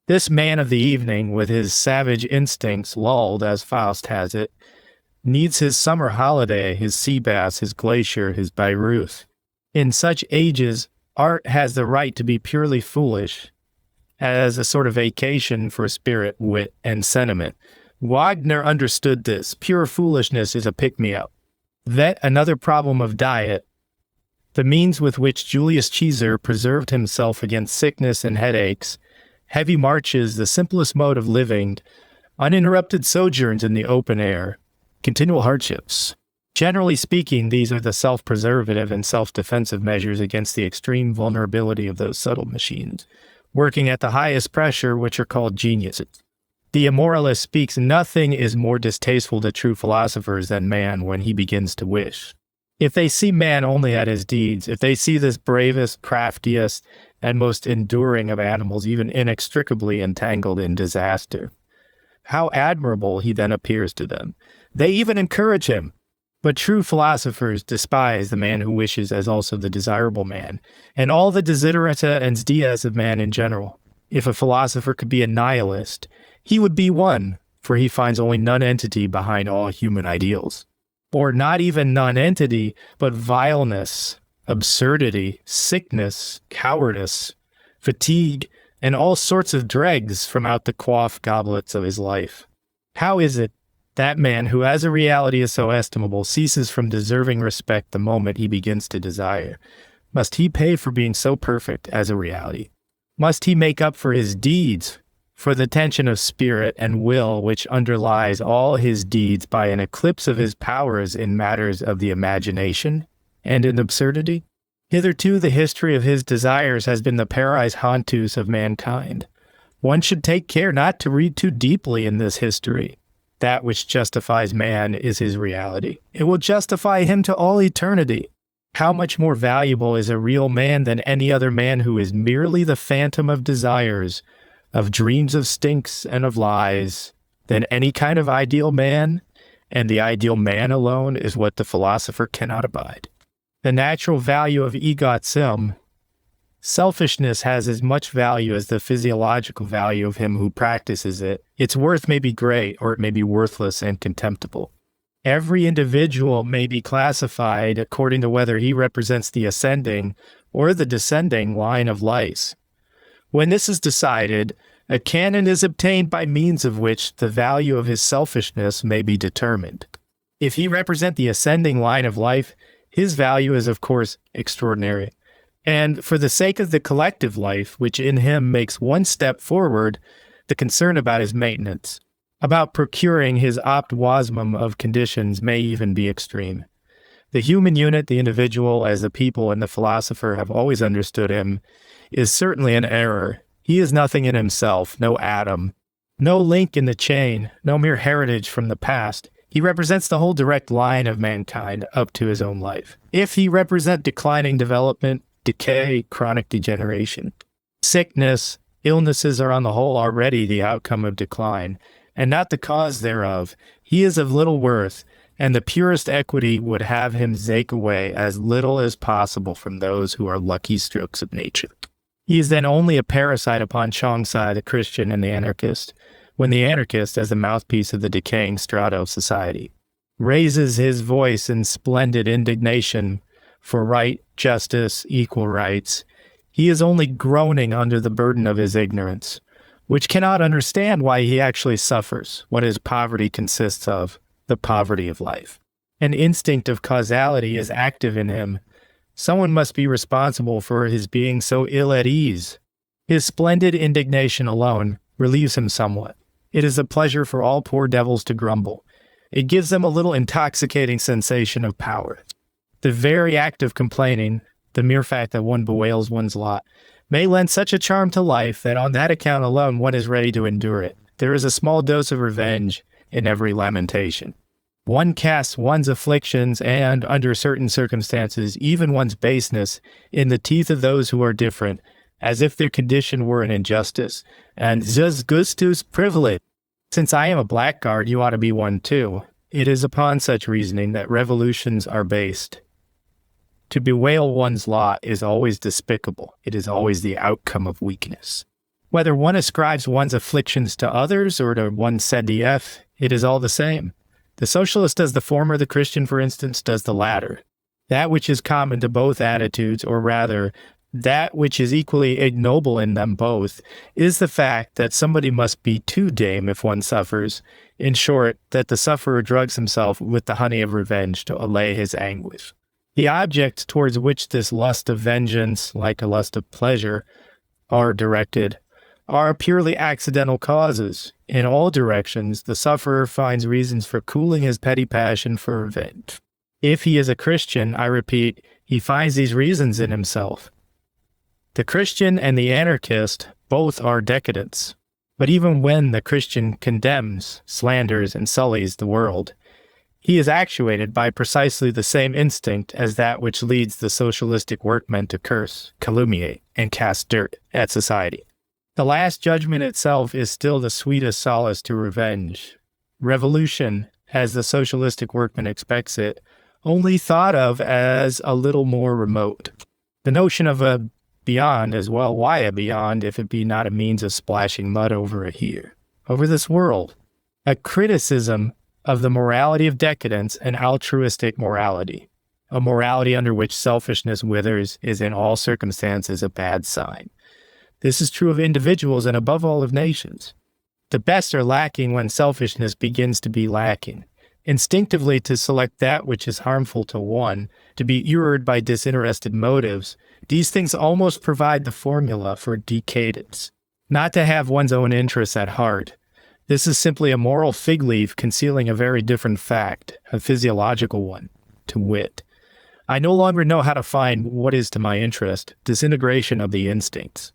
This man of the evening, with his savage instincts lulled, as Faust has it, needs his summer holiday, his sea bass, his glacier, his Bayreuth. In such ages, art has the right to be purely foolish, as a sort of vacation for spirit, wit, and sentiment. Wagner understood this. Pure foolishness is a pick-me-up. That another problem of diet, the means with which Julius Caesar preserved himself against sickness and headaches, heavy marches, the simplest mode of living, uninterrupted sojourns in the open air, continual hardships. Generally speaking, these are the self-preservative and self-defensive measures against the extreme vulnerability of those subtle machines, working at the highest pressure, which are called geniuses. The immoralist speaks, nothing is more distasteful to true philosophers than man when he begins to wish. If they see man only at his deeds, if they see this bravest, craftiest, and most enduring of animals even inextricably entangled in disaster, how admirable he then appears to them. They even encourage him. But true philosophers despise the man who wishes as also the desirable man, and all the desiderata and dias of man in general. If a philosopher could be a nihilist, he would be one, for he finds only nonentity behind all human ideals. Or not even nonentity, but vileness, absurdity, sickness, cowardice, fatigue, and all sorts of dregs from out the quaff goblets of his life. How is it that man who as a reality is so estimable ceases from deserving respect the moment he begins to desire? Must he pay for being so perfect as a reality? Must he make up for his deeds, for the tension of spirit and will which underlies all his deeds by an eclipse of his powers in matters of the imagination and in absurdity? Hitherto the history of his desires has been the paradise hauntus of mankind. One should take care not to read too deeply in this history. That which justifies man is his reality. It will justify him to all eternity. How much more valuable is a real man than any other man who is merely the phantom of desires, of dreams of stinks and of lies, than any kind of ideal man? And the ideal man alone is what the philosopher cannot abide. The natural value of egot sum. Selfishness has as much value as the physiological value of him who practices it. Its worth may be great, or it may be worthless and contemptible. Every individual may be classified according to whether he represents the ascending or the descending line of lice. When this is decided, a canon is obtained by means of which the value of his selfishness may be determined. If he represent the ascending line of life, his value is of course extraordinary. And for the sake of the collective life, which in him makes one step forward, the concern about his maintenance, about procuring his optimismum of conditions may even be extreme. The human unit, the individual, as the people and the philosopher have always understood him, is certainly an error. He is nothing in himself, no atom, no link in the chain, no mere heritage from the past. He represents the whole direct line of mankind up to his own life. If he represent declining development, decay, chronic degeneration, sickness, illnesses are on the whole already the outcome of decline, and not the cause thereof. He is of little worth, and the purest equity would have him zake away as little as possible from those who are lucky strokes of nature. He is then only a parasite upon Chong-Sai, the Christian and the anarchist, when the anarchist, as the mouthpiece of the decaying strata of society, raises his voice in splendid indignation for right, justice, equal rights. He is only groaning under the burden of his ignorance, which cannot understand why he actually suffers, what his poverty consists of, the poverty of life. An instinct of causality is active in him. Someone must be responsible for his being so ill at ease. His splendid indignation alone relieves him somewhat. It is a pleasure for all poor devils to grumble. It gives them a little intoxicating sensation of power. The very act of complaining, the mere fact that one bewails one's lot, may lend such a charm to life that on that account alone one is ready to endure it. There is a small dose of revenge in every lamentation. One casts one's afflictions and, under certain circumstances, even one's baseness, in the teeth of those who are different, as if their condition were an injustice, and jus gustus privilege. Since I am a blackguard, you ought to be one too. It is upon such reasoning that revolutions are based. To bewail one's lot is always despicable. It is always the outcome of weakness. Whether one ascribes one's afflictions to others or to one CDF, it is all the same. The socialist does the former, the Christian, for instance, does the latter. That which is common to both attitudes, or rather, that which is equally ignoble in them both, is the fact that somebody must be too dame if one suffers. In short, that the sufferer drugs himself with the honey of revenge to allay his anguish. The objects towards which this lust of vengeance, like a lust of pleasure, are directed, are purely accidental causes. In all directions, the sufferer finds reasons for cooling his petty passion for revenge. If he is a Christian, I repeat, he finds these reasons in himself. The Christian and the anarchist both are decadents. But even when the Christian condemns, slanders, and sullies the world, he is actuated by precisely the same instinct as that which leads the socialistic workmen to curse, calumniate, and cast dirt at society. The last judgment itself is still the sweetest solace to revenge. Revolution, as the socialistic workman expects it, only thought of as a little more remote. The notion of a beyond as well, why a beyond if it be not a means of splashing mud over a here, over this world? A criticism of the morality of decadence and altruistic morality. A morality under which selfishness withers is in all circumstances a bad sign. This is true of individuals and above all of nations. The best are lacking when selfishness begins to be lacking. Instinctively to select that which is harmful to one, to be lured by disinterested motives, these things almost provide the formula for decadence. Not to have one's own interests at heart. This is simply a moral fig leaf concealing a very different fact, a physiological one, to wit. I no longer know how to find what is to my interest, disintegration of the instincts.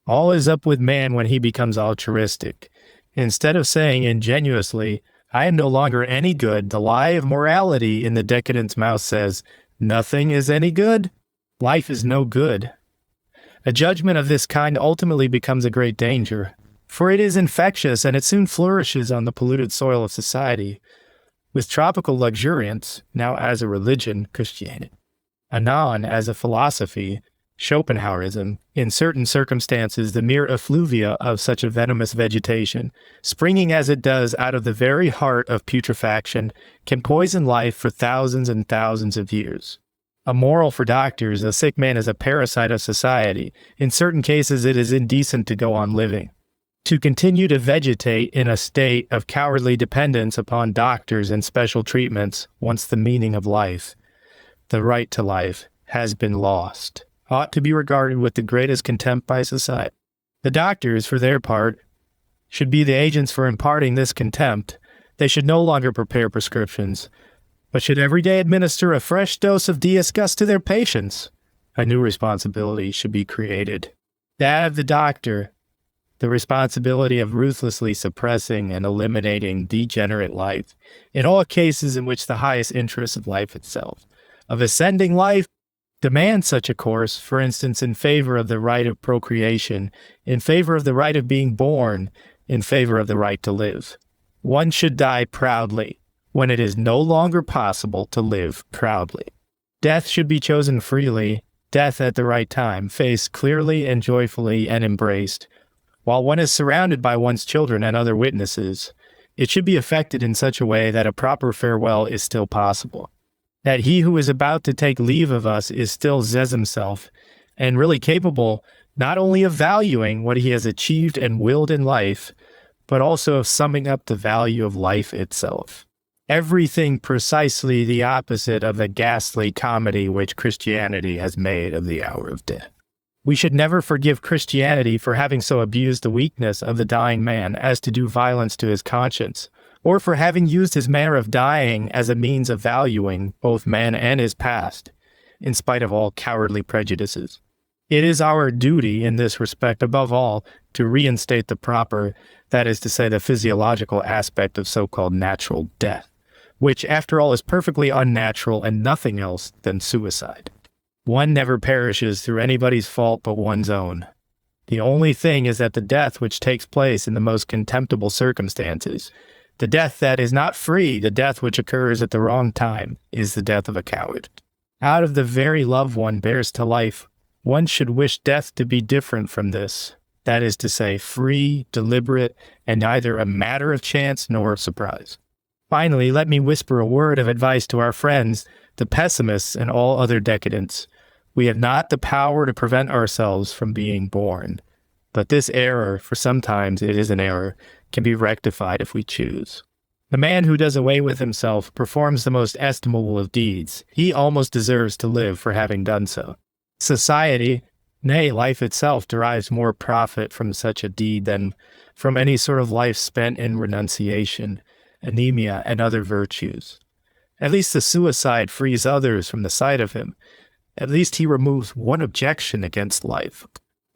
All is up with man when he becomes altruistic. Instead of saying ingenuously, I am no longer any good. The lie of morality in the decadent's mouth says, nothing is any good. Life is no good. A judgment of this kind ultimately becomes a great danger, for it is infectious and it soon flourishes on the polluted soil of society. With tropical luxuriance, now as a religion, Christianity, anon as a philosophy, Schopenhauerism, in certain circumstances the mere effluvia of such a venomous vegetation, springing as it does out of the very heart of putrefaction, can poison life for thousands and thousands of years. Immoral for doctors, a sick man is a parasite of society. In certain cases it is indecent to go on living. To continue to vegetate in a state of cowardly dependence upon doctors and special treatments, once the meaning of life, the right to life, has been lost, ought to be regarded with the greatest contempt by society. The doctors, for their part, should be the agents for imparting this contempt. They should no longer prepare prescriptions, but should every day administer a fresh dose of disgust to their patients. A new responsibility should be created. That of the doctor, the responsibility of ruthlessly suppressing and eliminating degenerate life, in all cases in which the highest interest of life itself, of ascending life, demands such a course, for instance, in favor of the right of procreation, in favor of the right of being born, in favor of the right to live. One should die proudly, when it is no longer possible to live proudly. Death should be chosen freely, death at the right time, faced clearly and joyfully and embraced. While one is surrounded by one's children and other witnesses, it should be effected in such a way that a proper farewell is still possible. That he who is about to take leave of us is still Zez himself, and really capable not only of valuing what he has achieved and willed in life, but also of summing up the value of life itself. Everything precisely the opposite of the ghastly comedy which Christianity has made of the hour of death. We should never forgive Christianity for having so abused the weakness of the dying man as to do violence to his conscience, or for having used his manner of dying as a means of valuing both man and his past, in spite of all cowardly prejudices. It is our duty in this respect, above all, to reinstate the proper, that is to say, the physiological aspect of so-called natural death, which, after all, is perfectly unnatural and nothing else than suicide. One never perishes through anybody's fault but one's own. The only thing is that the death which takes place in the most contemptible circumstances, the death that is not free, the death which occurs at the wrong time, is the death of a coward. Out of the very love one bears to life, one should wish death to be different from this, that is to say, free, deliberate, and neither a matter of chance nor of surprise. Finally, let me whisper a word of advice to our friends, the pessimists and all other decadents. We have not the power to prevent ourselves from being born, but this error, for sometimes it is an error, can be rectified if we choose. The man who does away with himself performs the most estimable of deeds. He almost deserves to live for having done so. Society, nay, life itself, derives more profit from such a deed than from any sort of life spent in renunciation, anemia, and other virtues. At least the suicide frees others from the sight of him. At least he removes one objection against life.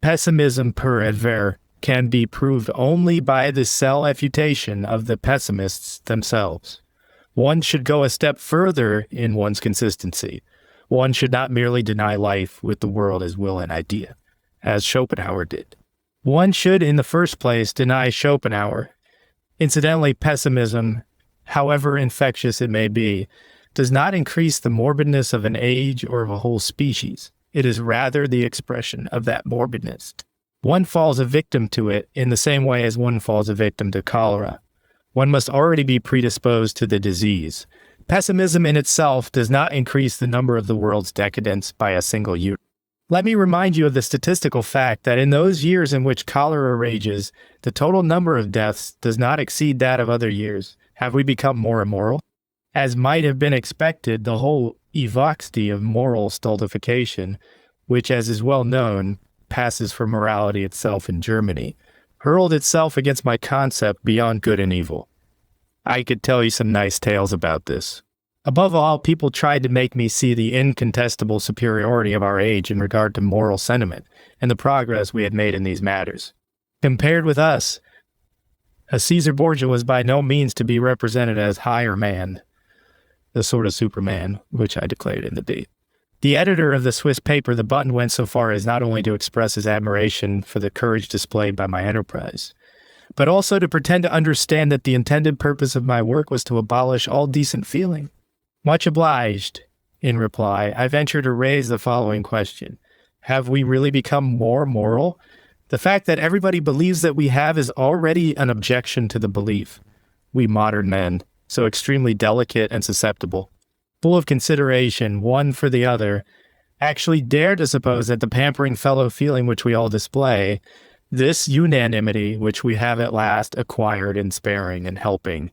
Pessimism, per adver, can be proved only by the self-refutation of the pessimists themselves. One should go a step further in one's consistency. One should not merely deny life with the world as will and idea, as Schopenhauer did. One should, in the first place, deny Schopenhauer. Incidentally, pessimism, however infectious it may be, does not increase the morbidness of an age or of a whole species. It is rather the expression of that morbidness. One falls a victim to it in the same way as one falls a victim to cholera. One must already be predisposed to the disease. Pessimism in itself does not increase the number of the world's decadents by a single year. Let me remind you of the statistical fact that in those years in which cholera rages, the total number of deaths does not exceed that of other years. Have we become more immoral? As might have been expected, the whole evoxty of moral stultification, which, as is well known, passes for morality itself in Germany, hurled itself against my concept beyond good and evil. I could tell you some nice tales about this. Above all, people tried to make me see the incontestable superiority of our age in regard to moral sentiment and the progress we had made in these matters. Compared with us, A Caesar Borgia was by no means to be represented as higher man, the sort of Superman, which I declared in the debate. The editor of the Swiss paper, The Button, went so far as not only to express his admiration for the courage displayed by my enterprise, but also to pretend to understand that the intended purpose of my work was to abolish all decent feeling. Much obliged. In reply, I venture to raise the following question. Have we really become more moral? The fact that everybody believes that we have is already an objection to the belief. We modern men, so extremely delicate and susceptible, full of consideration, one for the other, actually dare to suppose that the pampering fellow feeling which we all display, this unanimity which we have at last acquired in sparing and helping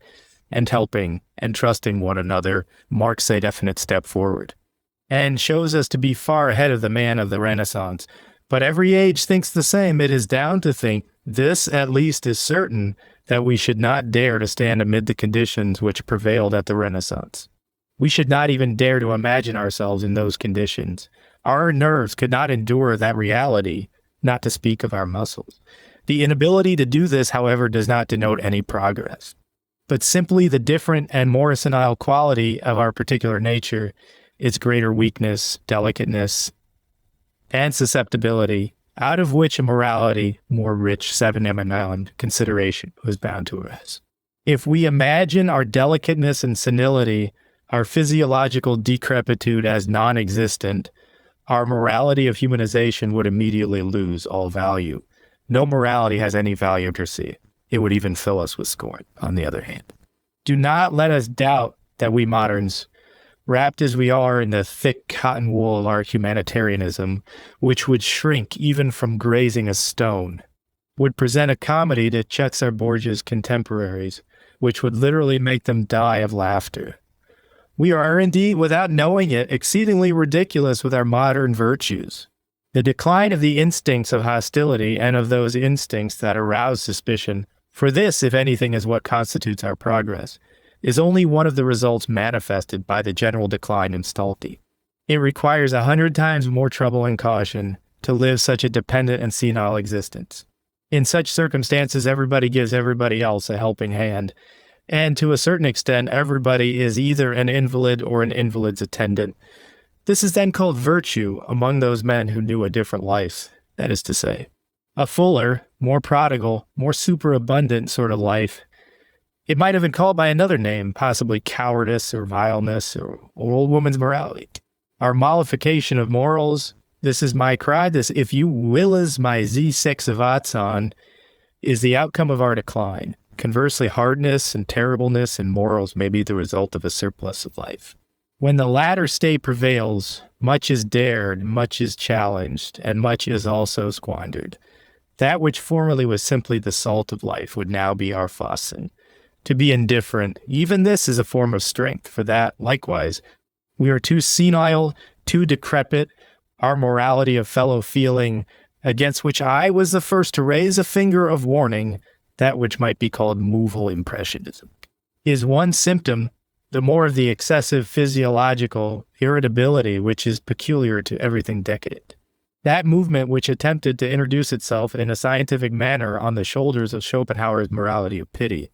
and trusting one another, marks a definite step forward, and shows us to be far ahead of the man of the Renaissance. But every age thinks the same. It is down to think, this at least is certain, that we should not dare to stand amid the conditions which prevailed at the Renaissance. We should not even dare to imagine ourselves in those conditions. Our nerves could not endure that reality, not to speak of our muscles. The inability to do this, however, does not denote any progress, but simply the different and more senile quality of our particular nature, its greater weakness, delicateness, and susceptibility, out of which a morality more rich, seven consideration was bound to arise. If we imagine our delicateness and senility, our physiological decrepitude as non-existent, our morality of humanization would immediately lose all value. No morality has any value per se. It would even fill us with scorn, on the other hand. Do not let us doubt that we moderns, wrapped as we are in the thick cotton wool of our humanitarianism, which would shrink even from grazing a stone, would present a comedy to Cesar Borgia's contemporaries, which would literally make them die of laughter. We are indeed, without knowing it, exceedingly ridiculous with our modern virtues. The decline of the instincts of hostility and of those instincts that arouse suspicion, for this, if anything, is what constitutes our progress, is only one of the results manifested by the general decline in stolty. It requires 100 times more trouble and caution to live such a dependent and senile existence. In such circumstances, everybody gives everybody else a helping hand, and to a certain extent, everybody is either an invalid or an invalid's attendant. This is then called virtue among those men who knew a different life, that is to say, a fuller, more prodigal, more superabundant sort of life. It might have been called by another name, possibly cowardice or vileness or old woman's morality. Our mollification of morals, this is my cry, this, if you will, is my Z6 is the outcome of our decline. Conversely, hardness and terribleness in morals may be the result of a surplus of life. When the latter state prevails, much is dared, much is challenged, and much is also squandered. That which formerly was simply the salt of life would now be our fossen. To be indifferent, even this is a form of strength, for that, likewise, we are too senile, too decrepit, our morality of fellow feeling, against which I was the first to raise a finger of warning, that which might be called moval impressionism, is one symptom, the more of the excessive physiological irritability which is peculiar to everything decadent. That movement which attempted to introduce itself in a scientific manner on the shoulders of Schopenhauer's morality of pity,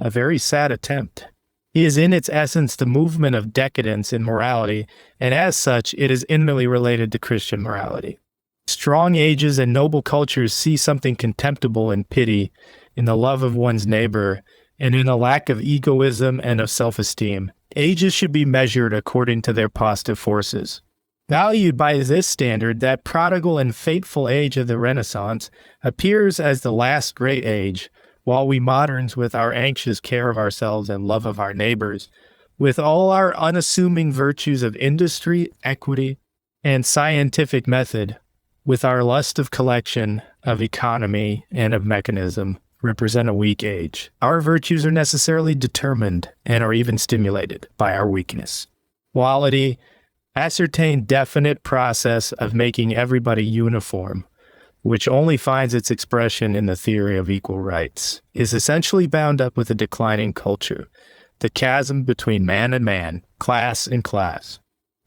a very sad attempt, is in its essence the movement of decadence in morality, and as such it is intimately related to Christian morality. Strong ages and noble cultures see something contemptible in pity, in the love of one's neighbor, and in a lack of egoism and of self-esteem. Ages should be measured according to their positive forces. Valued by this standard, that prodigal and fateful age of the Renaissance appears as the last great age, while we moderns, with our anxious care of ourselves and love of our neighbors, with all our unassuming virtues of industry, equity, and scientific method, with our lust of collection, of economy, and of mechanism, represent a weak age. Our virtues are necessarily determined and are even stimulated by our weakness. Quality, ascertained definite process of making everybody uniform, which only finds its expression in the theory of equal rights, is essentially bound up with a declining culture, the chasm between man and man, class and class.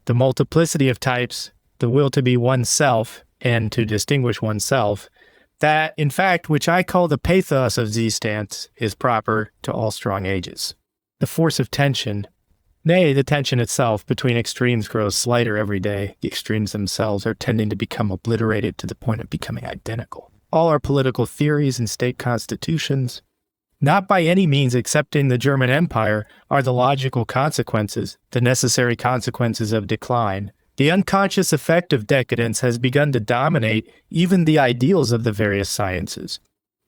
The multiplicity of types, the will to be oneself and to distinguish oneself, That, in fact, which I call the pathos of Z stance, is proper to all strong ages. The force of tension, nay, the tension itself between extremes grows slighter every day. The extremes themselves are tending to become obliterated to the point of becoming identical. All our political theories and state constitutions, not by any means excepting the German Empire, are the logical consequences, the necessary consequences of decline. The unconscious effect of decadence has begun to dominate even the ideals of the various sciences.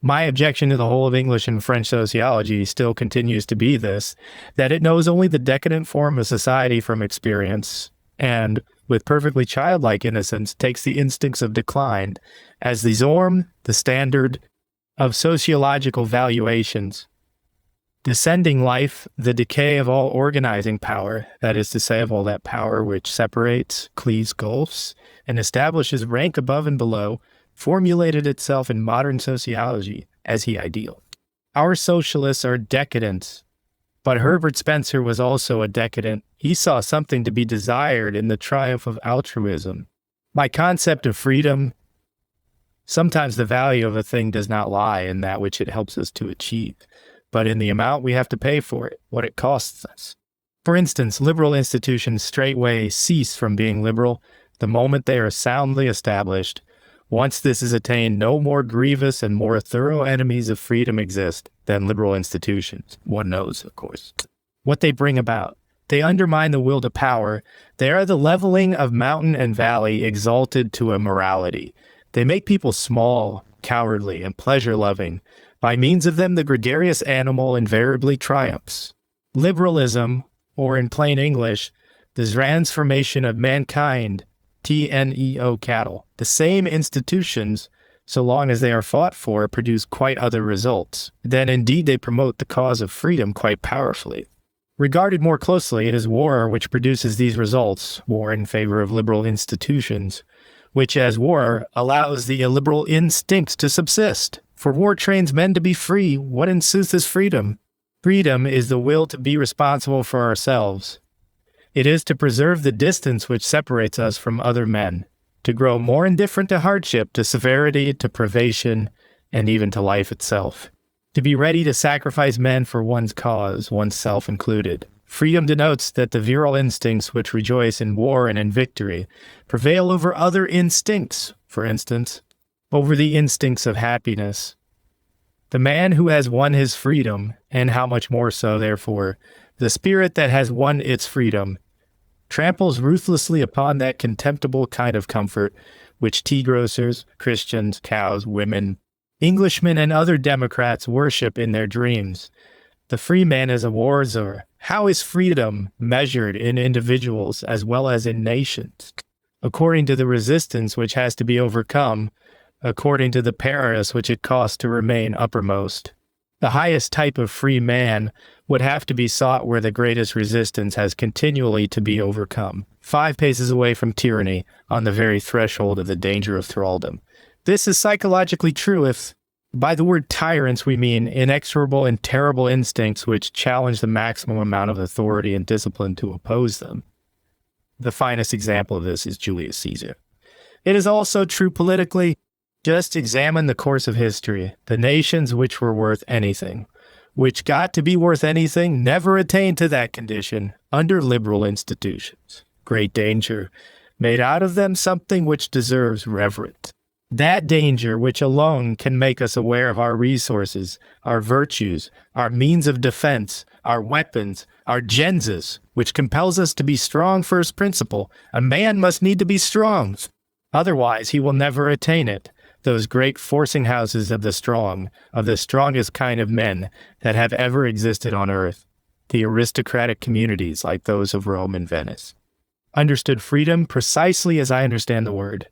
My objection to the whole of English and French sociology still continues to be this, that it knows only the decadent form of society from experience, and, with perfectly childlike innocence, takes the instincts of decline as the norm, the standard of sociological valuations. Descending life, the decay of all organizing power, that is to say, of all that power which separates, cleaves gulfs, and establishes rank above and below, formulated itself in modern sociology as the ideal. Our socialists are decadent, but Herbert Spencer was also a decadent. He saw something to be desired in the triumph of altruism. My concept of freedom, sometimes the value of a thing does not lie in that which it helps us to achieve, but in the amount we have to pay for it, what it costs us. For instance, liberal institutions straightway cease from being liberal the moment they are soundly established. Once this is attained, no more grievous and more thorough enemies of freedom exist than liberal institutions. One knows, of course, what they bring about. They undermine the will to power. They are the leveling of mountain and valley exalted to a morality. They make people small, cowardly, and pleasure-loving. By means of them, the gregarious animal invariably triumphs. Liberalism, or in plain English, the transformation of mankind, TNEO cattle. The same institutions, so long as they are fought for, produce quite other results. Then indeed they promote the cause of freedom quite powerfully. Regarded more closely, it is war which produces these results, war in favor of liberal institutions, which as war allows the illiberal instincts to subsist. For war trains men to be free. What in sooth is freedom? Freedom is the will to be responsible for ourselves. It is to preserve the distance which separates us from other men, to grow more indifferent to hardship, to severity, to privation, and even to life itself. To be ready to sacrifice men for one's cause, oneself included. Freedom denotes that the virile instincts which rejoice in war and in victory prevail over other instincts, for instance, over the instincts of happiness. The man who has won his freedom, and how much more so, therefore, the spirit that has won its freedom, tramples ruthlessly upon that contemptible kind of comfort which tea grocers, Christians, cows, women, Englishmen, and other democrats worship in their dreams. The free man is a war czar. How is freedom measured in individuals as well as in nations? According to the resistance which has to be overcome, according to the Paris which it costs to remain uppermost. The highest type of free man would have to be sought where the greatest resistance has continually to be overcome, 5 paces away from tyranny, on the very threshold of the danger of thraldom. This is psychologically true if, by the word tyrants, we mean inexorable and terrible instincts which challenge the maximum amount of authority and discipline to oppose them. The finest example of this is Julius Caesar. It is also true politically. Just examine the course of history. The nations which were worth anything, which got to be worth anything, never attained to that condition under liberal institutions. Great danger made out of them something which deserves reverence. That danger which alone can make us aware of our resources, our virtues, our means of defense, our weapons, our genzas, which compels us to be strong first principle. A man must need to be strong. Otherwise he will never attain it. Those great forcing houses of the strongest kind of men that have ever existed on earth, the aristocratic communities like those of Rome and Venice, understood freedom precisely as I understand the word,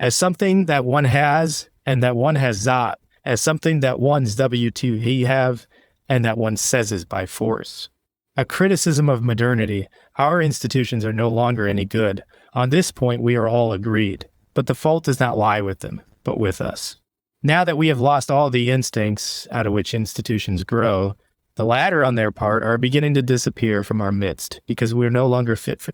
as something that one has and that one has not, as something that one's W2 he have and that one says by force. A criticism of modernity. Our institutions are no longer any good. On this point we are all agreed, but the fault does not lie with them, but with us. Now that we have lost all the instincts out of which institutions grow, the latter on their part are beginning to disappear from our midst because we are no longer fit for.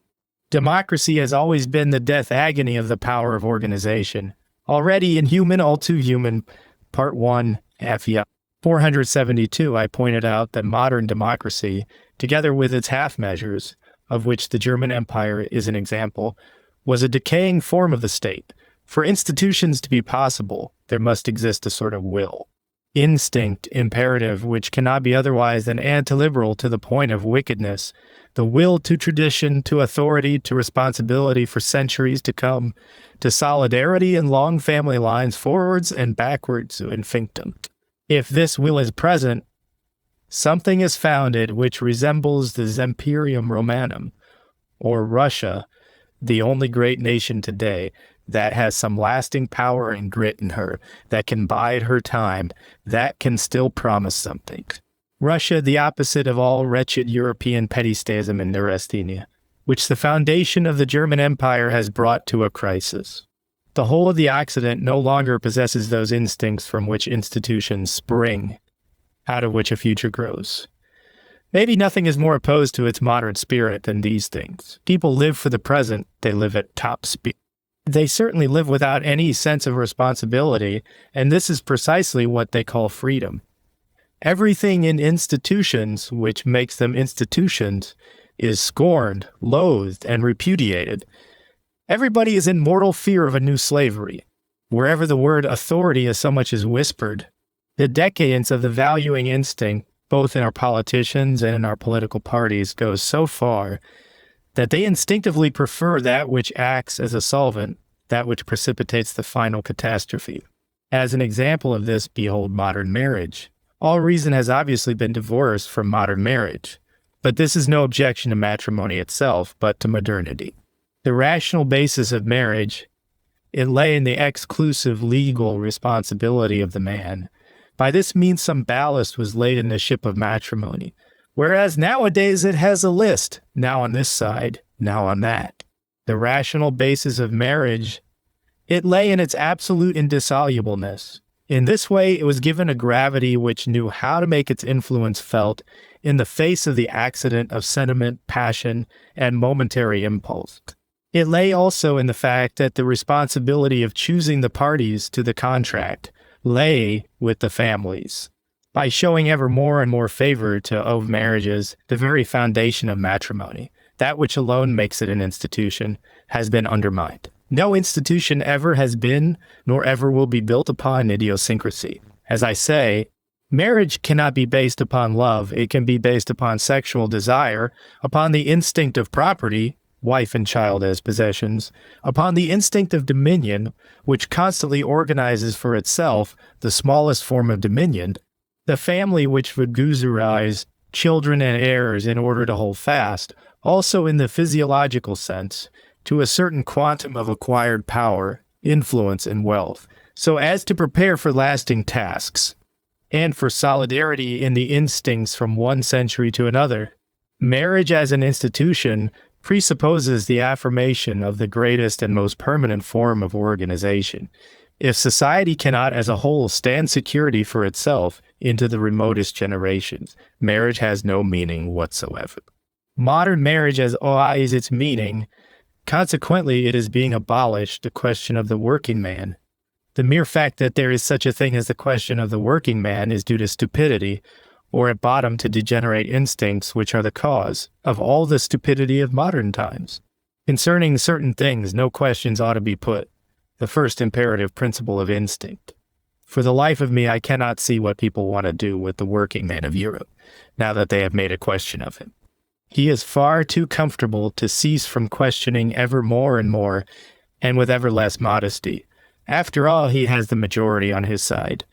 Democracy has always been the death agony of the power of organization. Already inhuman, all too human, Part 1, FEI 472, I pointed out that modern democracy, together with its half measures, of which the German Empire is an example, was a decaying form of the state. For institutions to be possible, there must exist a sort of will, instinct, imperative, which cannot be otherwise than antiliberal to the point of wickedness, the will to tradition, to authority, to responsibility for centuries to come, to solidarity and long family lines forwards and backwards in fiefdom. If this will is present, something is founded which resembles the Imperium Romanum, or Russia, the only great nation today, that has some lasting power and grit in her, that can bide her time, that can still promise something. Russia, the opposite of all wretched European petty-statism and neurasthenia, which the foundation of the German Empire has brought to a crisis. The whole of the Occident no longer possesses those instincts from which institutions spring, out of which a future grows. Maybe nothing is more opposed to its modern spirit than these things. People live for the present, they live at top speed. They certainly live without any sense of responsibility, and this is precisely what they call freedom. Everything in institutions, which makes them institutions, is scorned, loathed, and repudiated. Everybody is in mortal fear of a new slavery. Wherever the word authority is so much as whispered, the decadence of the valuing instinct, both in our politicians and in our political parties, goes so far that they instinctively prefer that which acts as a solvent, that which precipitates the final catastrophe. As an example of this, behold modern marriage. All reason has obviously been divorced from modern marriage, but this is no objection to matrimony itself, but to modernity. The rational basis of marriage, it lay in the exclusive legal responsibility of the man. By this means some ballast was laid in the ship of matrimony, whereas nowadays it has a list, now on this side, now on that. The rational basis of marriage, it lay in its absolute indissolubleness. In this way, it was given a gravity which knew how to make its influence felt in the face of the accident of sentiment, passion, and momentary impulse. It lay also in the fact that the responsibility of choosing the parties to the contract lay with the families. By showing ever more and more favor to of marriages, the very foundation of matrimony, that which alone makes it an institution, has been undermined. No institution ever has been, nor ever will be built upon idiosyncrasy. As I say, marriage cannot be based upon love. It can be based upon sexual desire, upon the instinct of property, wife and child as possessions, upon the instinct of dominion, which constantly organizes for itself the smallest form of dominion, the family which would guzerize children and heirs in order to hold fast, also in the physiological sense, to a certain quantum of acquired power, influence, and wealth, so as to prepare for lasting tasks, and for solidarity in the instincts from one century to another. Marriage as an institution presupposes the affirmation of the greatest and most permanent form of organization. If society cannot as a whole stand security for itself into the remotest generations, marriage has no meaning whatsoever. Modern marriage has always its meaning. Consequently, it is being abolished, the question of the working man. The mere fact that there is such a thing as the question of the working man is due to stupidity, or at bottom to degenerate instincts which are the cause of all the stupidity of modern times. Concerning certain things, no questions ought to be put, the first imperative principle of instinct. For the life of me, I cannot see what people want to do with the working man of Europe, now that they have made a question of him. He is far too comfortable to cease from questioning ever more and more, and with ever less modesty. After all, he has the majority on his side.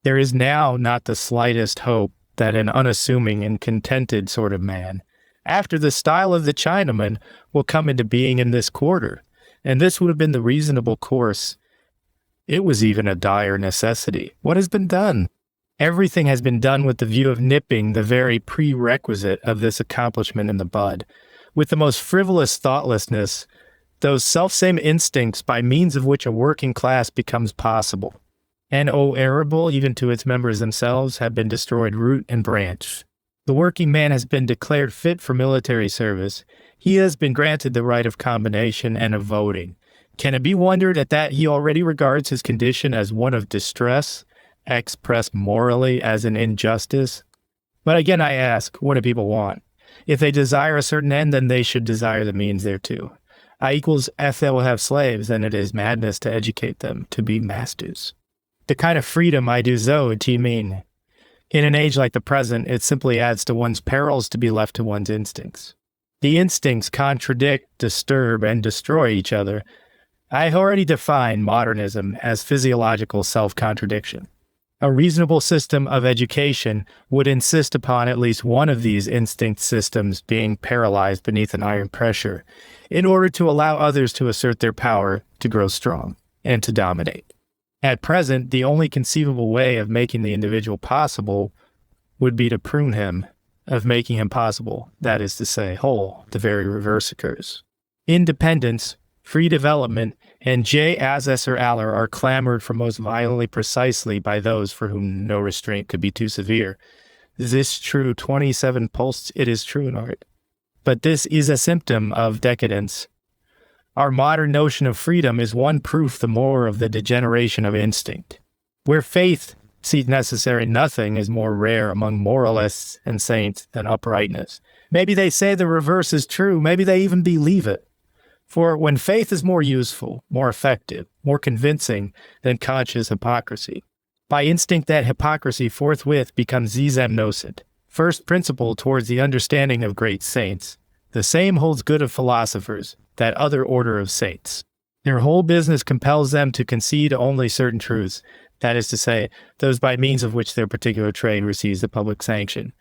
There is now not the slightest hope that an unassuming and contented sort of man, after the style of the Chinaman, will come into being in this quarter, and this would have been the reasonable course. It was even a dire necessity. What has been done? Everything has been done with the view of nipping the very prerequisite of this accomplishment in the bud. With the most frivolous thoughtlessness, those selfsame instincts by means of which a working class becomes possible, and arable even to its members themselves, have been destroyed root and branch. The working man has been declared fit for military service. He has been granted the right of combination and of voting. Can it be wondered at that he already regards his condition as one of distress, expressed morally as an injustice. But again, I ask, what do people want? If they desire a certain end, then they should desire the means thereto. I equals if they will have slaves, then it is madness to educate them to be masters. The kind of freedom I do so to mean. In an age like the present, it simply adds to one's perils to be left to one's instincts. The instincts contradict, disturb, and destroy each other. I have already defined modernism as physiological self-contradiction. A reasonable system of education would insist upon at least one of these instinct systems being paralyzed beneath an iron pressure in order to allow others to assert their power to grow strong and to dominate. At present, the only conceivable way of making the individual possible would be to prune him of making him possible, that is to say, whole. The very reverse occurs. Independence, free development, and J. Assessor Aller are clamored for most violently precisely by those for whom no restraint could be too severe. This true 27 pulse, it is true in art. But this is a symptom of decadence. Our modern notion of freedom is one proof the more of the degeneration of instinct. Where faith sees necessary, nothing is more rare among moralists and saints than uprightness. Maybe they say the reverse is true, maybe they even believe it. For when faith is more useful, more effective, more convincing than conscious hypocrisy, by instinct that hypocrisy forthwith becomes zizemnosid, first principle towards the understanding of great saints. The same holds good of philosophers, that other order of saints. Their whole business compels them to concede only certain truths, that is to say, those by means of which their particular trade receives the public sanction.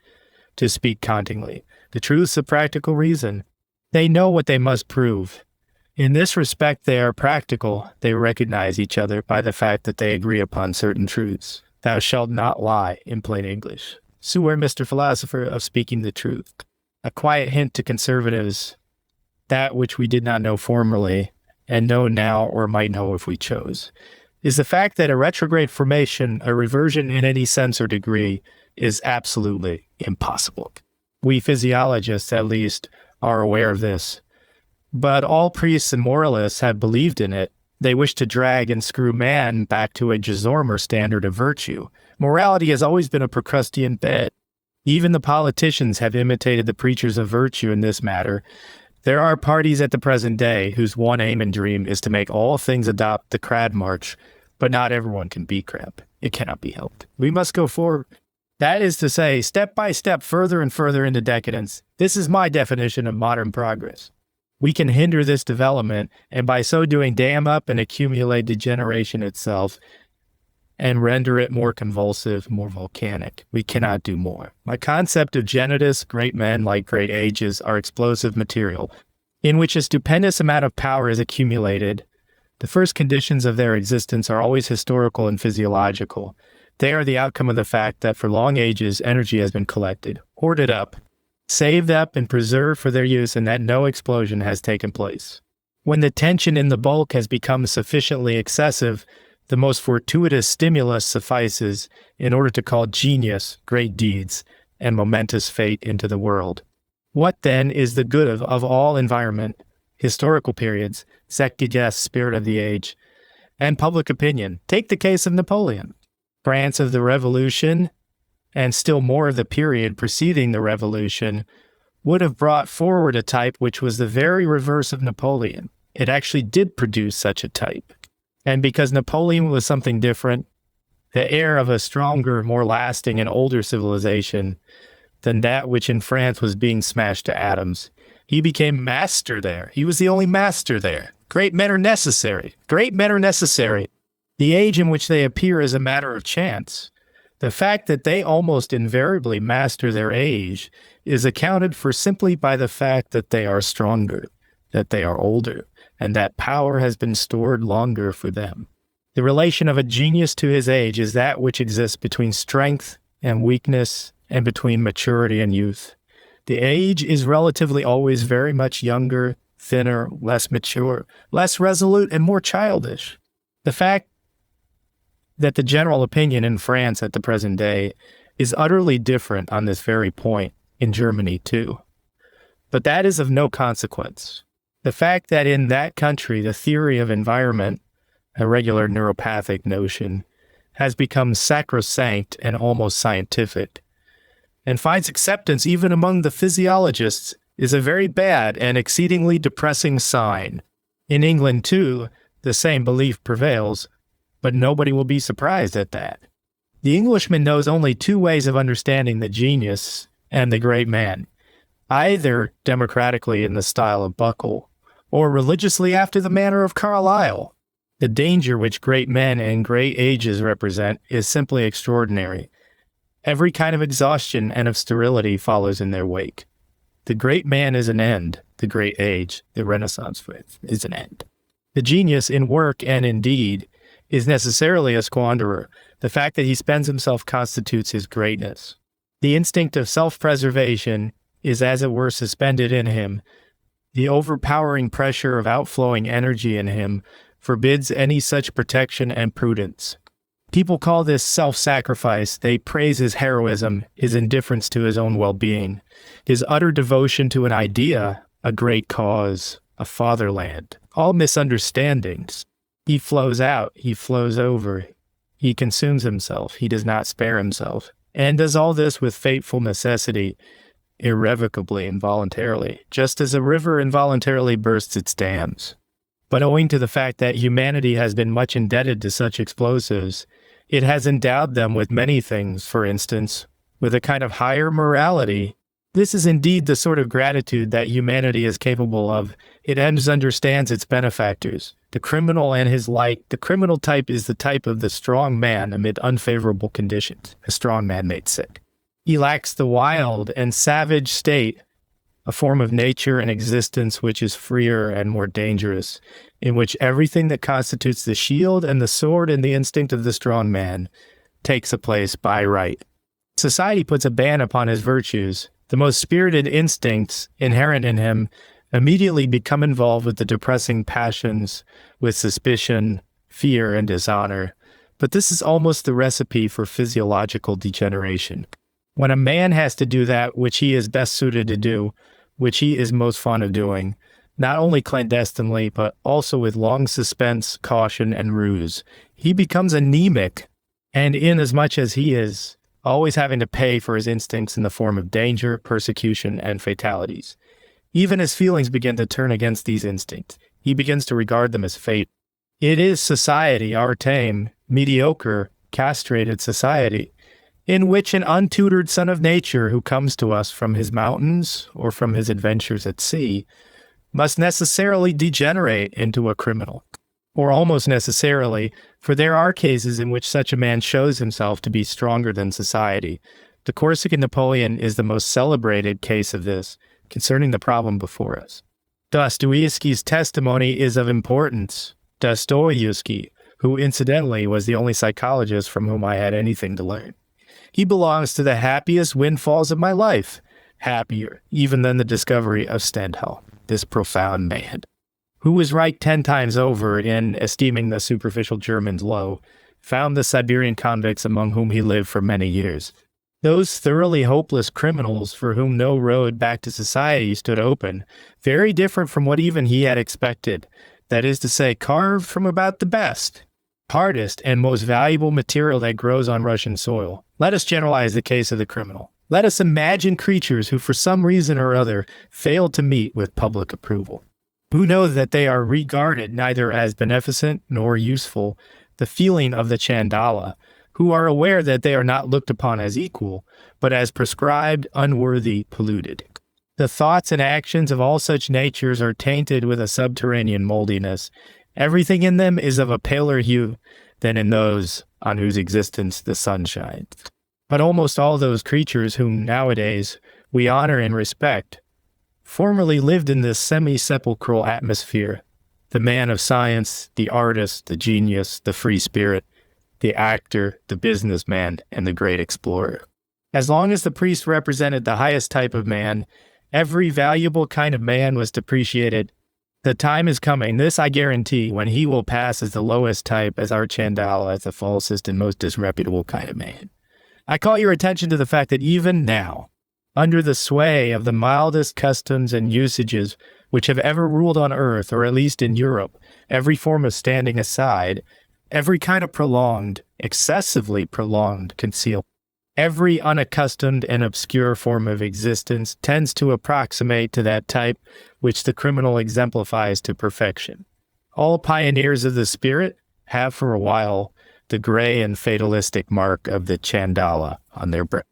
To speak tauntingly, the truths of practical reason. They know what they must prove. In this respect, they are practical. They recognize each other by the fact that they agree upon certain truths. Thou shalt not lie, in plain English. Swear, Mr. Philosopher, of speaking the truth. A quiet hint to conservatives, that which we did not know formerly, and know now or might know if we chose, is the fact that a retrograde formation, a reversion in any sense or degree, is absolutely impossible. We physiologists, at least, are aware of this. But all priests and moralists have believed in it. They wish to drag and screw man back to a Jazormer standard of virtue. Morality has always been a Procrustean bed. Even the politicians have imitated the preachers of virtue in this matter. There are parties at the present day whose one aim and dream is to make all things adopt the crab march, but not everyone can be crab. It cannot be helped. We must go forward. That is to say, step by step, further and further into decadence. This is my definition of modern progress. We can hinder this development, and by so doing dam up and accumulate degeneration itself, and render it more convulsive, more volcanic. We cannot do more. My concept of genitus, great men like great ages, are explosive material, in which a stupendous amount of power is accumulated. The first conditions of their existence are always historical and physiological. They are the outcome of the fact that for long ages, energy has been collected, hoarded up, saved up, and preserved for their use, and that no explosion has taken place. When the tension in the bulk has become sufficiently excessive, the most fortuitous stimulus suffices in order to call genius, great deeds, and momentous fate into the world. What, then, is the good of all environment, historical periods, zeitgeist, spirit of the age, and public opinion? Take the case of Napoleon. France of the Revolution, and still more of the period preceding the Revolution, would have brought forward a type which was the very reverse of Napoleon. It actually did produce such a type. And because Napoleon was something different, the heir of a stronger, more lasting, and older civilization than that which in France was being smashed to atoms, he became master there. He was the only master there. Great men are necessary. Great men are necessary. The age in which they appear is a matter of chance. The fact that they almost invariably master their age is accounted for simply by the fact that they are stronger, that they are older, and that power has been stored longer for them. The relation of a genius to his age is that which exists between strength and weakness and between maturity and youth. The age is relatively always very much younger, thinner, less mature, less resolute, and more childish. The fact that the general opinion in France at the present day is utterly different on this very point in Germany too. But that is of no consequence. The fact that in that country the theory of environment, a regular neuropathic notion, has become sacrosanct and almost scientific, and finds acceptance even among the physiologists, is a very bad and exceedingly depressing sign. In England, too, the same belief prevails, but nobody will be surprised at that. The Englishman knows only two ways of understanding the genius and the great man, either democratically in the style of Buckle, or religiously after the manner of Carlyle. The danger which great men and great ages represent is simply extraordinary. Every kind of exhaustion and of sterility follows in their wake. The great man is an end. The great age, the Renaissance is an end. The genius in work and in deed is necessarily a squanderer. The fact that he spends himself constitutes his greatness. The instinct of self-preservation is as it were suspended in him. The overpowering pressure of outflowing energy in him forbids any such protection and prudence. People call this self-sacrifice. They praise his heroism, his indifference to his own well-being, his utter devotion to an idea, a great cause, a fatherland. All misunderstandings. He flows out, he flows over, he consumes himself, he does not spare himself, and does all this with fateful necessity, irrevocably and voluntarily, just as a river involuntarily bursts its dams. But owing to the fact that humanity has been much indebted to such explosives, it has endowed them with many things, for instance, with a kind of higher morality. This is indeed the sort of gratitude that humanity is capable of. It understands its benefactors, the criminal and his like. The criminal type is the type of the strong man amid unfavorable conditions, a strong man made sick. He lacks the wild and savage state, a form of nature and existence which is freer and more dangerous, in which everything that constitutes the shield and the sword and the instinct of the strong man takes a place by right. Society puts a ban upon his virtues. The most spirited instincts inherent in him immediately become involved with the depressing passions, with suspicion, fear, and dishonor. But this is almost the recipe for physiological degeneration. When a man has to do that which he is best suited to do, which he is most fond of doing, not only clandestinely, but also with long suspense, caution, and ruse, he becomes anemic, and inasmuch as he is always having to pay for his instincts in the form of danger, persecution, and fatalities, even his feelings begin to turn against these instincts. He begins to regard them as fate. It is society, our tame, mediocre, castrated society, in which an untutored son of nature who comes to us from his mountains or from his adventures at sea must necessarily degenerate into a criminal, or almost necessarily, for there are cases in which such a man shows himself to be stronger than society. The Corsican Napoleon is the most celebrated case of this, concerning the problem before us. Dostoevsky's testimony is of importance. Dostoevsky, who incidentally was the only psychologist from whom I had anything to learn. He belongs to the happiest windfalls of my life, happier even than the discovery of Stendhal, this profound man, who was right 10 times over in esteeming the superficial Germans low, found the Siberian convicts among whom he lived for many years. Those thoroughly hopeless criminals for whom no road back to society stood open, very different from what even he had expected, that is to say, carved from about the best, hardest, and most valuable material that grows on Russian soil. Let us generalize the case of the criminal. Let us imagine creatures who for some reason or other fail to meet with public approval, who know that they are regarded neither as beneficent nor useful, the feeling of the Chandala, who are aware that they are not looked upon as equal, but as prescribed, unworthy, polluted. The thoughts and actions of all such natures are tainted with a subterranean moldiness. Everything in them is of a paler hue than in those on whose existence the sun shines. But almost all those creatures whom nowadays we honor and respect formerly lived in this semi-sepulchral atmosphere. The man of science, the artist, the genius, the free spirit, the actor, the businessman, and the great explorer. As long as the priest represented the highest type of man, every valuable kind of man was depreciated. The time is coming, this I guarantee, when he will pass as the lowest type, as our Chandala, as the falsest and most disreputable kind of man. I call your attention to the fact that even now, under the sway of the mildest customs and usages which have ever ruled on earth, or at least in Europe, every form of standing aside, Every kind of prolonged, excessively prolonged concealment, every unaccustomed and obscure form of existence tends to approximate to that type which the criminal exemplifies to perfection. All pioneers of the spirit have for a while the gray and fatalistic mark of the Chandala on their breast.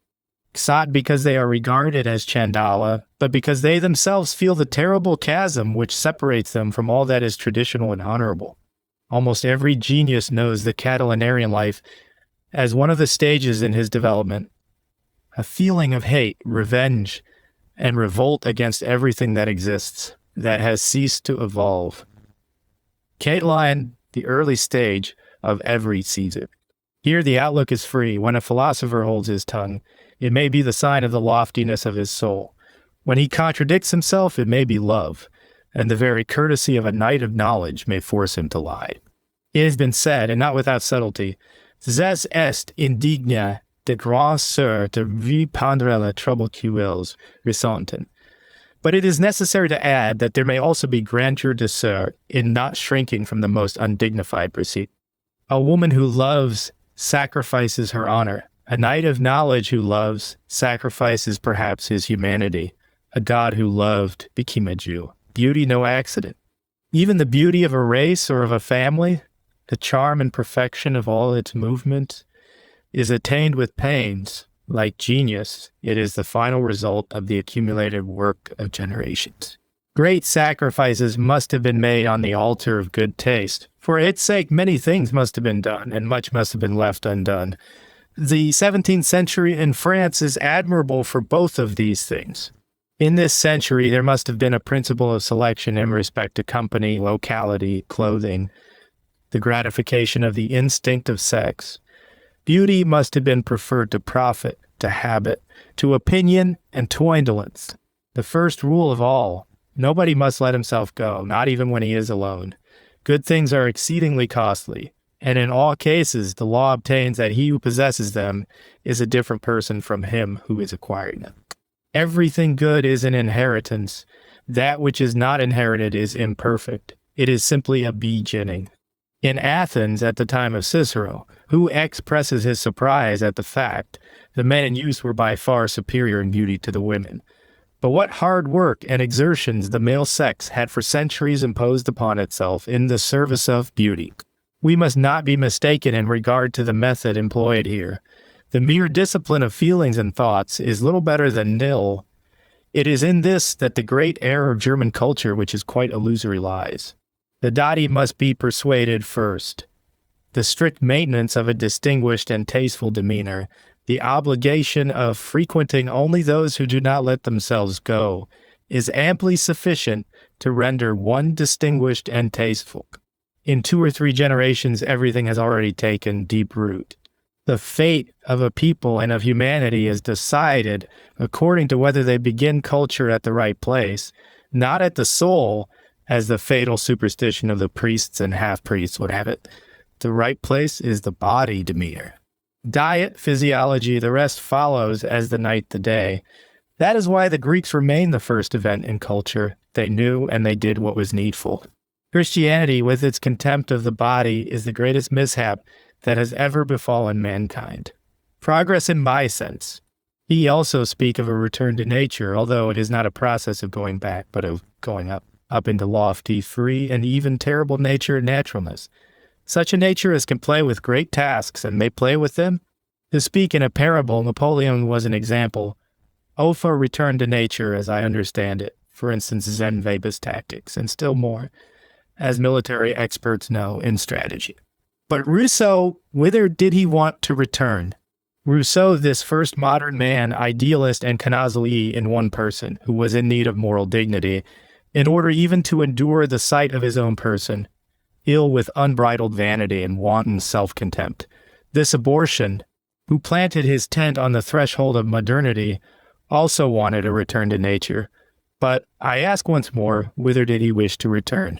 Not because they are regarded as Chandala, but because they themselves feel the terrible chasm which separates them from all that is traditional and honorable. Almost every genius knows the Catalanarian life as one of the stages in his development. A feeling of hate, revenge, and revolt against everything that exists, that has ceased to evolve. Catiline, the early stage of every Caesar. Here the outlook is free. When a philosopher holds his tongue, it may be the sign of the loftiness of his soul. When he contradicts himself, it may be love, and the very courtesy of a knight of knowledge may force him to lie. It has been said, and not without subtlety, Zes est indigna de grands sœurs de répandre la trouble qu'ils ressentent. But it is necessary to add that there may also be grandeur de sœur in not shrinking from the most undignified pursuit. A woman who loves sacrifices her honor. A knight of knowledge who loves sacrifices perhaps his humanity. A god who loved became a Jew. Beauty no accident. Even the beauty of a race or of a family, the charm and perfection of all its movement, is attained with pains. Like genius, it is the final result of the accumulated work of generations. Great sacrifices must have been made on the altar of good taste. For its sake, many things must have been done, and much must have been left undone. The 17th century in France is admirable for both of these things. In this century, there must have been a principle of selection in respect to company, locality, clothing, the gratification of the instinct of sex. Beauty must have been preferred to profit, to habit, to opinion, and to indolence. The first rule of all, nobody must let himself go, not even when he is alone. Good things are exceedingly costly, and in all cases the law obtains that he who possesses them is a different person from him who is acquiring them. Everything good is an inheritance. That which is not inherited is imperfect. It is simply a beginning. In Athens, at the time of Cicero, who expresses his surprise at the fact the men in use were by far superior in beauty to the women. But what hard work and exertions the male sex had for centuries imposed upon itself in the service of beauty. We must not be mistaken in regard to the method employed here. The mere discipline of feelings and thoughts is little better than nil. It is in this that the great error of German culture, which is quite illusory, lies. The dotty must be persuaded first. The strict maintenance of a distinguished and tasteful demeanor, the obligation of frequenting only those who do not let themselves go, is amply sufficient to render one distinguished and tasteful. In 2 or 3 generations, everything has already taken deep root. The fate of a people and of humanity is decided according to whether they begin culture at the right place, not at the soul, as the fatal superstition of the priests and half-priests would have it. The right place is the body demeanor. Diet, physiology, the rest follows as the night the day. That is why the Greeks remain the first event in culture. They knew and they did what was needful. Christianity, with its contempt of the body, is the greatest mishap that has ever befallen mankind. Progress in my sense. He also speak of a return to nature, although it is not a process of going back, but of going up into lofty, free, and even terrible nature and naturalness. Such a nature as can play with great tasks and may play with them. To speak in a parable, Napoleon was an example. Offa returned to nature, as I understand it, for instance, Zen Weber's tactics, and still more, as military experts know, in strategy. But Rousseau, whither did he want to return? Rousseau, this first modern man, idealist and canosalee in one person, who was in need of moral dignity, in order even to endure the sight of his own person, ill with unbridled vanity and wanton self-contempt. This abortion, who planted his tent on the threshold of modernity, also wanted a return to nature. But I ask once more, whither did he wish to return?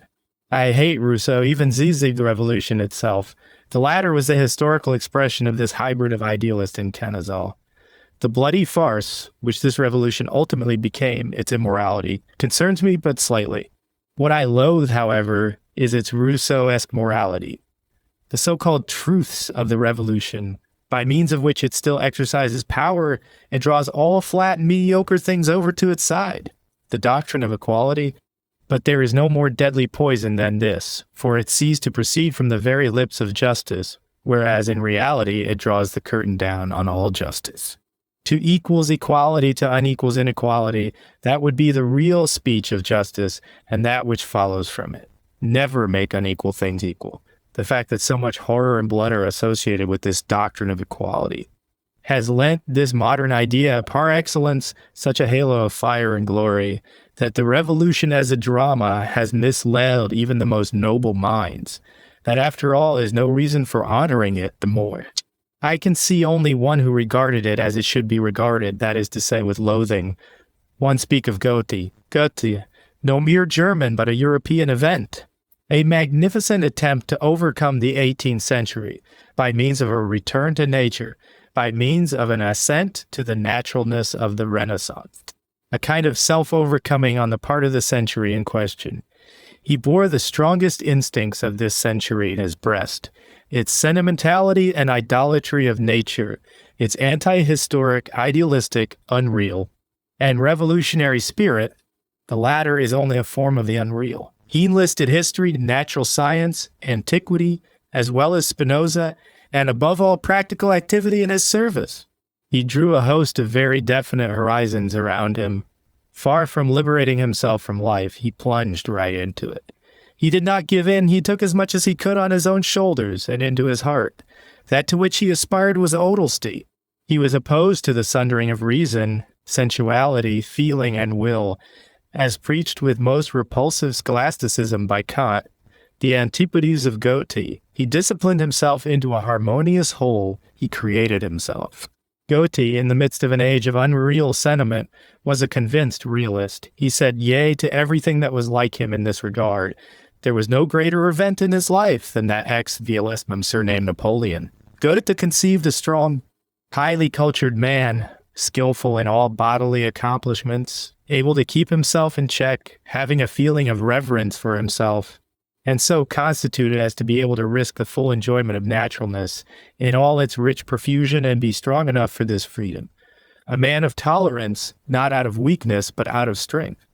I hate Rousseau, even the revolution itself. The latter was the historical expression of this hybrid of idealist and Canazal. The bloody farce, which this revolution ultimately became, its immorality, concerns me but slightly. What I loathe, however, is its Rousseau-esque morality. the so-called truths of the revolution, by means of which it still exercises power and draws all flat and mediocre things over to its side, the doctrine of equality. But there is no more deadly poison than this, for it sees to proceed from the very lips of justice, whereas in reality it draws the curtain down on all justice. To equals equality to unequals inequality, that would be the real speech of justice and that which follows from it. Never make unequal things equal. The fact that so much horror and blood are associated with this doctrine of equality has lent this modern idea par excellence such a halo of fire and glory that the revolution as a drama has misled even the most noble minds, that after all is no reason for honoring it the more. I can see only one who regarded it as it should be regarded, that is to say with loathing. One speak of Goethe. Goethe, no mere German but a European event. A magnificent attempt to overcome the 18th century by means of a return to nature, by means of an ascent to the naturalness of the Renaissance. A kind of self-overcoming on the part of the century in question. He bore the strongest instincts of this century in his breast, its sentimentality and idolatry of nature, its anti-historic, idealistic, unreal, and revolutionary spirit. The latter is only a form of the unreal. He enlisted history, natural science, antiquity, as well as Spinoza, and above all practical activity in his service. He drew a host of very definite horizons around him. Far from liberating himself from life, he plunged right into it. He did not give in. He took as much as he could on his own shoulders and into his heart. That to which he aspired was Odelsty. He was opposed to the sundering of reason, sensuality, feeling, and will, as preached with most repulsive scholasticism by Kant, the antipodes of Goethe. He disciplined himself into a harmonious whole. He created himself. Goethe, in the midst of an age of unreal sentiment, was a convinced realist. He said yea to everything that was like him in this regard. There was no greater event in his life than that ex-violesmum surnamed Napoleon. Goethe conceived a strong, highly cultured man, skillful in all bodily accomplishments, able to keep himself in check, having a feeling of reverence for himself, and so constituted as to be able to risk the full enjoyment of naturalness in all its rich profusion and be strong enough for this freedom. A man of tolerance, not out of weakness, but out of strength,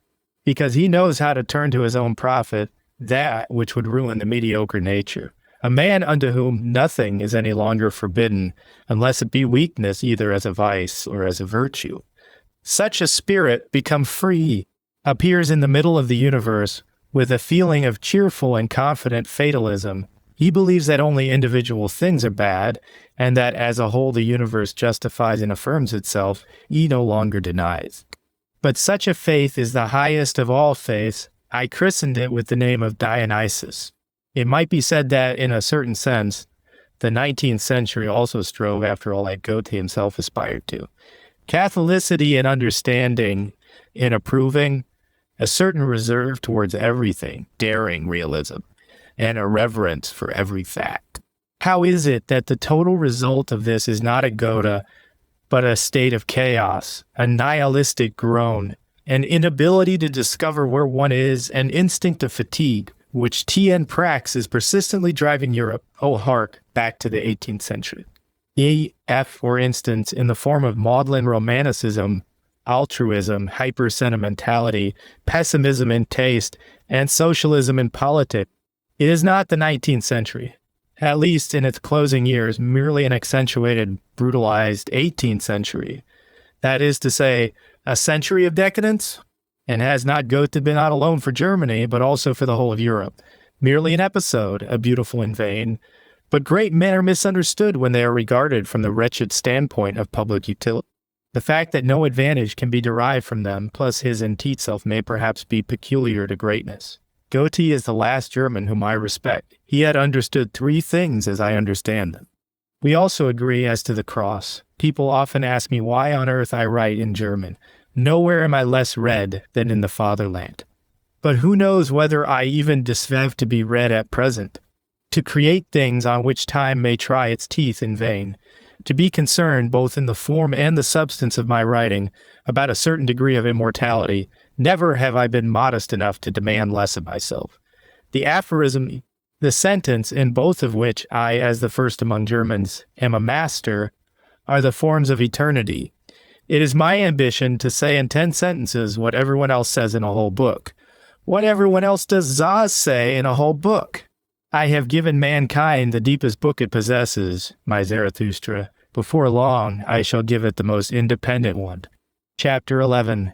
because he knows how to turn to his own profit that which would ruin the mediocre nature. A man unto whom nothing is any longer forbidden, unless it be weakness either as a vice or as a virtue. Such a spirit, become free, appears in the middle of the universe with a feeling of cheerful and confident fatalism. He believes that only individual things are bad, and that as a whole the universe justifies and affirms itself. He no longer denies. But such a faith is the highest of all faiths. I christened it with the name of Dionysus. It might be said that, in a certain sense, the 19th century also strove after all that Goethe himself aspired to. Catholicity in understanding, in approving, a certain reserve towards everything, daring realism, and a reverence for every fact. How is it that the total result of this is not a Goethe, but a state of chaos, a nihilistic groan, an inability to discover where one is, an instinct of fatigue, which T.N. Prax is persistently driving Europe, oh hark, back to the 18th century. E.F., for instance, in the form of maudlin romanticism, altruism, hyper-sentimentality, pessimism in taste, and socialism in politics. It is not the 19th century, at least in its closing years, merely an accentuated, brutalized 18th century. That is to say, a century of decadence? And has not Goethe been not alone for Germany, but also for the whole of Europe? Merely an episode, a beautiful in vain. But great men are misunderstood when they are regarded from the wretched standpoint of public utility. The fact that no advantage can be derived from them, plus his indeed self, may perhaps be peculiar to greatness. Goethe is the last German whom I respect. He had understood three things as I understand them. We also agree as to the cross. People often ask me why on earth I write in German. Nowhere am I less read than in the fatherland. But who knows whether I even deserve to be read at present? To create things on which time may try its teeth in vain. To be concerned, both in the form and the substance of my writing, about a certain degree of immortality. Never have I been modest enough to demand less of myself. The aphorism, The sentence in both of which I, as the first among Germans, am a master, are the forms of eternity. It is my ambition to say in 10 sentences what everyone else says in a whole book. What everyone else does Zaz say in a whole book. I have given mankind the deepest book it possesses, my Zarathustra. Before long, I shall give it the most independent one. Chapter 11.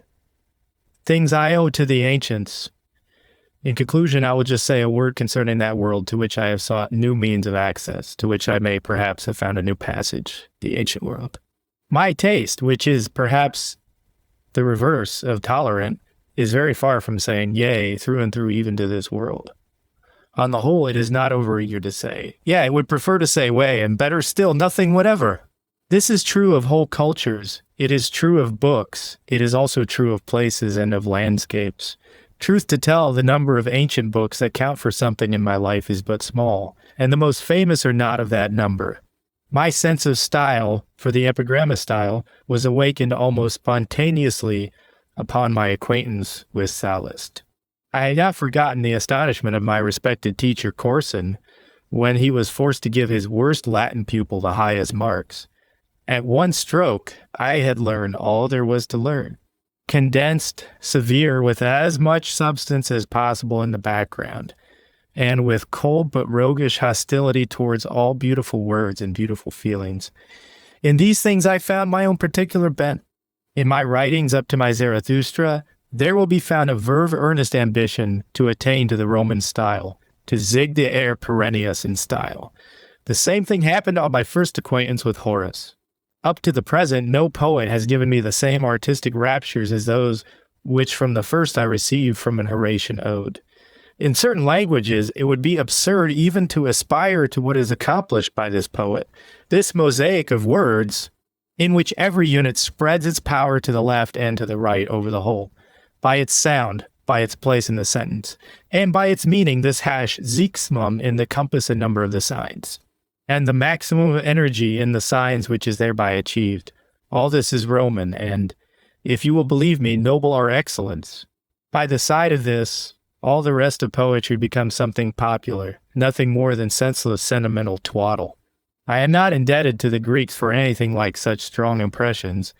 Things I owe to the ancients. In conclusion, I will just say a word concerning that world to which I have sought new means of access, to which I may perhaps have found a new passage, the ancient world. My taste, which is perhaps the reverse of tolerant, is very far from saying yea through and through even to this world. On the whole, it is not overeager to say, yeah, it would prefer to say way, and better still, nothing whatever. This is true of whole cultures. It is true of books. It is also true of places and of landscapes. Truth to tell, the number of ancient books that count for something in my life is but small, and the most famous are not of that number. My sense of style, for the epigramma style, was awakened almost spontaneously upon my acquaintance with Sallust. I had not forgotten the astonishment of my respected teacher Corson when he was forced to give his worst Latin pupil the highest marks. At one stroke, I had learned all there was to learn. Condensed, severe, with as much substance as possible in the background, and with cold but roguish hostility towards all beautiful words and beautiful feelings. In these things I found my own particular bent. In my writings up to my Zarathustra, there will be found a verve earnest ambition to attain to the Roman style, to zig the air perennius in style. The same thing happened on my first acquaintance with Horace. Up to the present, no poet has given me the same artistic raptures as those which from the first I received from an Horatian ode. In certain languages, it would be absurd even to aspire to what is accomplished by this poet, this mosaic of words, in which every unit spreads its power to the left and to the right over the whole, by its sound, by its place in the sentence, and by its meaning this hash zixmum in the compass and number of the signs, and the maximum of energy in the signs which is thereby achieved. All this is Roman, and, if you will believe me, noble or excellence. By the side of this, all the rest of poetry becomes something popular, nothing more than senseless sentimental twaddle. I am not indebted to the Greeks for anything like such strong impressions,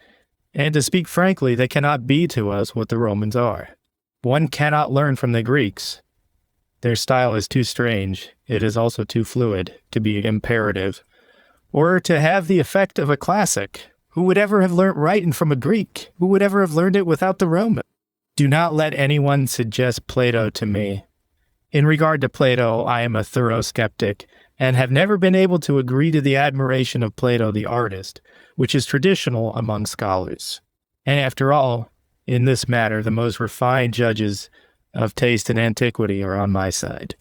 and to speak frankly, they cannot be to us what the Romans are. One cannot learn from the Greeks. Their style is too strange, it is also too fluid, to be imperative, or to have the effect of a classic. Who would ever have learnt writing from a Greek? Who would ever have learned it without the Roman? Do not let anyone suggest Plato to me. In regard to Plato, I am a thorough skeptic, and have never been able to agree to the admiration of Plato the artist, which is traditional among scholars. And after all, in this matter, the most refined judges of taste and antiquity are on my side.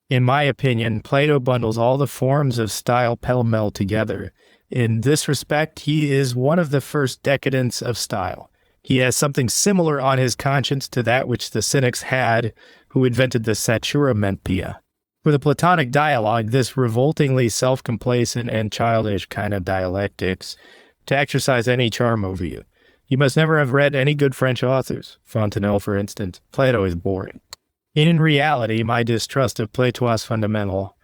In my opinion, Plato bundles all the forms of style pell-mell together. In this respect, he is one of the first decadents of style. He has something similar on his conscience to that which the Cynics had, who invented the Saturamentia. For the Platonic dialogue, this revoltingly self-complacent and childish kind of dialectics, to exercise any charm over you, you must never have read any good French authors. Fontenelle, for instance. Plato is boring. In reality, my distrust of Plato's fundamental,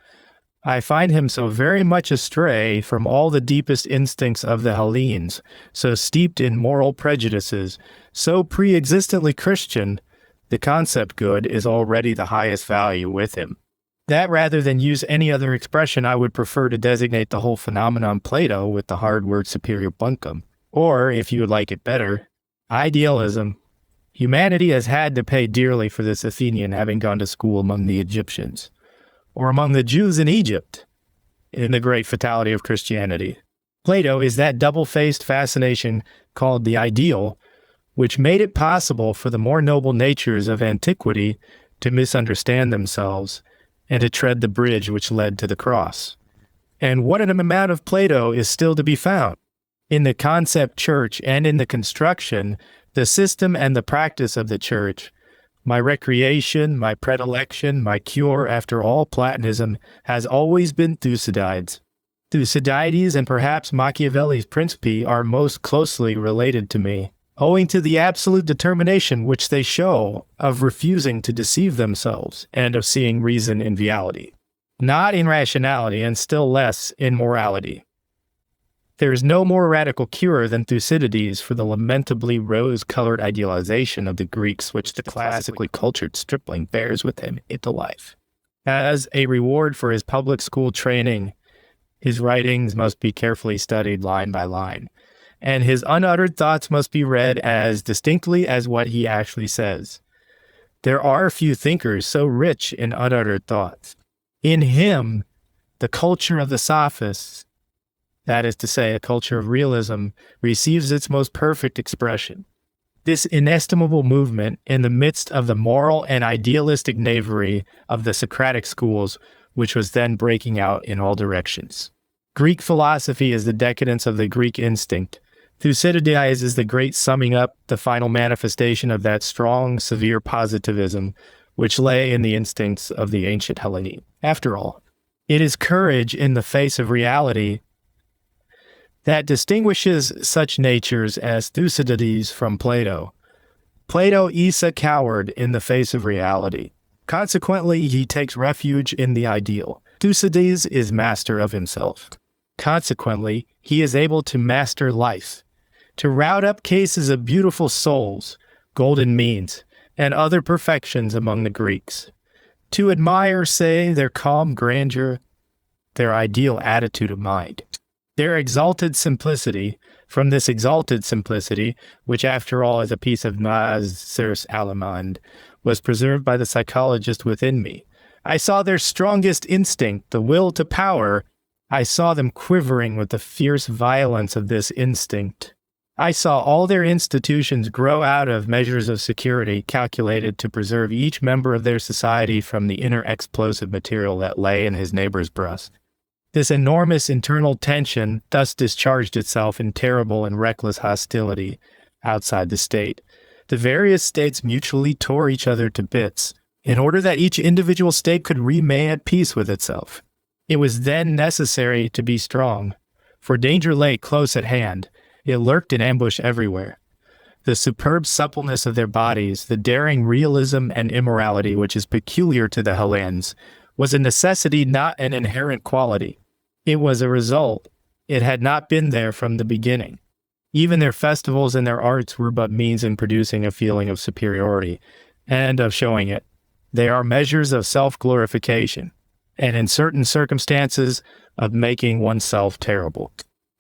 I find him so very much astray from all the deepest instincts of the Hellenes, so steeped in moral prejudices, so pre-existently Christian, the concept good is already the highest value with him. That rather than use any other expression, I would prefer to designate the whole phenomenon Plato with the hard word superior bunkum. Or, if you would like it better, idealism. Humanity has had to pay dearly for this Athenian having gone to school among the Egyptians, or among the Jews in Egypt, in the great fatality of Christianity. Plato is that double-faced fascination called the ideal, which made it possible for the more noble natures of antiquity to misunderstand themselves and to tread the bridge which led to the cross. And what an amount of Plato is still to be found! In the concept church and in the construction, the system and the practice of the church, my recreation, my predilection, my cure after all Platonism has always been Thucydides. Thucydides and perhaps Machiavelli's Principe are most closely related to me, owing to the absolute determination which they show of refusing to deceive themselves and of seeing reason in reality. not in rationality and still less in morality. There is no more radical cure than Thucydides for the lamentably rose-colored idealization of the Greeks which the classically cultured stripling bears with him into life. As a reward for his public school training, his writings must be carefully studied line by line, and his unuttered thoughts must be read as distinctly as what he actually says. There are few thinkers so rich in unuttered thoughts. In him, the culture of the sophists, that is to say, a culture of realism, receives its most perfect expression. This inestimable movement in the midst of the moral and idealistic knavery of the Socratic schools, which was then breaking out in all directions. Greek philosophy is the decadence of the Greek instinct. Thucydides is the great summing up, the final manifestation of that strong, severe positivism which lay in the instincts of the ancient Hellene. After all, it is courage in the face of reality that distinguishes such natures as Thucydides from Plato. Plato is a coward in the face of reality. Consequently, he takes refuge in the ideal. Thucydides is master of himself. Consequently, he is able to master life, to rout up cases of beautiful souls, golden means, and other perfections among the Greeks, to admire, say, their calm grandeur, their ideal attitude of mind, their exalted simplicity. From this exalted simplicity, which after all is a piece of Mazer's Allemande, was preserved by the psychologist within me, I saw their strongest instinct, the will to power. I saw them quivering with the fierce violence of this instinct. I saw all their institutions grow out of measures of security calculated to preserve each member of their society from the inner explosive material that lay in his neighbor's breast. This enormous internal tension thus discharged itself in terrible and reckless hostility outside the state. The various states mutually tore each other to bits in order that each individual state could remain at peace with itself. It was then necessary to be strong, for danger lay close at hand. It lurked in ambush everywhere. The superb suppleness of their bodies, the daring realism and immorality which is peculiar to the Hellenes, was a necessity, not an inherent quality. It was a result. It had not been there from the beginning. Even their festivals and their arts were but means in producing a feeling of superiority, and of showing it. They are measures of self-glorification, and in certain circumstances, of making oneself terrible.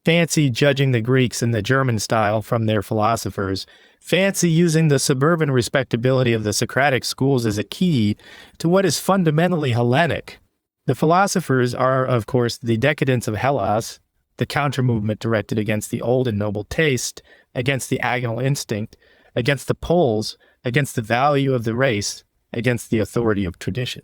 Fancy judging the Greeks in the German style from their philosophers. Fancy using the suburban respectability of the Socratic schools as a key to what is fundamentally Hellenic. The philosophers are, of course, the decadents of Hellas, the counter-movement directed against the old and noble taste, against the agonal instinct, against the poles, against the value of the race, against the authority of tradition.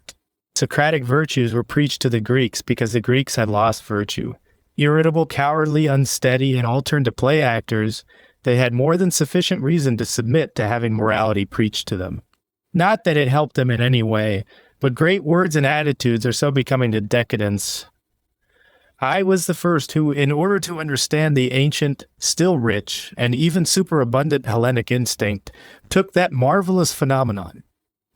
Socratic virtues were preached to the Greeks because the Greeks had lost virtue. Irritable, cowardly, unsteady, and all turned to play actors, they had more than sufficient reason to submit to having morality preached to them. Not that it helped them in any way, but great words and attitudes are so becoming to decadence. I was the first who, in order to understand the ancient, still rich, and even superabundant Hellenic instinct, took that marvelous phenomenon,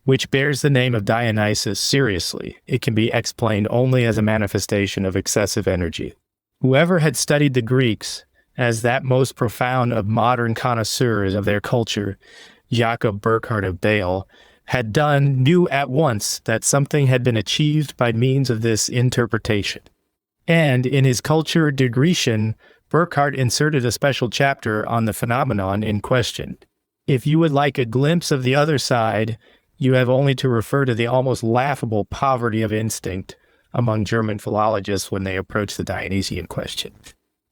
which bears the name of Dionysus, seriously. It can be explained only as a manifestation of excessive energy. Whoever had studied the Greeks, as that most profound of modern connoisseurs of their culture, Jacob Burckhardt of Bale, had done, knew at once that something had been achieved by means of this interpretation. And in his Culture der Griechen, Burckhardt inserted a special chapter on the phenomenon in question. If you would like a glimpse of the other side, you have only to refer to the almost laughable poverty of instinct among German philologists when they approach the Dionysian question,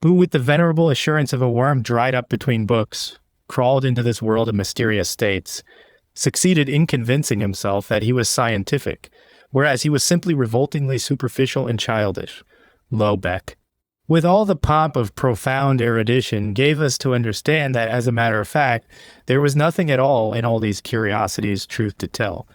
who, with the venerable assurance of a worm dried up between books, crawled into this world of mysterious states, succeeded in convincing himself that he was scientific, whereas he was simply revoltingly superficial and childish. Lobeck, with all the pomp of profound erudition, gave us to understand that, as a matter of fact, there was nothing at all in all these curiosities truth to tell.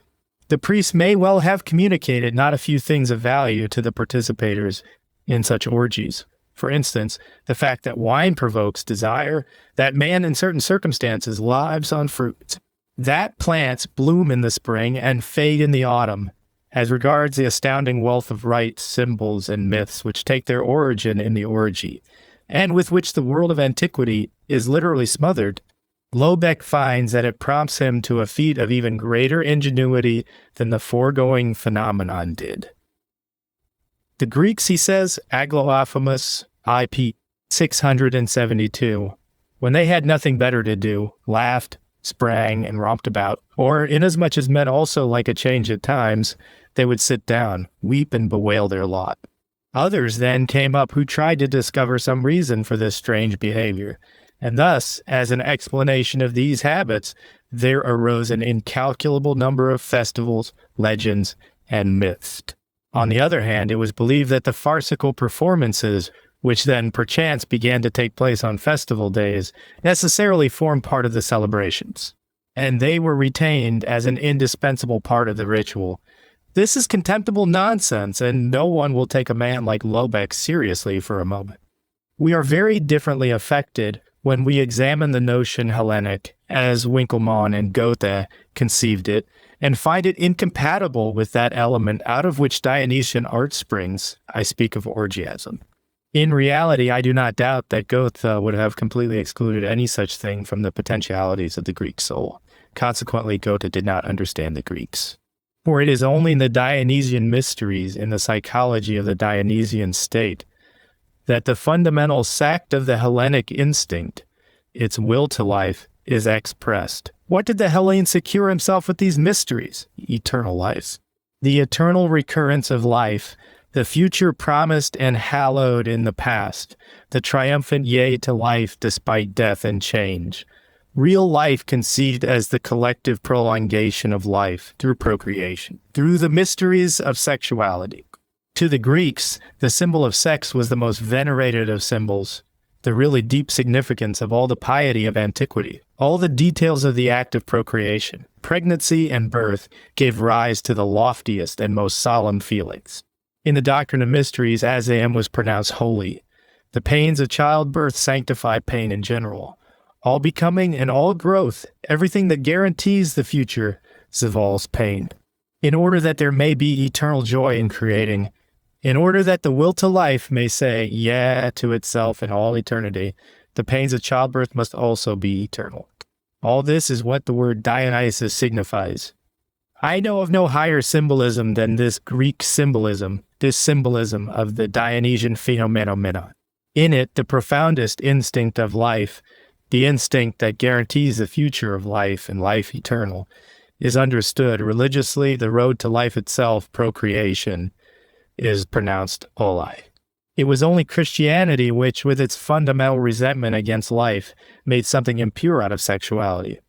The priest may well have communicated not a few things of value to the participators in such orgies. For instance, the fact that wine provokes desire, that man in certain circumstances lives on fruits, that plants bloom in the spring and fade in the autumn, As regards the astounding wealth of rites, symbols, and myths which take their origin in the orgy, and with which the world of antiquity is literally smothered, Lobeck finds that it prompts him to a feat of even greater ingenuity than the foregoing phenomenon did. The Greeks, he says, Aglaophamus, IP 672, when they had nothing better to do, laughed, sprang, and romped about, or inasmuch as men also like a change at times, they would sit down, weep, and bewail their lot. Others then came up who tried to discover some reason for this strange behavior, and thus, as an explanation of these habits, there arose an incalculable number of festivals, legends, and myths. On the other hand, it was believed that the farcical performances, which then perchance began to take place on festival days, necessarily formed part of the celebrations, and they were retained as an indispensable part of the ritual. This is contemptible nonsense, and no one will take a man like Lobeck seriously for a moment. We are very differently affected when we examine the notion Hellenic, as Winckelmann and Goethe conceived it, and find it incompatible with that element out of which Dionysian art springs. I speak of orgiasm. In reality, I do not doubt that Goethe would have completely excluded any such thing from the potentialities of the Greek soul. Consequently, Goethe did not understand the Greeks. For it is only in the Dionysian mysteries, in the psychology of the Dionysian state, that the fundamental sect of the Hellenic instinct, its will to life, is expressed. What did the Hellene secure himself with these mysteries? Eternal life. The eternal recurrence of life, the future promised and hallowed in the past, the triumphant yea to life despite death and change. Real life conceived as the collective prolongation of life through procreation, through the mysteries of sexuality. To the Greeks, the symbol of sex was the most venerated of symbols, the really deep significance of all the piety of antiquity. All the details of the act of procreation, pregnancy, and birth gave rise to the loftiest and most solemn feelings. In the doctrine of mysteries, Azam was pronounced holy. The pains of childbirth sanctify pain in general. All becoming and all growth, everything that guarantees the future, involves pain. In order that there may be eternal joy in creating, in order that the will to life may say, yeah, to itself in all eternity, the pains of childbirth must also be eternal. All this is what the word Dionysus signifies. I know of no higher symbolism than this Greek symbolism, this symbolism of the Dionysian phenomenon. In it, the profoundest instinct of life, the instinct that guarantees the future of life and life eternal, is understood religiously. The road to life itself, procreation, is pronounced olai. It was only Christianity which, with its fundamental resentment against life, made something impure out of sexuality.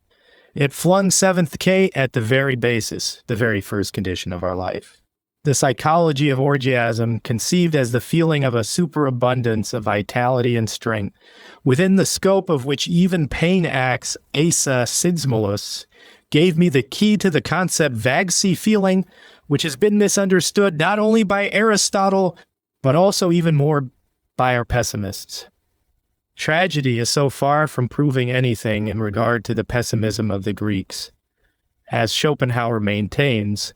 It flung seventh K at the very basis, the very first condition of our life. The psychology of orgiasm, conceived as the feeling of a superabundance of vitality and strength, within the scope of which even pain acts, asa sidsmolus, gave me the key to the concept vagsy feeling, which has been misunderstood not only by Aristotle, but also even more by our pessimists. Tragedy is so far from proving anything in regard to the pessimism of the Greeks, as Schopenhauer maintains,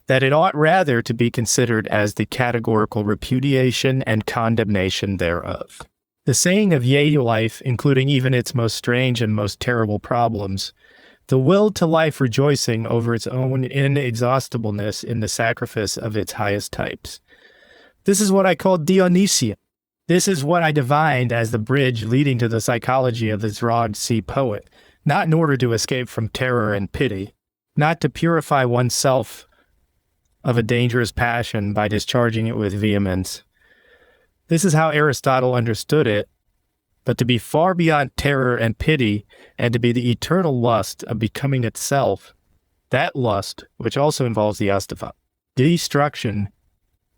that it ought rather to be considered as the categorical repudiation and condemnation thereof. The saying of yea to life, including even its most strange and most terrible problems, the will to life rejoicing over its own inexhaustibleness in the sacrifice of its highest types. This is what I call Dionysian. This is what I divined as the bridge leading to the psychology of the Zrod Sea poet, not in order to escape from terror and pity, not to purify oneself of a dangerous passion by discharging it with vehemence. This is how Aristotle understood it, but to be far beyond terror and pity, and to be the eternal lust of becoming itself, that lust, which also involves the astava, destruction.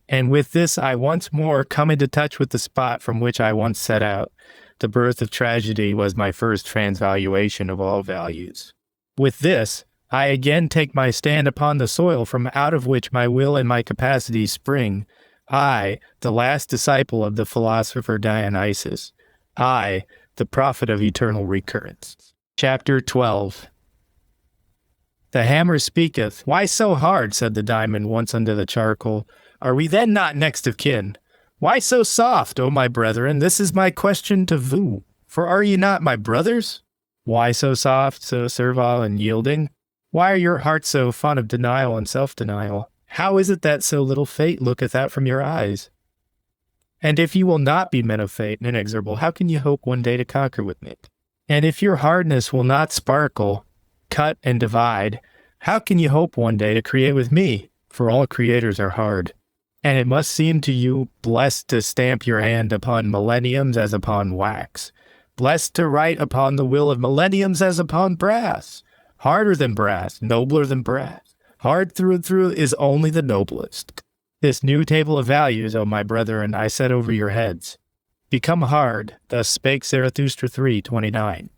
And with this, I once more come into touch with the spot from which I once set out. The birth of tragedy was my first transvaluation of all values. With this, I again take my stand upon the soil from out of which my will and my capacity spring. I, the last disciple of the philosopher Dionysus. I, the prophet of eternal recurrence. Chapter 12. The hammer speaketh. Why so hard, said the diamond once unto the charcoal. Are we then not next of kin? Why so soft, O my brethren? This is my question to vous. For are ye not my brothers? Why so soft, so servile and yielding? Why are your hearts so fond of denial and self-denial? How is it that so little fate looketh out from your eyes? And if you will not be men of fate and inexorable, how can you hope one day to conquer with me? And if your hardness will not sparkle, cut and divide, how can you hope one day to create with me? For all creators are hard. And it must seem to you blessed to stamp your hand upon millenniums as upon wax, blessed to write upon the will of millenniums as upon brass, harder than brass, nobler than brass. Hard through and through is only the noblest. This new table of values, O my brethren, I set over your heads. Become hard, thus spake Zarathustra 3:29.